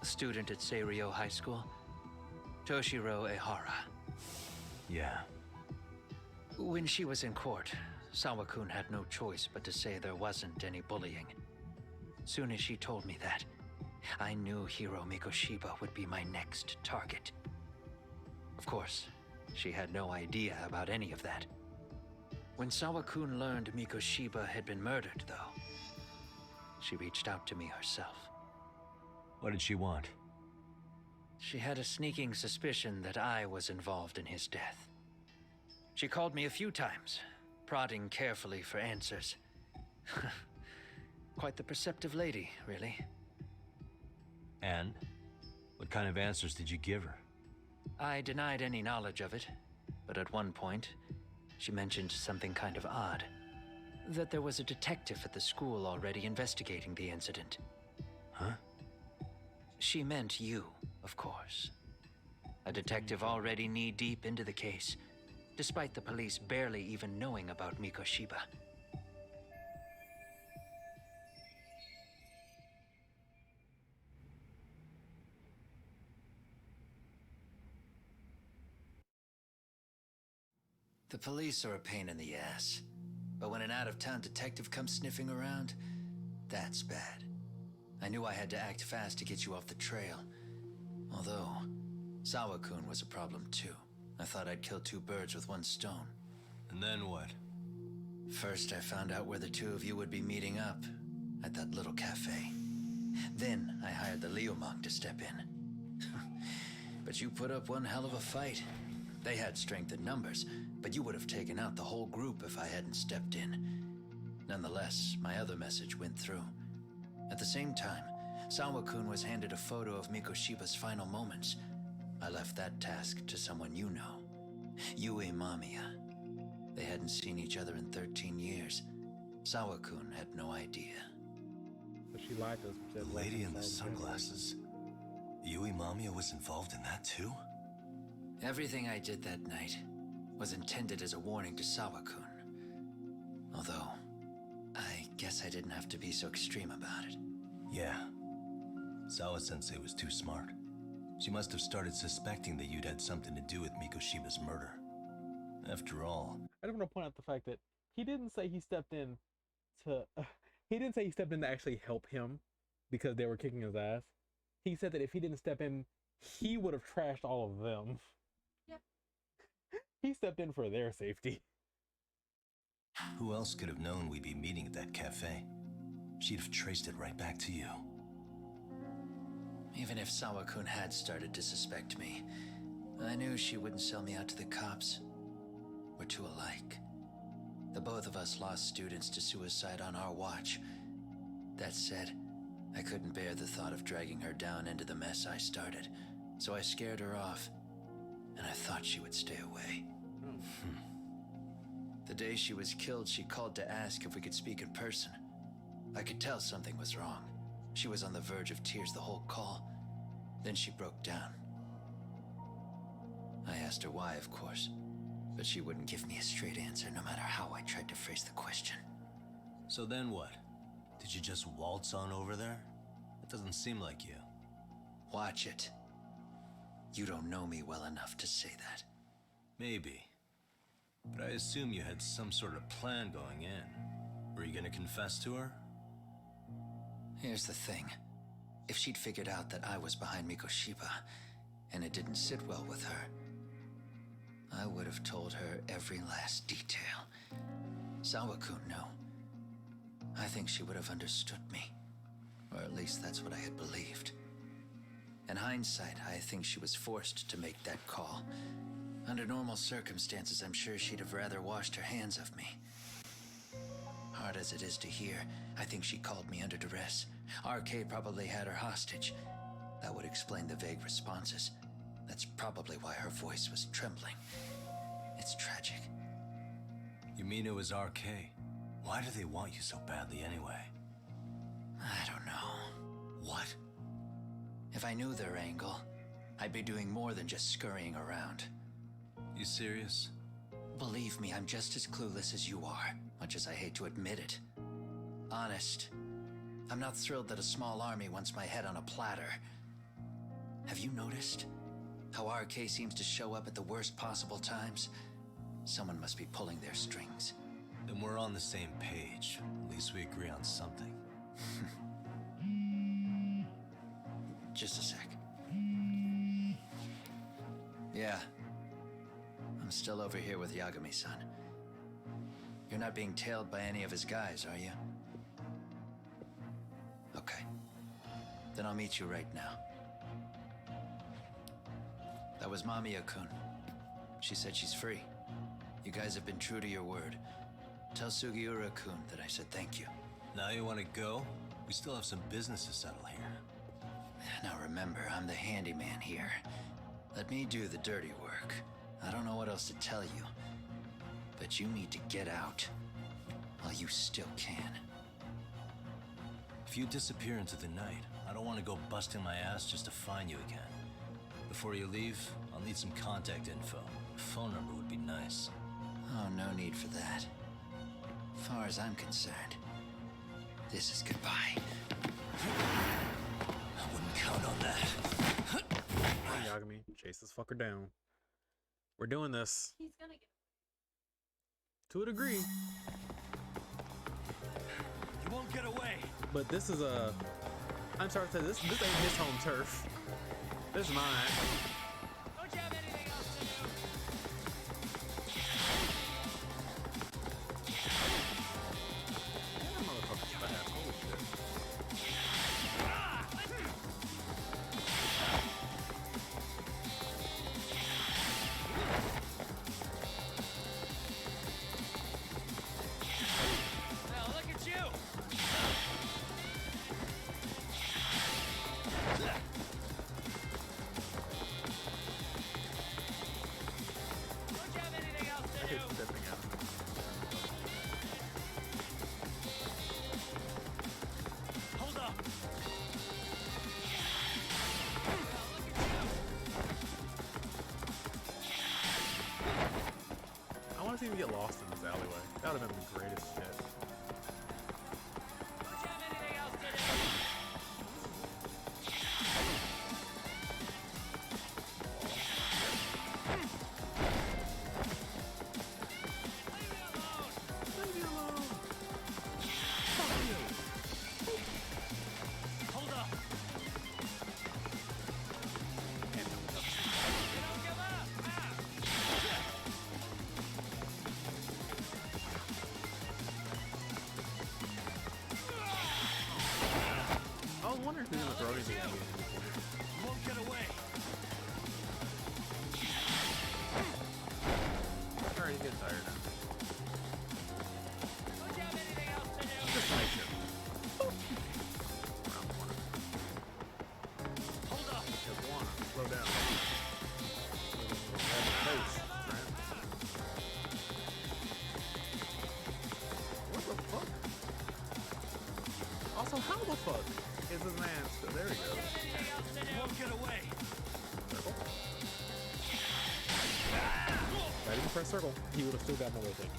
A student at Seiryo High School? Toshiro Ehara. Yeah. When she was in court, Sawa-kun had no choice but to say there wasn't any bullying. Soon as she told me that, I knew Hiro Mikoshiba would be my next target. Of course, she had no idea about any of that. When Sawa-kun learned Mikoshiba had been murdered, though, she reached out to me herself. What did she want? She had a sneaking suspicion that I was involved in his death. She called me a few times, prodding carefully for answers. Quite the perceptive lady, really. And? What kind of answers did you give her? I denied any knowledge of it, but at one point, she mentioned something kind of odd. That there was a detective at the school already investigating the incident. Huh? She meant you, of course. A detective already knee-deep into the case, despite the police barely even knowing about Mikoshiba. The police are a pain in the ass. But when an out-of-town detective comes sniffing around, that's bad. I knew I had to act fast to get you off the trail. Although, Sawa-kun was a problem too. I thought I'd kill two birds with one stone. And then what? First, I found out where the two of you would be meeting up, at that little cafe. Then, I hired the Liumang to step in. But you put up one hell of a fight. They had strength in numbers, but you would have taken out the whole group if I hadn't stepped in. Nonetheless, my other message went through. At the same time, Sawa-kun was handed a photo of Mikoshiba's final moments. I left that task to someone you know. Yue Mamiya. They hadn't seen each other in 13 years. Sawa-kun had no idea. But she lied to us. The lady in the sunglasses. Yui Mamiya was involved in that too? Everything I did that night was intended as a warning to Sawa-kun. Although, I guess I didn't have to be so extreme about it. Yeah. Sawa-sensei was too smart. She must have started suspecting that you'd had something to do with Mikoshiba's murder. After all... I just want to point out the fact that he didn't say he stepped in to... he didn't say he stepped in to actually help him because they were kicking his ass. He said that if he didn't step in, he would have trashed all of them. Yep. He stepped in for their safety. Who else could have known we'd be meeting at that cafe? She'd have traced it right back to you. Even if Sawa-kun had started to suspect me, I knew she wouldn't sell me out to the cops. We're too alike. The both of us lost students to suicide on our watch. That said, I couldn't bear the thought of dragging her down into the mess I started, so I scared her off, and I thought she would stay away. The day she was killed, she called to ask if we could speak in person. I could tell something was wrong. She was on the verge of tears the whole call. Then she broke down. I asked her why, of course, but she wouldn't give me a straight answer no matter how I tried to phrase the question. So then what? Did you just waltz on over there? It doesn't seem like you. Watch it. You don't know me well enough to say that. Maybe. But I assume you had some sort of plan going in. Were you gonna confess to her? Here's the thing. If she'd figured out that I was behind Mikoshiba, and it didn't sit well with her, I would have told her every last detail. Sawa-kun knew. I think she would have understood me. Or at least that's what I had believed. In hindsight, I think she was forced to make that call. Under normal circumstances, I'm sure she'd have rather washed her hands of me. Hard as it is to hear, I think she called me under duress. RK probably had her hostage. That would explain the vague responses. That's probably why her voice was trembling. It's tragic. You mean it was RK? Why do they want you so badly anyway? I don't know. What? If I knew their angle, I'd be doing more than just scurrying around. You serious? Believe me, I'm just as clueless as you are, much as I hate to admit it. Honest, I'm not thrilled that a small army wants my head on a platter. Have you noticed how RK seems to show up at the worst possible times? Someone must be pulling their strings. Then we're on the same page. At least we agree on something. Just a sec. Yeah. I'm still over here with Yagami-san. You're not being tailed by any of his guys, are you? Okay. Then I'll meet you right now. That was Mamiya-kun. She said she's free. You guys have been true to your word. Tell Sugiura-kun that I said thank you. Now you want to go? We still have some business to settle here. Now remember, I'm the handyman here. Let me do the dirty work. I don't know what else to tell you, but you need to get out while you still can. If you disappear into the night, I don't want to go busting my ass just to find you again. Before you leave, I'll need some contact info. A phone number would be nice. Oh, no need for that. As far as I'm concerned, this is goodbye. I wouldn't count on that. Hey, Yagami, chase this fucker down. We're doing this. He's gonna get. To a degree. You won't get away. But this is a. I'm sorry to say this ain't his home turf. This is mine. Don't you have anything else to do? That motherfucker's fast. Holy shit. Now look at you. Don't you have anything else to I hate do? stepping out. Hold up. I want to see him get lost in this alleyway. That would have been the greatest shit. Don't you have anything else to do? Leave me alone. Hold up. Can't do it. You don't give up. Ah. I was wondering if he was gonna throw anything at me. You won't get away. Alright, he's getting tired now. Don't you have anything else to do? Just nice shit. Around the corner. Hold up. Yeah, go on. Slow down. Face, friend. What the fuck? Also, how the fuck is this man still? There he goes. Anything else to do? You won't get away. Circle. If I didn't press circle, he would have still got another thing.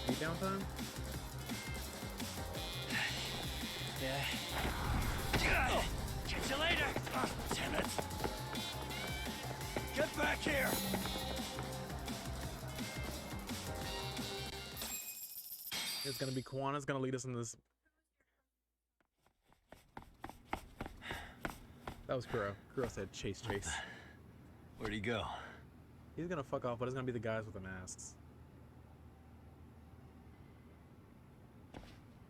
Beat down time? Yeah. Catch you later. Ah, damn it. Get back here. It's gonna be Kiwana's gonna lead us in this. That was Kuro. Kuro said chase, chase. Where'd he go? He's gonna fuck off, but it's gonna be the guys with the masks.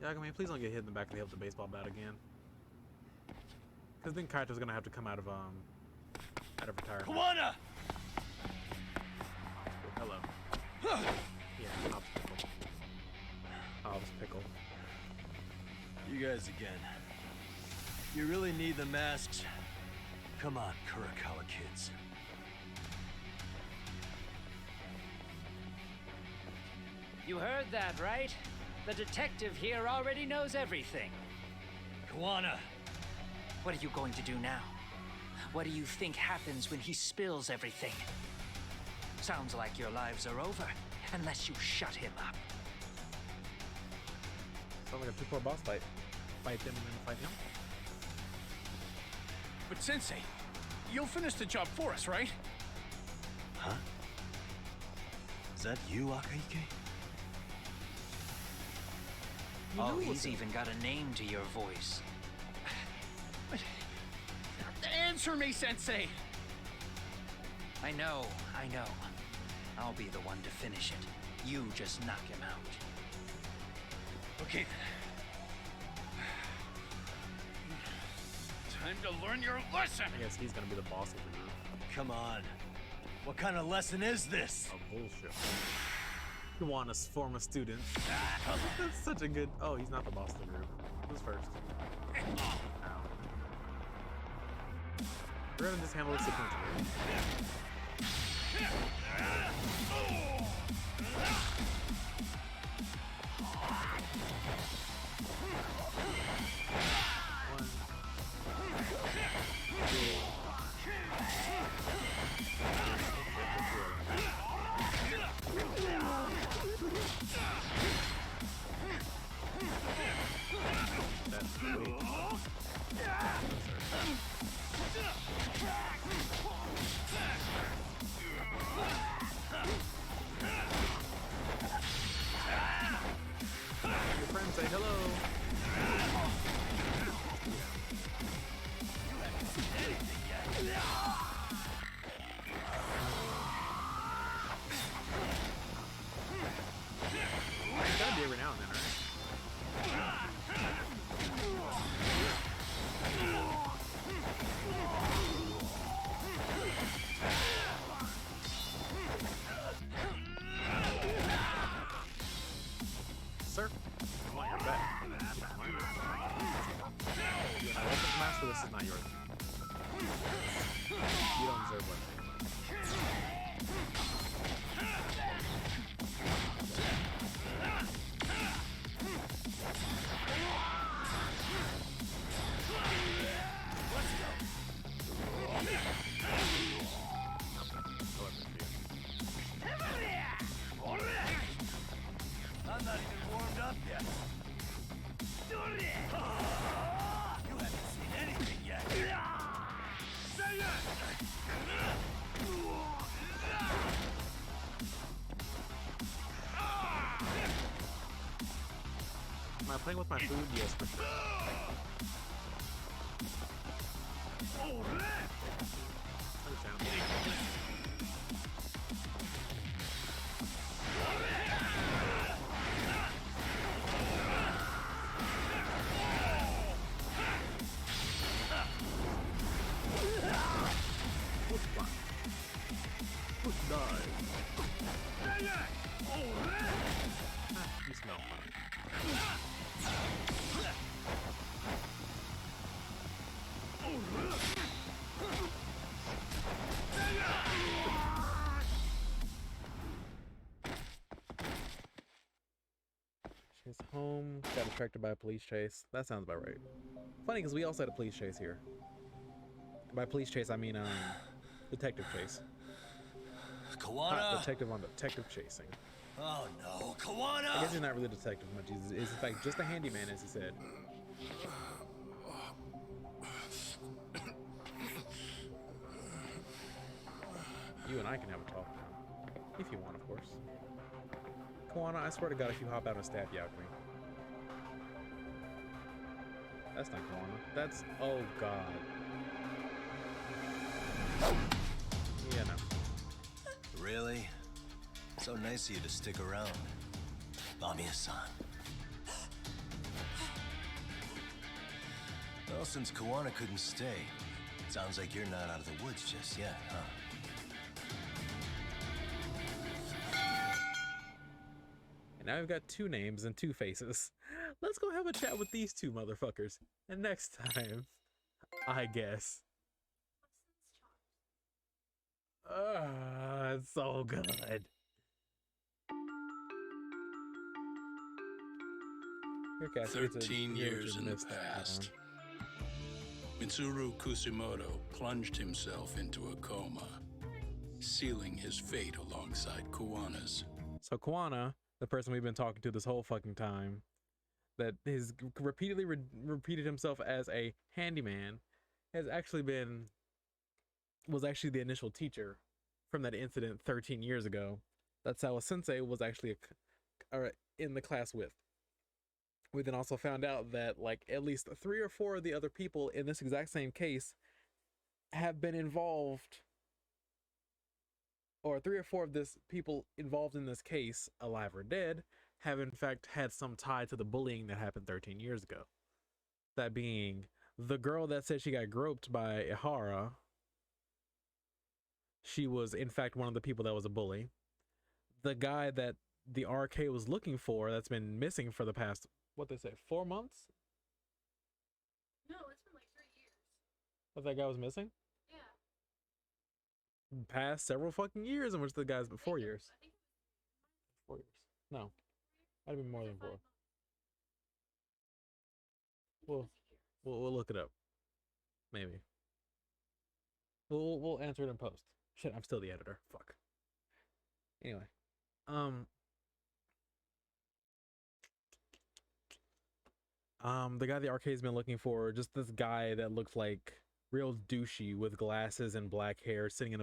Yeah, I mean, please don't get hit in the back of the head with the baseball bat again. Because then Kaito's gonna have to come out of retirement. Kawana! Hello. Yeah, Hobbs Pickle. Hobbs Pickle. You guys again. You really need the masks? Come on, Kurakawa kids. You heard that, right? The detective here already knows everything. Kawana! What are you going to do now? What do you think happens when he spills everything? Sounds like your lives are over, unless you shut him up. Sounds like a two-part boss fight. Fight them and then fight him. But Sensei, you'll finish the job for us, right? Huh? Is that you, Akaike? Oh, he's even got a name to your voice. Answer me, Sensei! I know. I'll be the one to finish it. You just knock him out. Okay. Time to learn your lesson! I guess he's gonna be the boss of the group. Come on. What kind of lesson is this? Oh, bullshit. You want to form a student. That's such a good... Oh, he's not the boss of the group. Who's first? We're gonna just handle this sequentially. Your friends say hello. It's gotta be every now and then, right? Sir, I want your bet. You and I welcome to master, this is not yours. You don't deserve what. I'm not even warmed up yet. You haven't seen anything yet. Say it! Am I playing with my food? Yes, for sure. Understand. You smell She's home, got distracted by a police chase. That sounds about right. Funny, because we also had a police chase here. By police chase, I mean, detective chase. Kawana! Not detective on detective chasing. Oh no, Kawana! I guess he's not really a detective much. He's in fact just a handyman, as he said. You and I can have a talk now. If you want, of course. Kawana, I swear to God, if you hop out and stab you out at me. That's not Kawana. That's... Oh, God. Yeah, Yeah, no. Really? So nice of you to stick around. Bamiya-san. Well, since Kawana couldn't stay, sounds like you're not out of the woods just yet, huh? And now we've got 2 names and 2 faces. Let's go have a chat with these 2 motherfuckers. And next time, I guess. It's so good. Here, Cassie, it's 13 hear what years you in the missed out past. Mitsuru Kusumoto plunged himself into a coma, sealing his fate alongside Kuwana's. So Kawana, the person we've been talking to this whole fucking time, that has repeatedly repeated himself as a handyman, was actually the initial teacher from that incident 13 years ago that Sawa Sensei was actually in the class with. We then also found out that like at least 3 or 4 of the other people in this exact same case have been involved, or 3 or 4 of this people involved in this case, alive or dead, have in fact had some tie to the bullying that happened 13 years ago. That being the girl that said she got groped by Ihara. She was in fact one of the people that was a bully. The guy that the RK was looking for that's been missing for the past, what they say, 4 months? No, it's been like 3 years. That guy was missing? Yeah. Past several fucking years, in which the guy's been 4 years. 4 years. No. Might have been more than 4. We'll look it up. Maybe. We'll answer it in post. Shit, I'm still the editor. Fuck. Anyway. The guy the arcade's been looking for, just this guy that looks like real douchey with glasses and black hair, sitting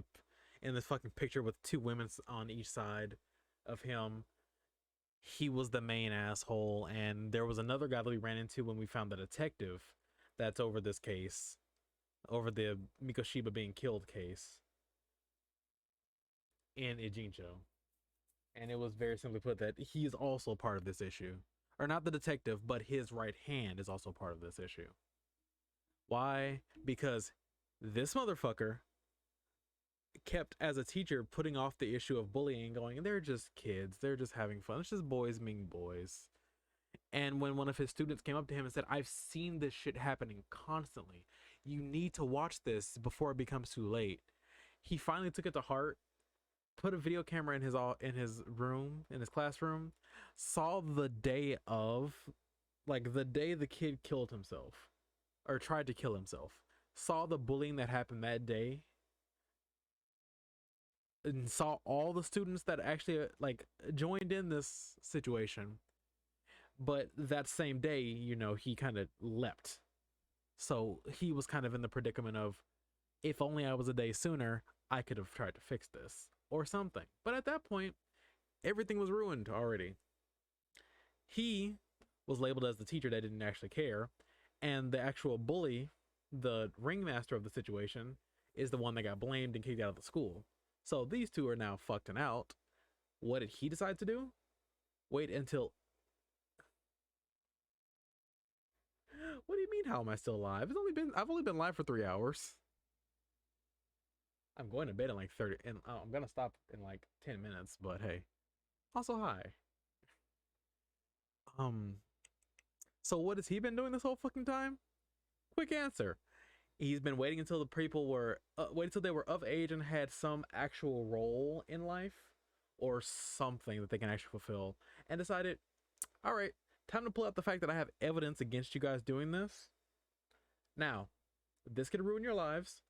in this fucking picture with 2 women on each side of him. He was the main asshole, and there was another guy that we ran into when we found the detective that's over this case, over the Mikoshiba being killed case in Ijincho. And it was very simply put that he's also part of this issue. Or not the detective, but his right hand is also part of this issue. Why? Because this motherfucker kept, as a teacher, putting off the issue of bullying, going, they're just kids, they're just having fun, it's just boys being boys. And when one of his students came up to him and said, I've seen this shit happening constantly, you need to watch this before it becomes too late, he finally took it to heart, put a video camera in his room, in his classroom, saw the day of, like the day the kid killed himself, or tried to kill himself, saw the bullying that happened that day, and saw all the students that actually like joined in this situation. But that same day, you know, he kind of leapt. So he was kind of in the predicament of, if only I was a day sooner, I could have tried to fix this or something. But at that point, everything was ruined already. He was labeled as the teacher that didn't actually care, and the actual bully, the ringmaster of the situation, is the one that got blamed and kicked out of the school. So these 2 are now fucked and out. What did he decide to do? Wait until... What do you mean, how am I still alive? I've only been live for 3 hours. I'm going to bed in like 30, and I'm gonna stop in like 10 minutes, but hey. Also, hi. So what has he been doing this whole fucking time? Quick answer. He's been waiting until the people were, they were of age and had some actual role in life, or something that they can actually fulfill, and decided, all right, time to pull out the fact that I have evidence against you guys doing this. Now, this could ruin your lives,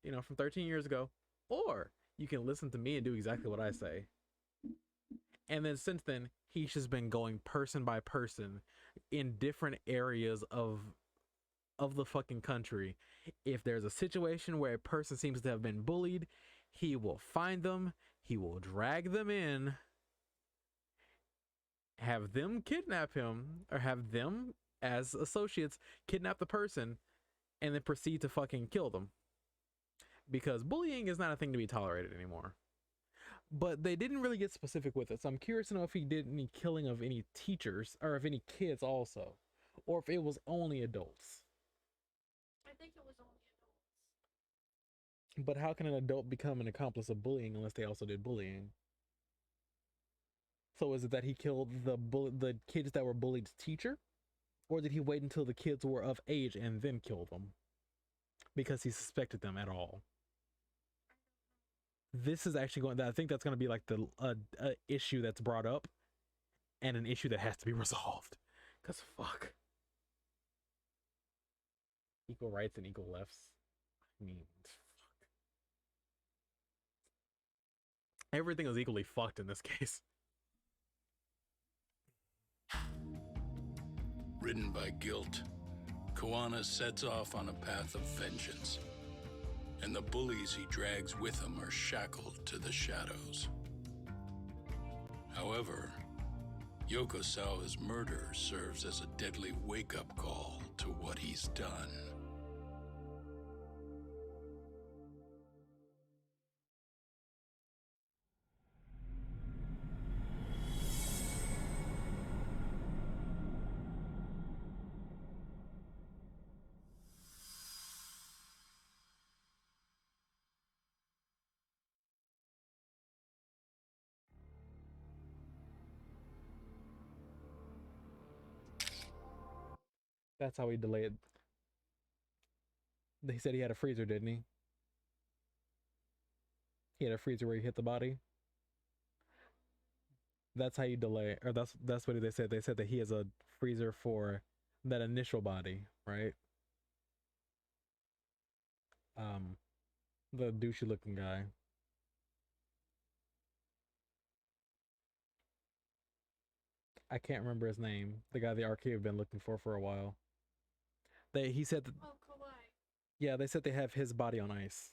you know, from 13 years ago, or you can listen to me and do exactly what I say. And then since then, he's just been going person by person in different areas of the fucking country. If there's a situation where a person seems to have been bullied, he will find them, he will drag them in, have them kidnap him, or have them as associates kidnap the person, and then proceed to fucking kill them. because bullying is not a thing to be tolerated anymore. But they didn't really get specific with it, so I'm curious to know if he did any killing of any teachers or of any kids also, or if it was only adults. I think it was only adults. But how can an adult become an accomplice of bullying unless they also did bullying? So is it that he killed the kids that were bullied's teacher, or did he wait until the kids were of age and then kill them because he suspected them at all? This is actually going. I think that's going to be like the issue that's brought up, and an issue that has to be resolved. Cause fuck, equal rights and equal lefts. I mean, fuck. Everything is equally fucked in this case. Ridden by guilt, Koana sets off on a path of vengeance, and the bullies he drags with him are shackled to the shadows. However, Yokosawa's murder serves as a deadly wake-up call to what he's done. That's how he delayed. They said he had a freezer, didn't he? He had a freezer where he hit the body. That's how you delay, or that's what they said. They said that he has a freezer for that initial body, right? The douchey looking guy. I can't remember his name. The guy the arcade have been looking for a while. He said that. Oh, Kawhi. Yeah, they said they have his body on ice.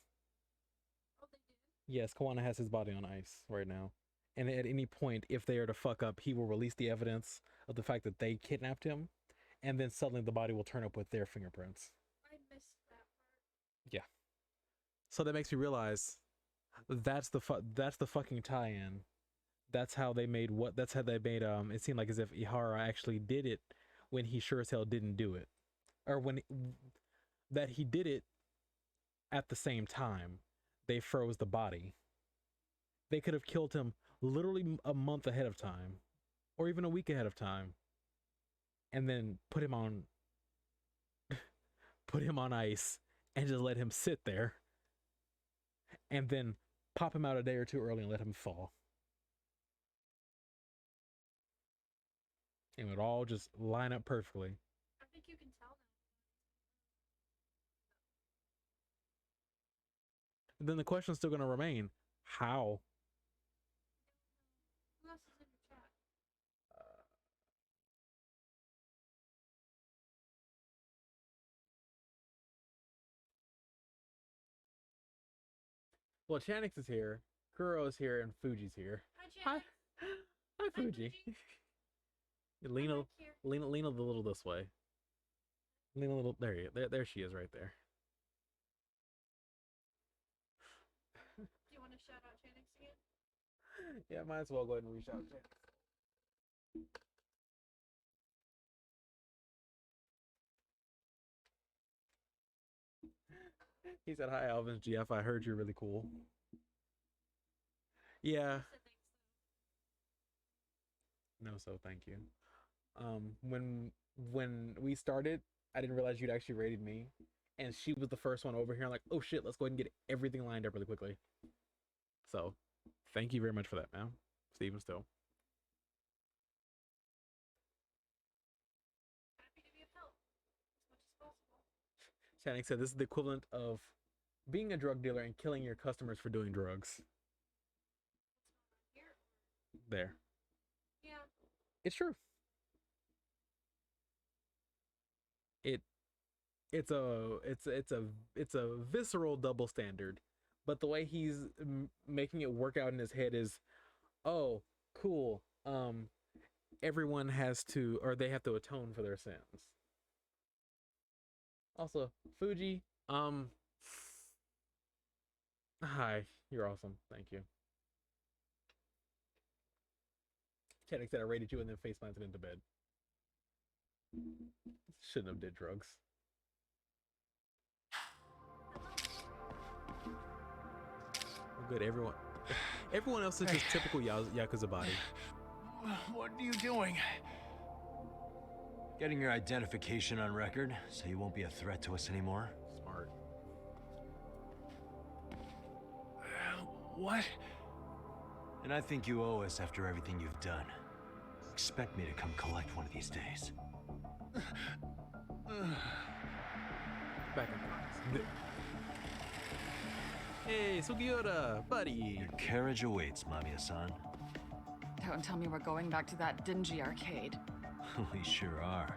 Oh, they did? Yes, Koana has his body on ice right now. And at any point, if they are to fuck up, he will release the evidence of the fact that they kidnapped him, and then suddenly the body will turn up with their fingerprints. I missed that part. Yeah. So that makes me realize that's the fucking tie-in. That's how they made it seem like as if Ihara actually did it when he sure as hell didn't do it. Or that he did it at the same time. They froze the body. They could have killed him literally a month ahead of time, or even a week ahead of time, and then put him on ice and just let him sit there, and then pop him out a day or two early and let him fall. It would all just line up perfectly. I think you can tell them. Then the question's still going to remain: how? Who else is in the chat? Well, Chanix is here, Kuro's here, and Fuji's here. Hi, Hi, Fuji. Lean a little this way. Lean a little. There she is, right there. Do you want to shout out Chanix again? Yeah, might as well go ahead and reach out to He said, "Hi, Alvin, GF. I heard you're really cool." Yeah. No, so thank you. When we started, I didn't realize you'd actually rated me, and she was the first one over here. I'm like, oh shit, let's go ahead and get everything lined up really quickly. So, thank you very much for that, man. Steven still. Happy to be of help as much as possible. Channing said this is the equivalent of being a drug dealer and killing your customers for doing drugs. There. Yeah. It's true. It's a visceral double standard, but the way he's making it work out in his head is, oh, cool. Everyone has to, or they have to atone for their sins. Also, Fuji, Hi, you're awesome. Thank you. Kennick said I rated you and then face planted into bed. Shouldn't have did drugs. Good, everyone else is just typical Yakuza body. What are you doing? Getting your identification on record, so you won't be a threat to us anymore. Smart. What? And I think you owe us after everything you've done. Expect me to come collect one of these days. Back in the Hey, Sugiura, buddy. Your carriage awaits, Mamiya-san. Don't tell me we're going back to that dingy arcade. We sure are.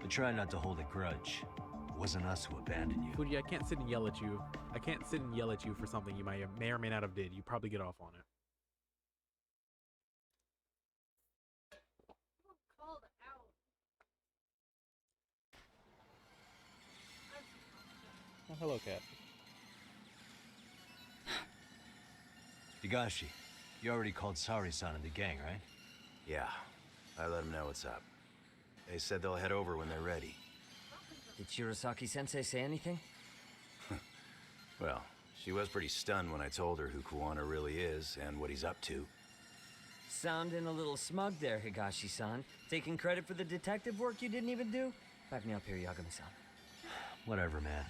But try not to hold a grudge. It wasn't us who abandoned you. Fuji, I can't sit and yell at you. I can't sit and yell at you for something you may or may not have did. You probably get off on it. Called out. Oh, hello, cat. Higashi, you already called Sari-san and the gang, right? Yeah, I let them know what's up. They said they'll head over when they're ready. Did Shirosaki-sensei say anything? Well, she was pretty stunned when I told her who Kuwana really is and what he's up to. Sounding a little smug there, Higashi-san. Taking credit for the detective work you didn't even do? Back me up here, Yagami-san. Whatever, man.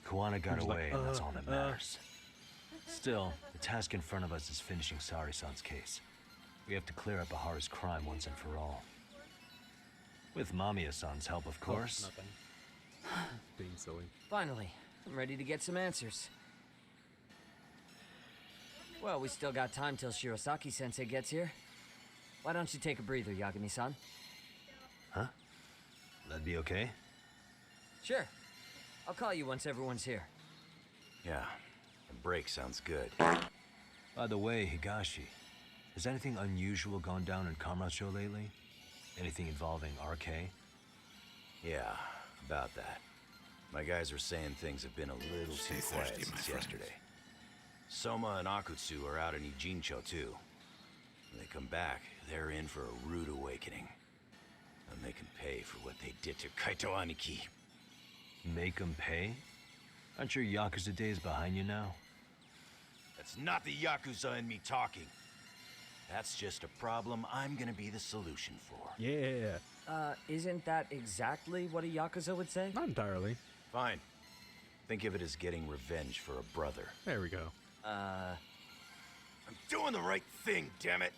Kuwana got away, and that's all that matters. Still, the task in front of us is finishing Sari-san's case. We have to clear up Ahara's crime once and for all. With Mamiya-san's help, of course. Nothing. Being silly. Finally, I'm ready to get some answers. Well, we still got time till Shirosaki-sensei gets here. Why don't you take a breather, Yagami-san? Huh? That'd be okay? Sure. I'll call you once everyone's here. Yeah, a break sounds good. By the way, Higashi, has anything unusual gone down in Kamurocho lately? Anything involving RK? Yeah, about that. My guys are saying things have been a little too quiet since yesterday. Soma and Akutsu are out in Ijincho too. When they come back, they're in for a rude awakening. And they can pay for what they did to Kaito Aniki. Make them pay? Aren't your Yakuza days behind you now? That's not the Yakuza in me talking. That's just a problem I'm gonna be the solution for. Yeah. Isn't that exactly what a Yakuza would say? Not entirely. Fine. Think of it as getting revenge for a brother. There we go. I'm doing the right thing, damn it!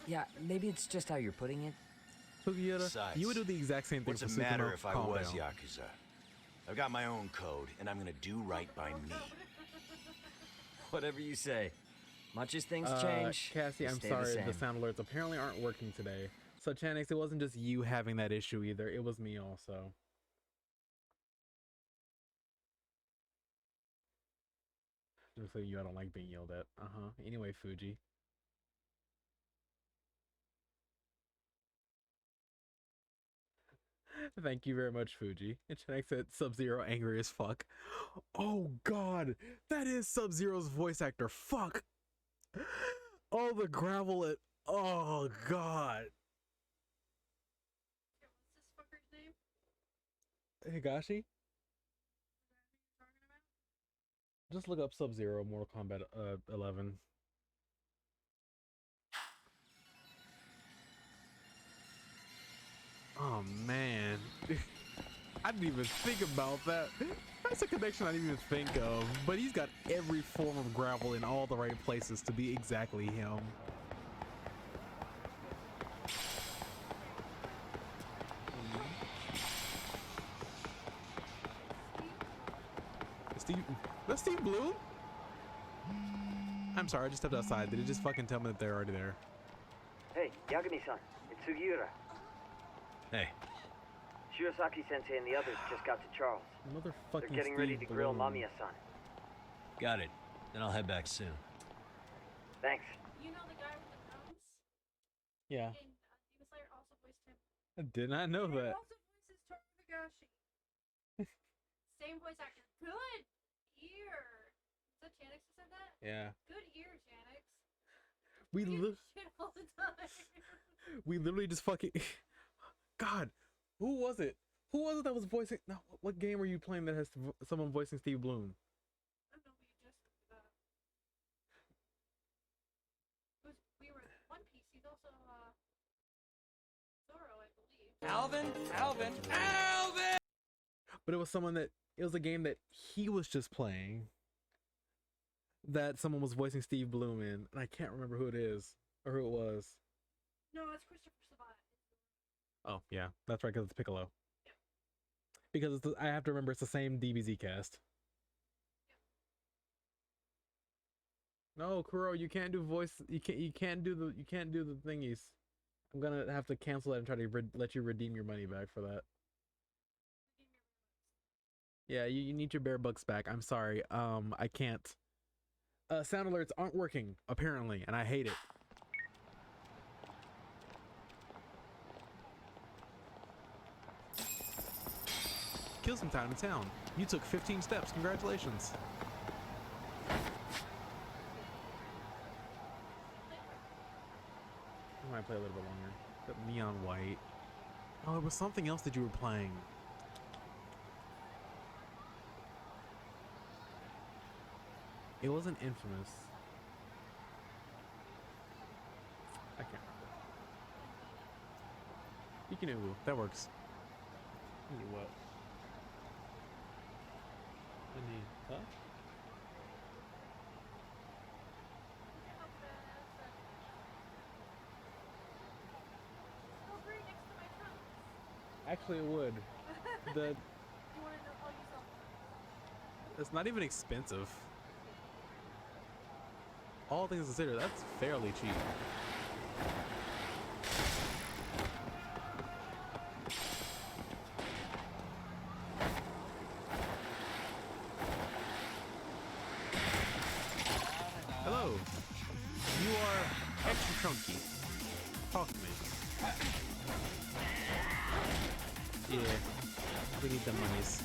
Yeah, maybe it's just how you're putting it. Besides, you would do the exact same thing what's for it matter Sukumo? if I Calm was down. Yakuza? I've got my own code, and I'm gonna do right by me. Whatever you say. Much as things change, Cassie, they I'm stay sorry, the the same. sound alerts apparently aren't working today. So Chanix, it wasn't just you having that issue either, it was me also. Just so you, I don't like being yelled at. Anyway, Fuji. Thank you very much, Fuji. And Chanix said Sub-Zero angry as fuck. Oh god, that is Sub-Zero's voice actor. Fuck. Oh, the gravel it. Oh god. What's this fucker's name? Higashi? Just look up Sub-Zero Mortal Kombat 11. Oh man. I didn't even think about that. That's a connection I didn't even think of. But he's got every form of gravel in all the right places to be exactly him. That's Steve Bloom? I'm sorry, I just stepped outside. Did it just fucking tell me that they're already there? Hey, Yagami-san, it's Sugiura. Hey. Shirosaki-sensei and the others just got to Charles. Motherfucking They're getting ready to Steve grill Bloom. Mamiya-san. Got it. Then I'll head back soon. Thanks. You know the guy with the gnomes? Yeah. And Demon Slayer also voiced him. I did not know He that. also voices Toru Higashi. Same voice actor. Good ear. Janix who said that? Yeah. Good ear, Janix. We You li- shit all the time. we literally just fucking. God, who was it? Who was it that was voicing? No, what game are you playing that has someone voicing Steve Bloom? I don't know. We were One Piece. He's also Zoro, I believe. Alvin! Alvin! But it was someone that it was a game that he was just playing. That someone was voicing Steve Bloom in, and I can't remember who it is or who it was. No, it's Christopher Sabat. Oh yeah, that's right, because it's Piccolo. Yeah. Because it's I have to remember it's the same DBZ cast. Yeah. No, Kuro, you can't do voice. You can't do the thingies. I'm gonna have to cancel that and try to let you redeem your money back for that. Yeah, you need your bear bucks back. I'm sorry. I can't. Sound alerts aren't working apparently, and I hate it. Kill some time in town. You took 15 steps. Congratulations. I might play a little bit longer. That neon white. Oh, it was something else that you were playing. It wasn't Infamous. I can't remember. Yukinubu. That works. You what? Huh? Actually, it would. The it's not even expensive. All things considered, that's fairly cheap. Hello. You are extra chunky. Talk to me. Yeah, we need the monies.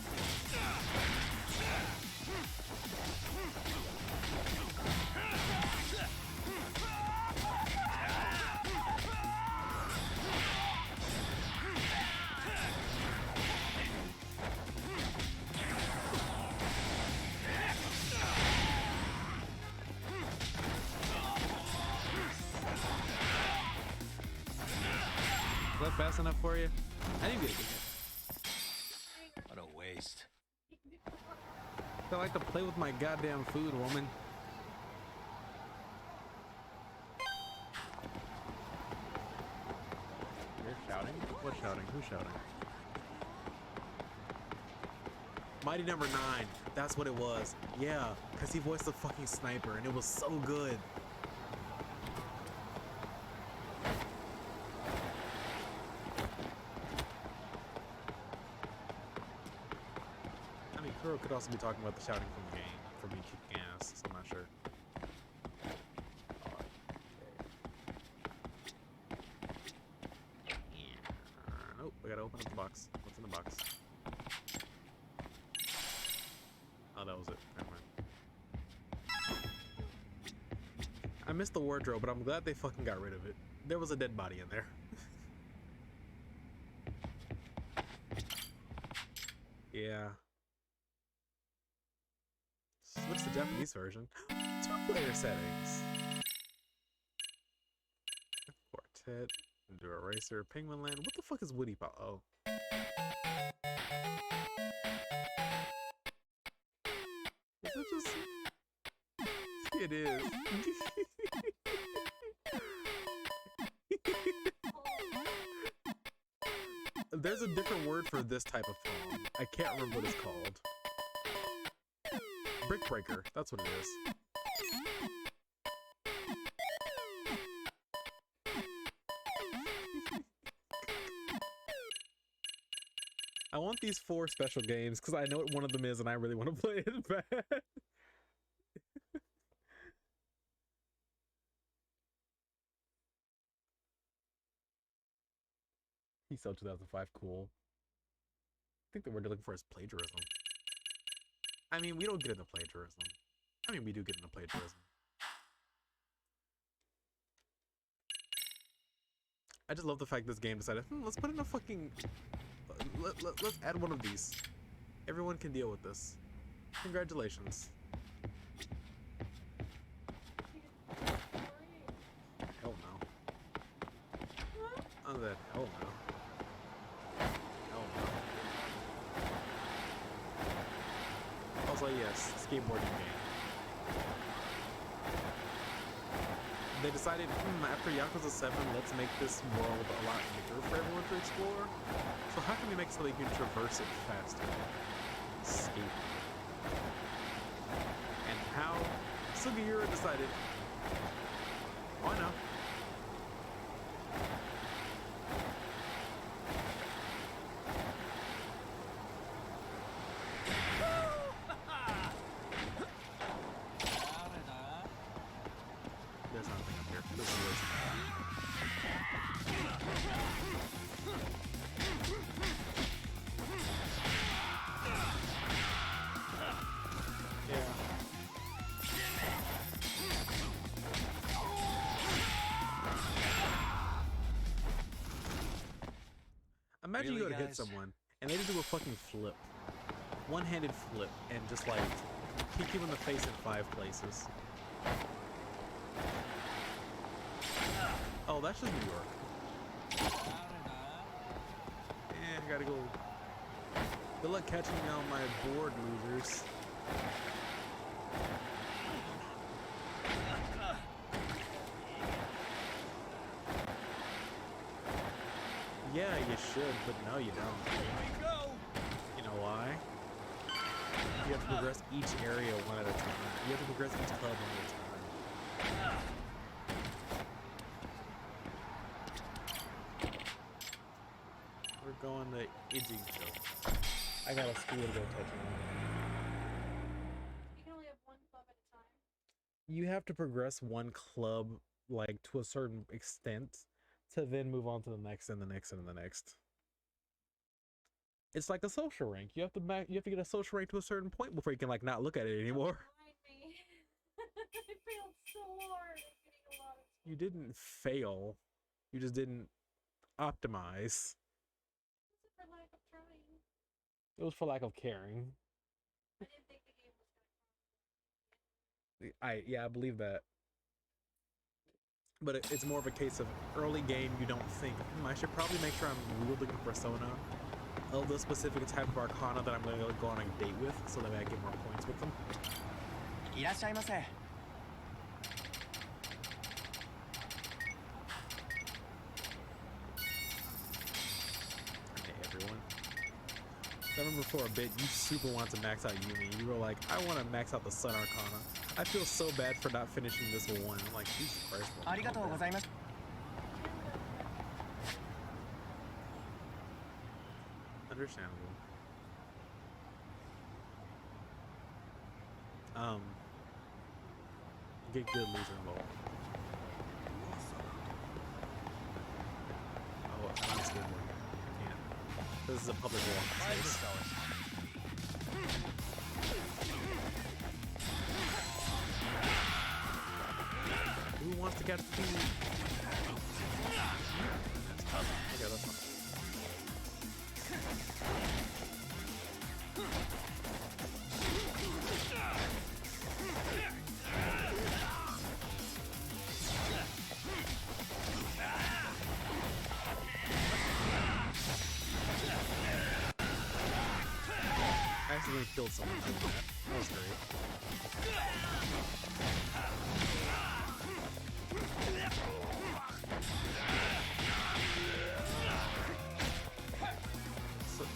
Is that fast enough for you? I didn't get it. What a waste. I like to play with my goddamn food, woman. You're shouting? What shouting? Who's shouting? Mighty Number 9. That's what it was. Yeah, because he voiced the fucking sniper, and it was so good. I mean, Kuro could also be talking about the shouting from the game, for me kicking ass, so I'm not sure. Nope, I gotta open up the box. What's in the box? Oh, that was it. Never mind. I missed the wardrobe, but I'm glad they fucking got rid of it. There was a dead body in there. Yeah. Switch to Japanese version. 2-player settings. Quartet, Enduro Racer, Penguin Land. What the fuck is Woody Pop? Oh. Is it just... It is. There's a different word for this type of phone. I can't remember what it's called. Brick breaker. That's what it is. I want these 4 special games because I know what one of them is and I really want to play it bad. He's so 2005 cool. I think the word they're looking for is plagiarism. I mean, we don't get into plagiarism. I mean, we do get into plagiarism. I just love the fact this game decided, let's put in a fucking... Let's add one of these. Everyone can deal with this. Congratulations. Hell no. Oh, that hell no. Hell no. Also, yes, skateboarding game. They decided, after Yakuza 7, let's make this world a lot bigger for everyone to explore. So how can we make it so they can traverse it faster? Skate. And how Sugiura decided, why not? There's nothing up here. This is Imagine you go to hit someone and they just do a fucking flip. One-handed flip and just like kick you in the face in 5 places. Oh, that's just New York. I gotta go. Good luck catching me on my board, losers. Yeah, you should, but no, you don't. You know why? You have to progress each area one at a time. You have to progress each club one at a time. We're going to Ijincho. I got a school to go touch on. You can only have one club at a time. You have to progress one club like to a certain extent to then move on to the next and the next and the next. It's like a social rank. You have to get a social rank to a certain point before you can like not look at it anymore. I failed so hard at getting a lot of. You didn't fail. You just didn't optimize. For lack of trying. It was for lack of caring. I didn't think the game was gonna. I believe that. But it's more of a case of early game, you don't think, I should probably make sure I'm wielding a persona of the specific type of arcana that I'm going to go on a date with, so that way I get more points with them. Okay, everyone. I remember for a bit, you super wanted to max out Yumi. You were like, I want to max out the Sun Arcana. I feel so bad for not finishing this one. I'm like, Jesus Christ. Understandable. Get good loser involved. Oh, I'm not skateboarding. I can't. This is a public walking space. Who wants to catch the key? Okay, that's fine. I accidentally killed someone doing that. That was great.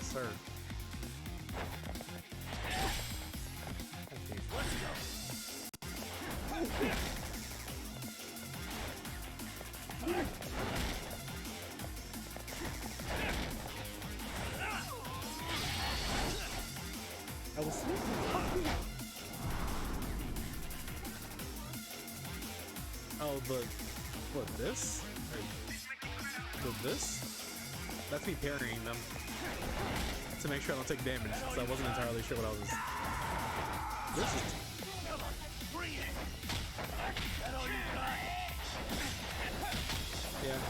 Sir. Let's go. I was oh, what, this? This? That's me parrying them to make sure I don't take damage, so I wasn't entirely sure what I was. This is Yeah.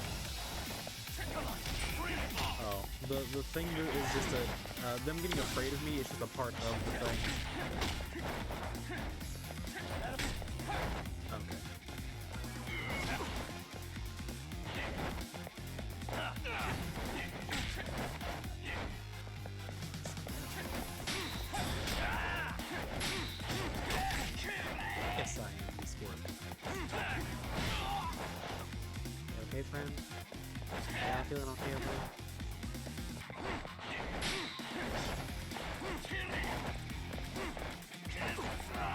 Oh, the thing is just a them getting afraid of me is just a part of the thing. Okay. Yes, I am. He's scored. Okay, friend. Yeah, feeling okay over there.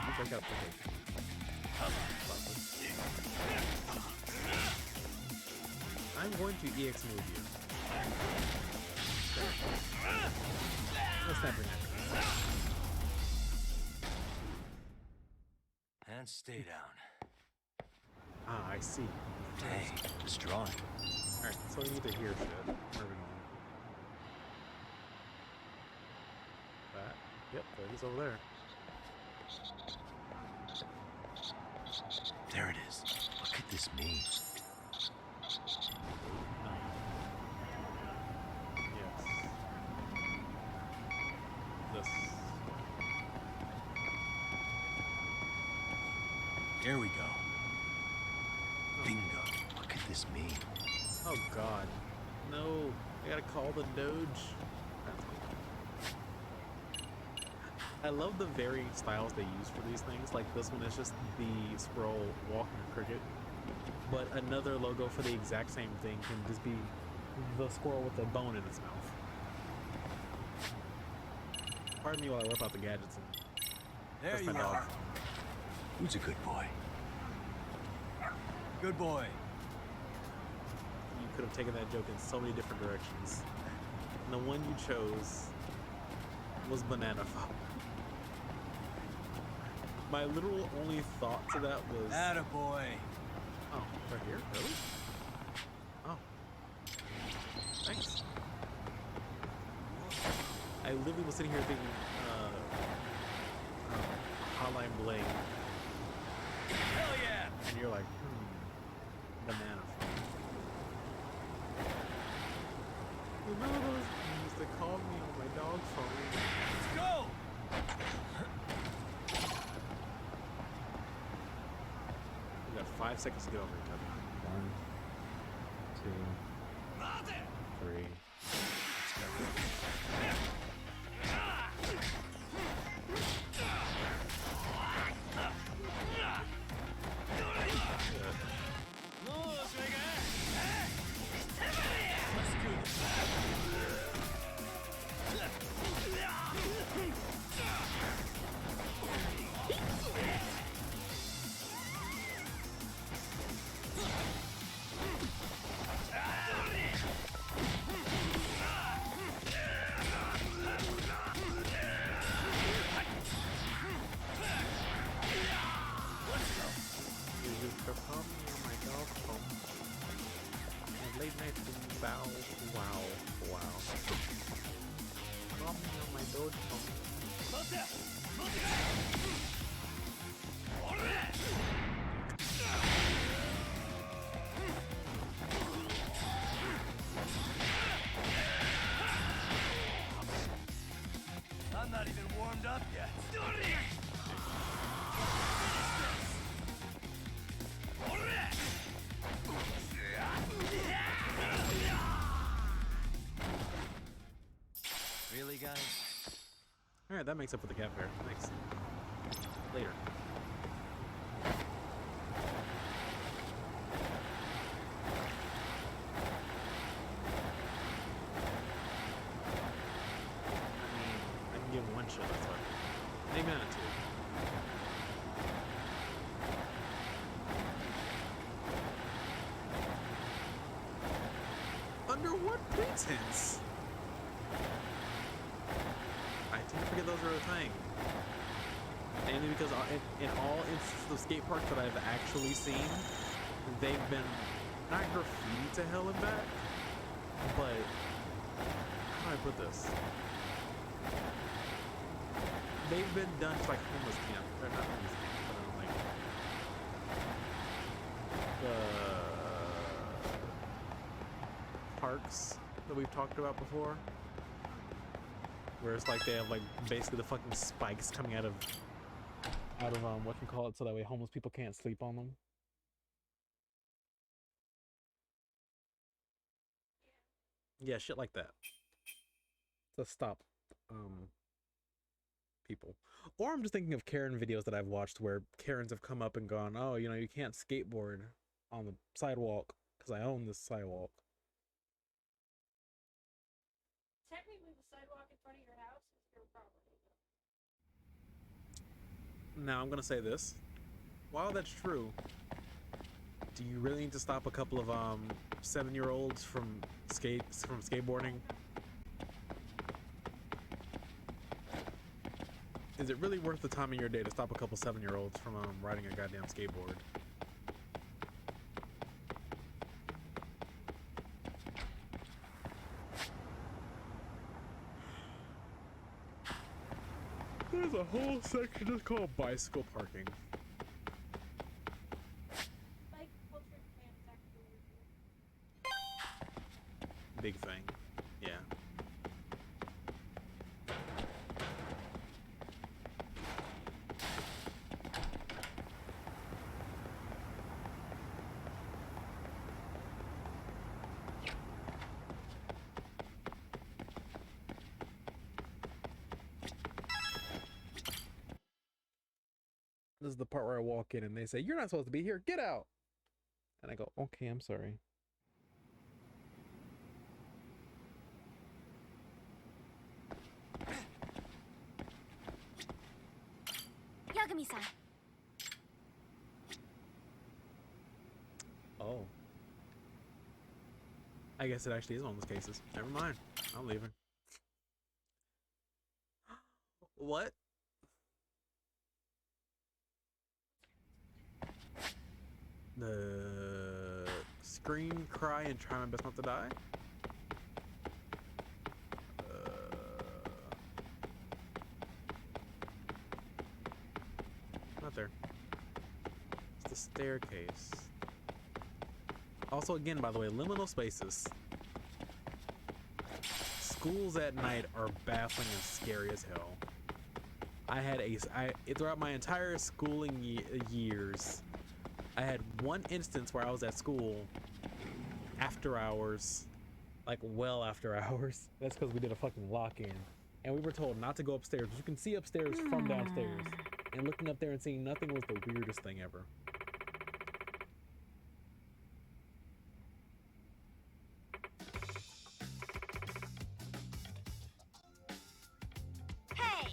You break up quickly. I'm going to EX move you. Let's snap your neck. And stay down. Ah, I see. Dang, it's drawing. Alright, so we need to hear shit. Where are we going? That? Yep, there it is over there. There it is. What could this mean? Yes. This. There we go. Bingo. What could this mean? Oh god. No. I gotta call the Doge. I love the varying styles they use for these things. Like this one is just the scroll walking a cricket. But another logo for the exact same thing can just be the squirrel with a bone in its mouth. Pardon me while I whip out the gadgets and There that's you my dog. are. Who's a good boy? Good boy. You could have taken that joke in so many different directions. And the one you chose was banana phone. My literal only thought to that was... Attaboy. Oh, right here? Really? Oh. Thanks. I literally was sitting here thinking, Hotline Bling. Hell yeah! And you're like, banana phone. Remember those things that called me on my dog phone? Let's go! We got 5 seconds to get over each other. 1, 2, 3. Let's go. Late night bow, wow, wow. Call me on my Doge phone. I'm not even warmed up yet. Really, guys? Alright, that makes up for the cat fair. Thanks. Later. I can give one shot, that's fine. Maybe not two. Under what pretense? I tend to forget those are a thing. Mainly because in all instances of skate parks that I've actually seen, they've been not graffiti to hell and back, but how do I put this? They've been done to like homeless camp. They're not homeless camp, but like the parks that we've talked about before, where it's like they have like basically the fucking spikes coming out of what you call it, so that way homeless people can't sleep on them. Yeah, shit like that. To stop people. Or I'm just thinking of Karen videos that I've watched where Karens have come up and gone, oh, you know, you can't skateboard on the sidewalk because I own this sidewalk. Technically, the sidewalk in front of your house is your property. Now I'm gonna say this. While that's true, do you really need to stop a couple of 7-year-olds from skateboarding? Is it really worth the time in your day to stop a couple 7-year-olds from riding a goddamn skateboard? There's a whole section just called bicycle parking. Big thing, yeah. This is the part where I walk in and they say, "You're not supposed to be here, get out!" And I go, "Okay, I'm sorry." Yagami-san. Oh. I guess it actually is one of those cases. Never mind. I'm leaving. What? The scream, cry, and try my best not to die? Not there. It's the staircase. Also, again, by the way, liminal spaces. Schools at night are baffling and scary as hell. Throughout my entire schooling years, I had one instance where I was at school after hours, like well after hours. That's because we did a fucking lock-in. And we were told not to go upstairs. You can see upstairs from downstairs. And looking up there and seeing nothing was the weirdest thing ever. Hey!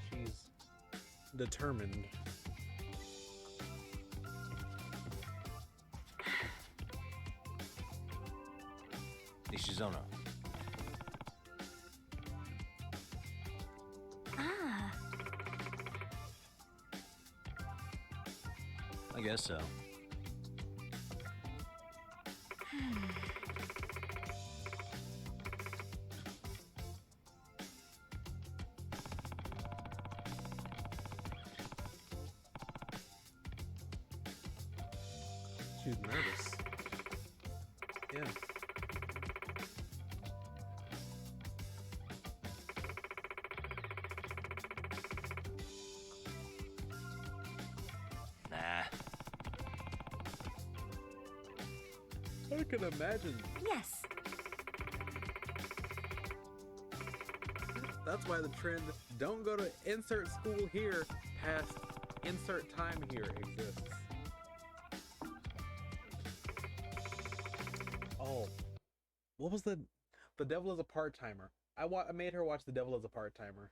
She's determined. Nishizono. Ah. I guess so. She's nervous. Yeah. Nah. I can imagine. Yes. That's why the trend, don't go to insert school here past insert time here exists. Oh, what was the Devil is a Part-Timer? I made her watch The Devil is a Part-Timer.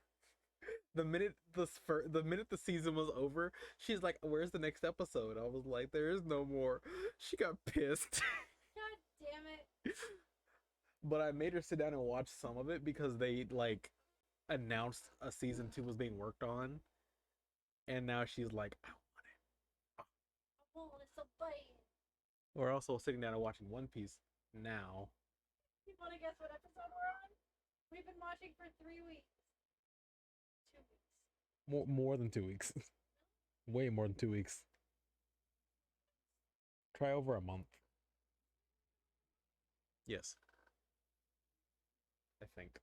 The minute the season was over, she's like, "Where's the next episode?" I was like, "There is no more." She got pissed. God damn it. But I made her sit down and watch some of it because they like announced a season 2 was being worked on, and now she's like, "I want it." I want it so bad. We're also sitting down and watching One Piece. now. You want to guess what episode we're on? We've been watching for 3 weeks. 2 weeks. More than 2 weeks. Way more than 2 weeks. Try over a month. Yes. I think.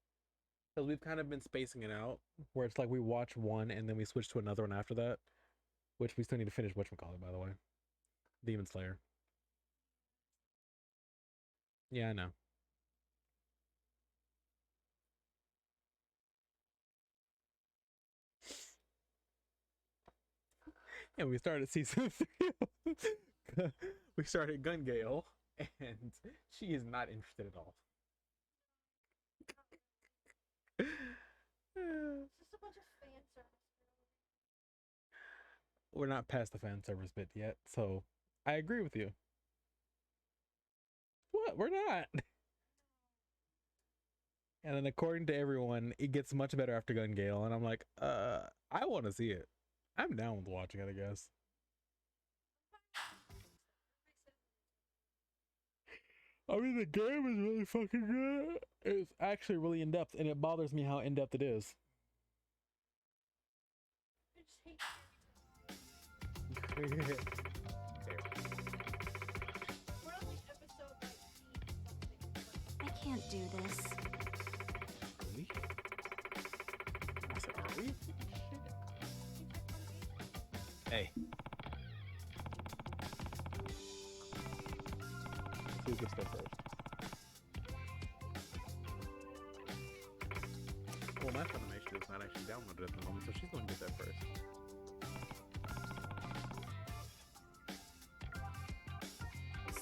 Because we've kind of been spacing it out, where it's like we watch one and then we switch to another one after that. Which we still need to finish whatchamacallit, by the way. Demon Slayer. Yeah, I know. And we started season 3. We started Gun Gale, and she is not interested at all. It's just a bunch of fan service. We're not past the fan service bit yet, so I agree with you. What? We're not. And then according to everyone, it gets much better after Gun Gale, and I'm like, I want to see it. I'm down with watching it, I guess. I mean, the game is really fucking good. It's actually really in-depth, and it bothers me how in-depth it is. I can't do this. Really? I said, are we? Hey. Who gets there first? Well, my Funimation is not actually downloaded at the moment, so she's going to get there first.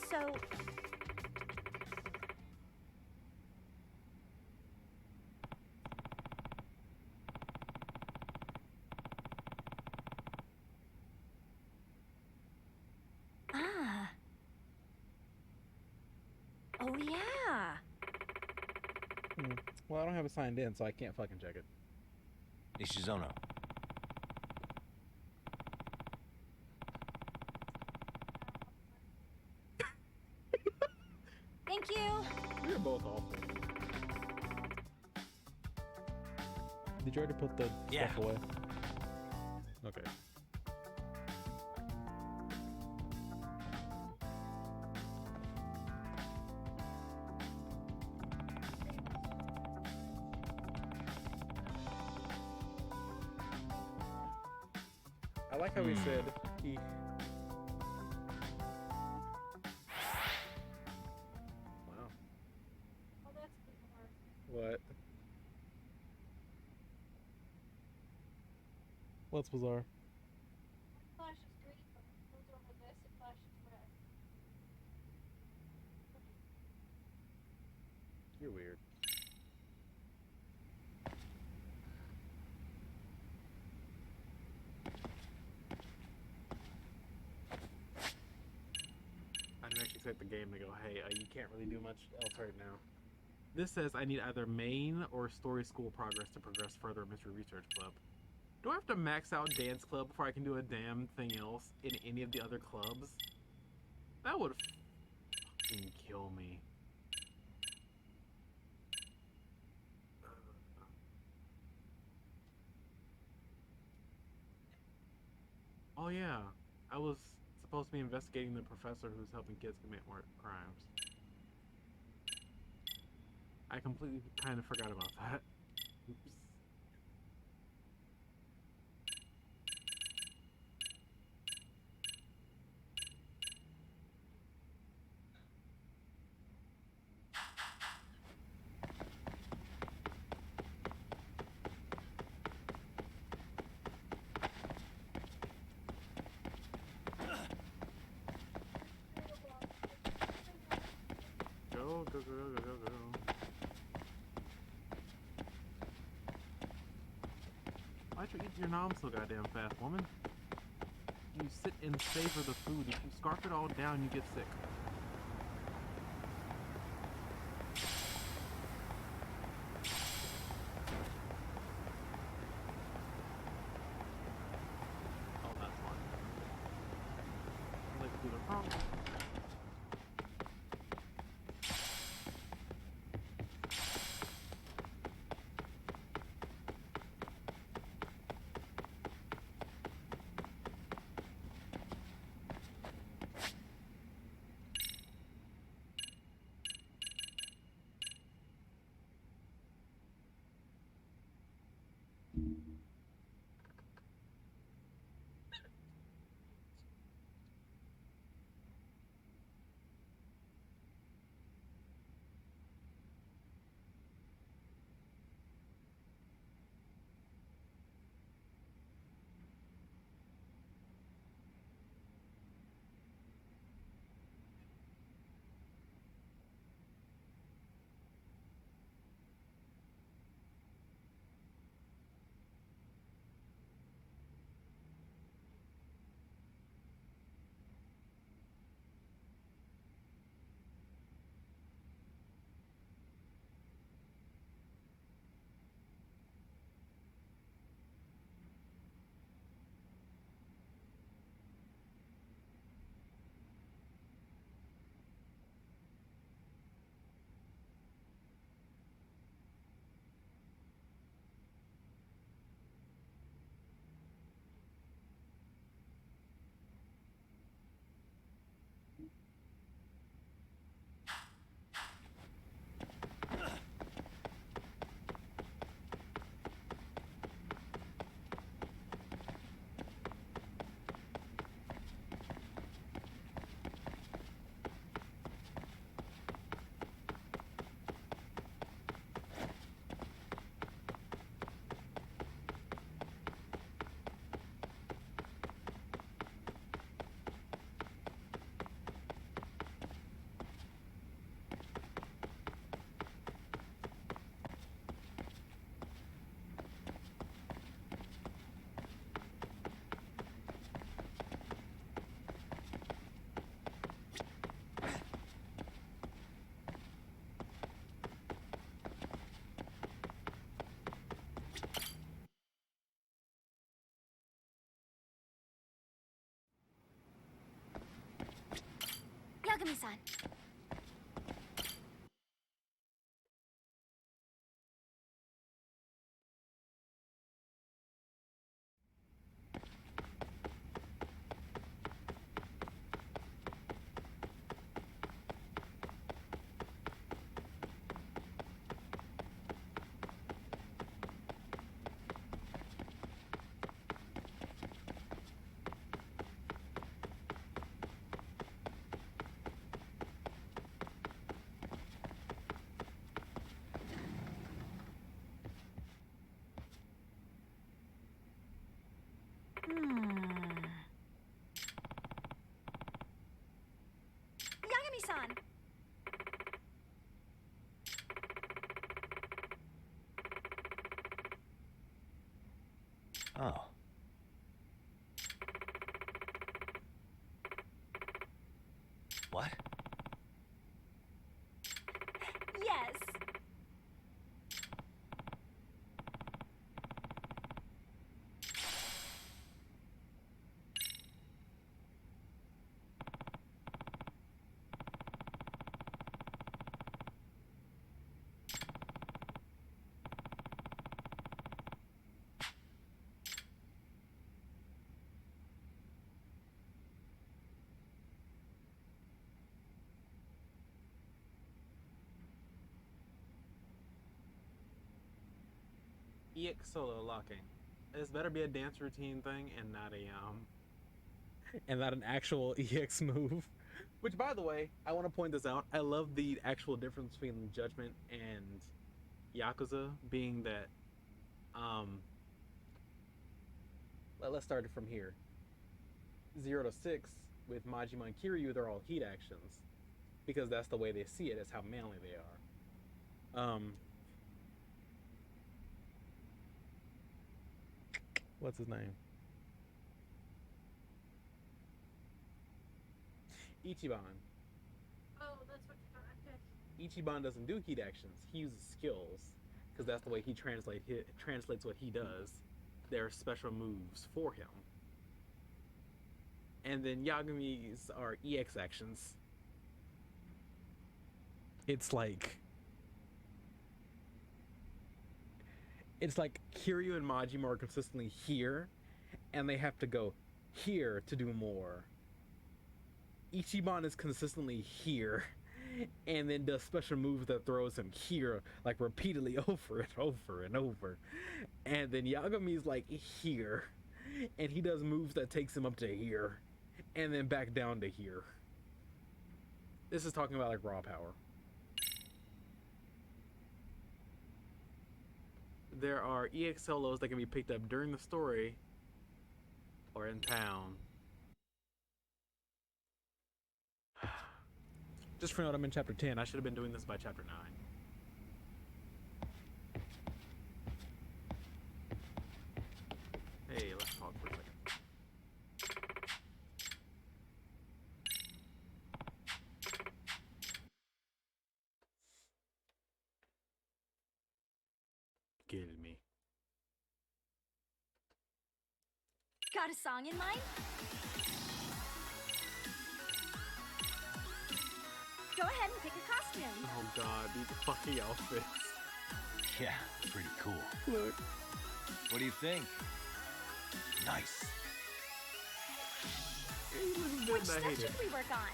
So, ah. Oh yeah. Well, I don't have it signed in, so I can't fucking check it. Ishizono. Thank you. You're both awful. Did you already put the stuff away? Okay. I like how he said he. Wow. Oh, that's bizarre. What? What's bizarre? Flash is green, but it goes over this and Flash is red. You're weird. I didn't actually set the game to go, hey, you can't really do much else right now. This says I need either main or story school progress to progress further in Mystery Research Club. Do I have to max out Dance Club before I can do a damn thing else in any of the other clubs? That would fucking kill me. Oh yeah, I was supposed to be investigating the professor who's helping kids commit more crimes. I completely kind of forgot about that. Oops. Go, go, go, go, go, go. Why'd you eat your nom so goddamn fast, woman? You sit and savor the food. If you scarf it all down, you get sick. Oh, that's fun. I like to do the wrong. Yagami-san. Yagami-san. Oh. What? Yes. EX solo locking. This better be a dance routine thing and not a and not an actual EX move. Which, by the way, I want to point this out. I love the actual difference between Judgment and Yakuza being that let's start it from here. 0 to 6 with Majima and Kiryu, they're all heat actions because that's the way they see it. That's how manly they are. What's his name? Ichiban. Oh, that's what you're okay. Ichiban doesn't do heat actions. He uses skills because that's the way he translates what he does. There are special moves for him. And then Yagami's are EX actions. It's like Kiryu and Majima are consistently here, and they have to go here to do more. Ichiban is consistently here, and then does special moves that throws him here, like repeatedly over and over and over. And then Yagami's like here, and he does moves that takes him up to here, and then back down to here. This is talking about like raw power. There are EX solos that can be picked up during the story or in town. Just for note, I'm in chapter 10. I should have been doing this by chapter 9. Hey, let's talk for a second. Kill me. Got a song in mind? Go ahead and pick a costume. Oh god, these fucking outfits. Yeah, pretty cool. Look. What do you think? Nice. Which stuff should we work on?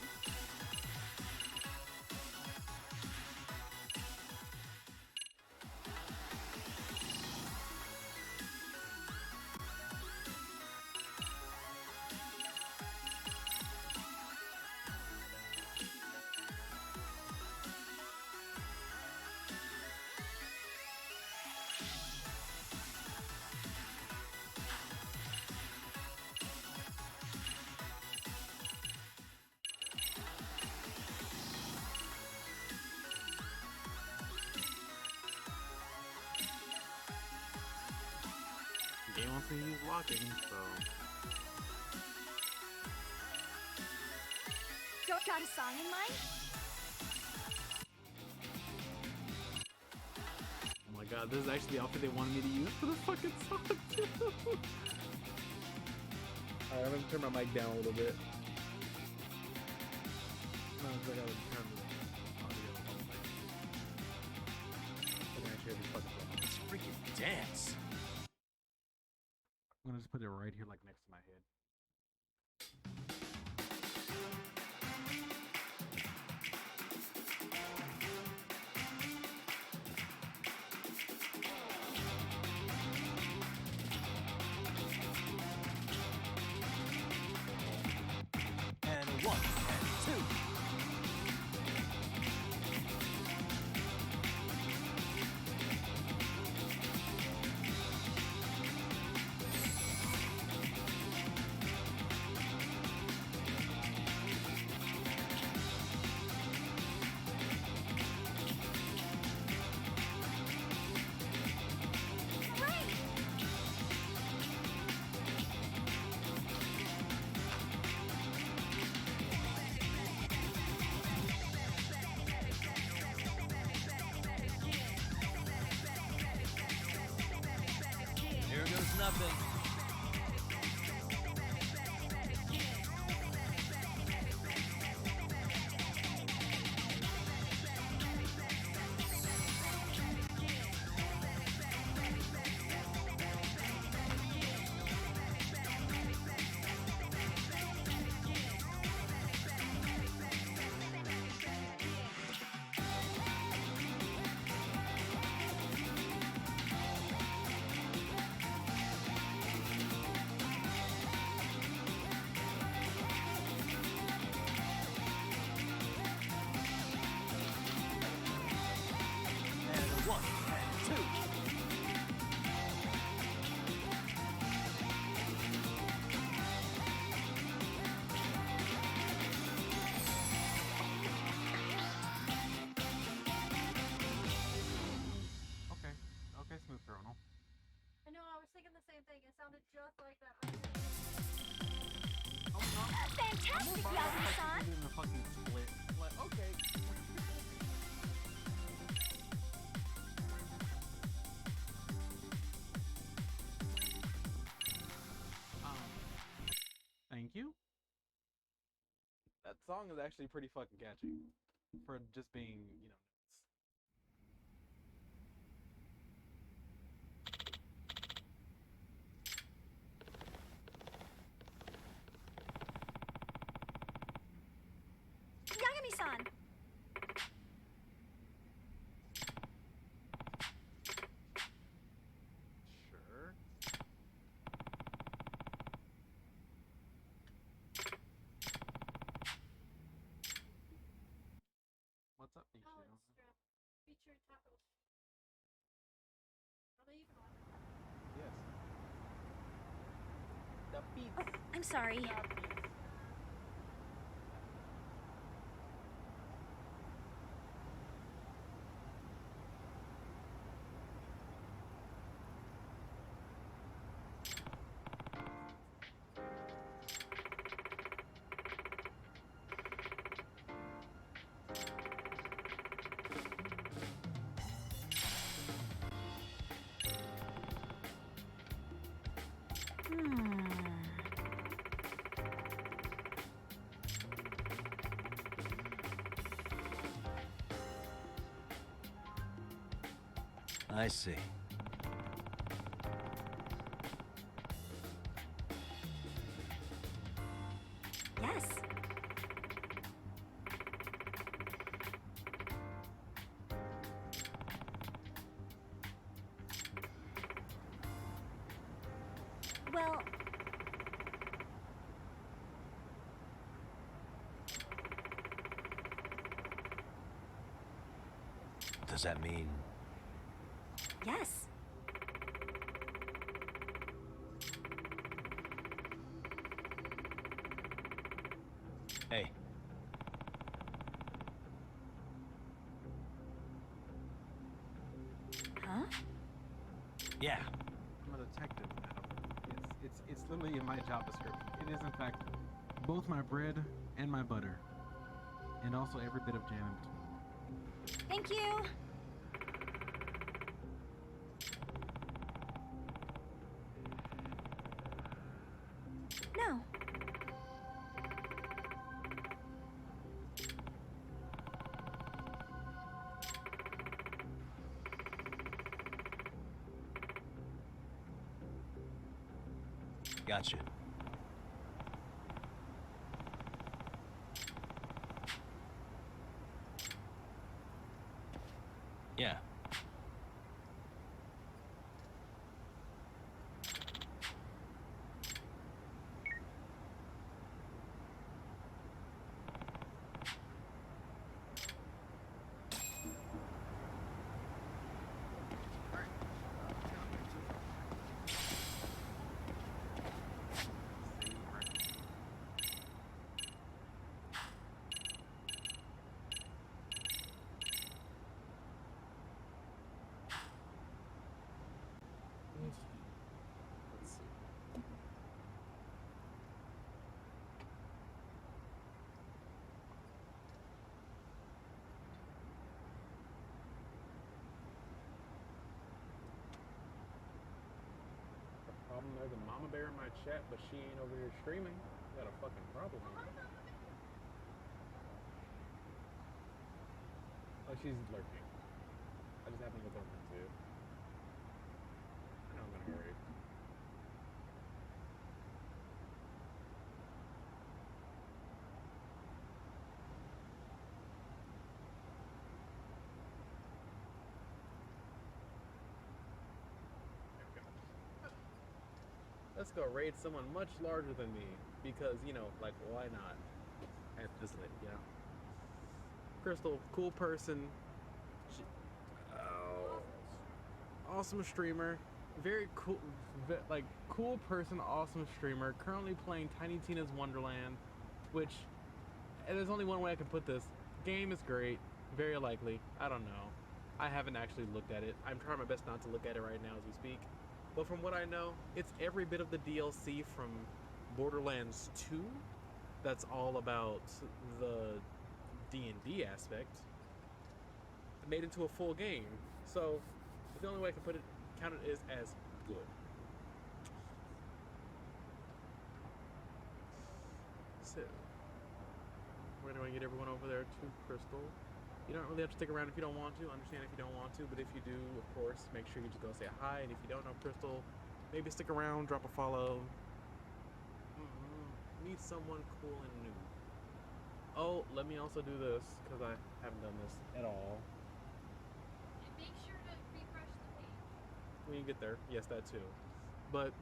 Game wants me to use locking, so. Got a song in mind? Oh my god, this is actually the outfit they wanted me to use for the fucking song, too. Alright, I'm gonna turn my mic down a little bit. I gotta turn the audio on. I can actually have these fucking problems. Let's freaking dance. I'm gonna just put it right here, like next to my head. And 1 and 2. Here goes nothing. And 1 and 2. Okay, smooth criminal. I know, I was thinking the same thing. It sounded just like that. Fantastic, Alvin-san! In the fucking split. Like, okay. Thank you. That song is actually pretty fucking catchy for just being, you know. Yagami-san! Sure. What's up, Nico? Featured tacos. Are they even on? Yes. The Oh, I'm sorry. I see. Yes. Well, Does that mean yes. Hey. Huh? Yeah. I'm a detective now. It's literally in my job description. It is in fact both my bread and my butter, and also every bit of jam in between. Thank you. No. Gotcha. Yeah. Let's see. The problem, there's a mama bear in my chat, but she ain't over here streaming. Got a fucking problem. Oh, she's lurking. I just happened to look over too. I know I'm gonna hurry. Let's go raid someone much larger than me. Because, you know, like, why not? At this late, you know? Crystal, cool person. She, awesome streamer. Very cool, like, cool person, awesome streamer. Currently playing Tiny Tina's Wonderland. Which, and there's only one way I can put this. Game is great. Very likely. I don't know. I haven't actually looked at it. I'm trying my best not to look at it right now as we speak. But from what I know, it's every bit of the DLC from Borderlands 2 that's all about the D&D aspect made into a full game. So the only way I can put it, count it is as good. So we're gonna get everyone over there to Crystal. You don't really have to stick around if you don't want to. Understand if you don't want to, but if you do, of course, make sure you just go say hi. And if you don't know Crystal, maybe stick around, drop a follow. Meet someone cool and new. Oh, let me also do this, because I haven't done this at all. And make sure to refresh the page. When you get there, yes, that too. But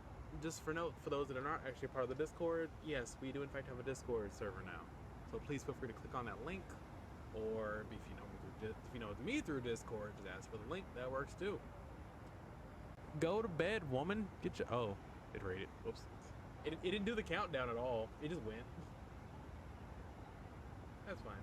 just for note, for those that are not actually part of the Discord, yes, we do in fact have a Discord server now. So please feel free to click on that link. Or if you know me through Discord, just ask for the link. That works too. Go to bed, woman. Get your it rated. Whoops. It didn't do the countdown at all. It just went. That's fine.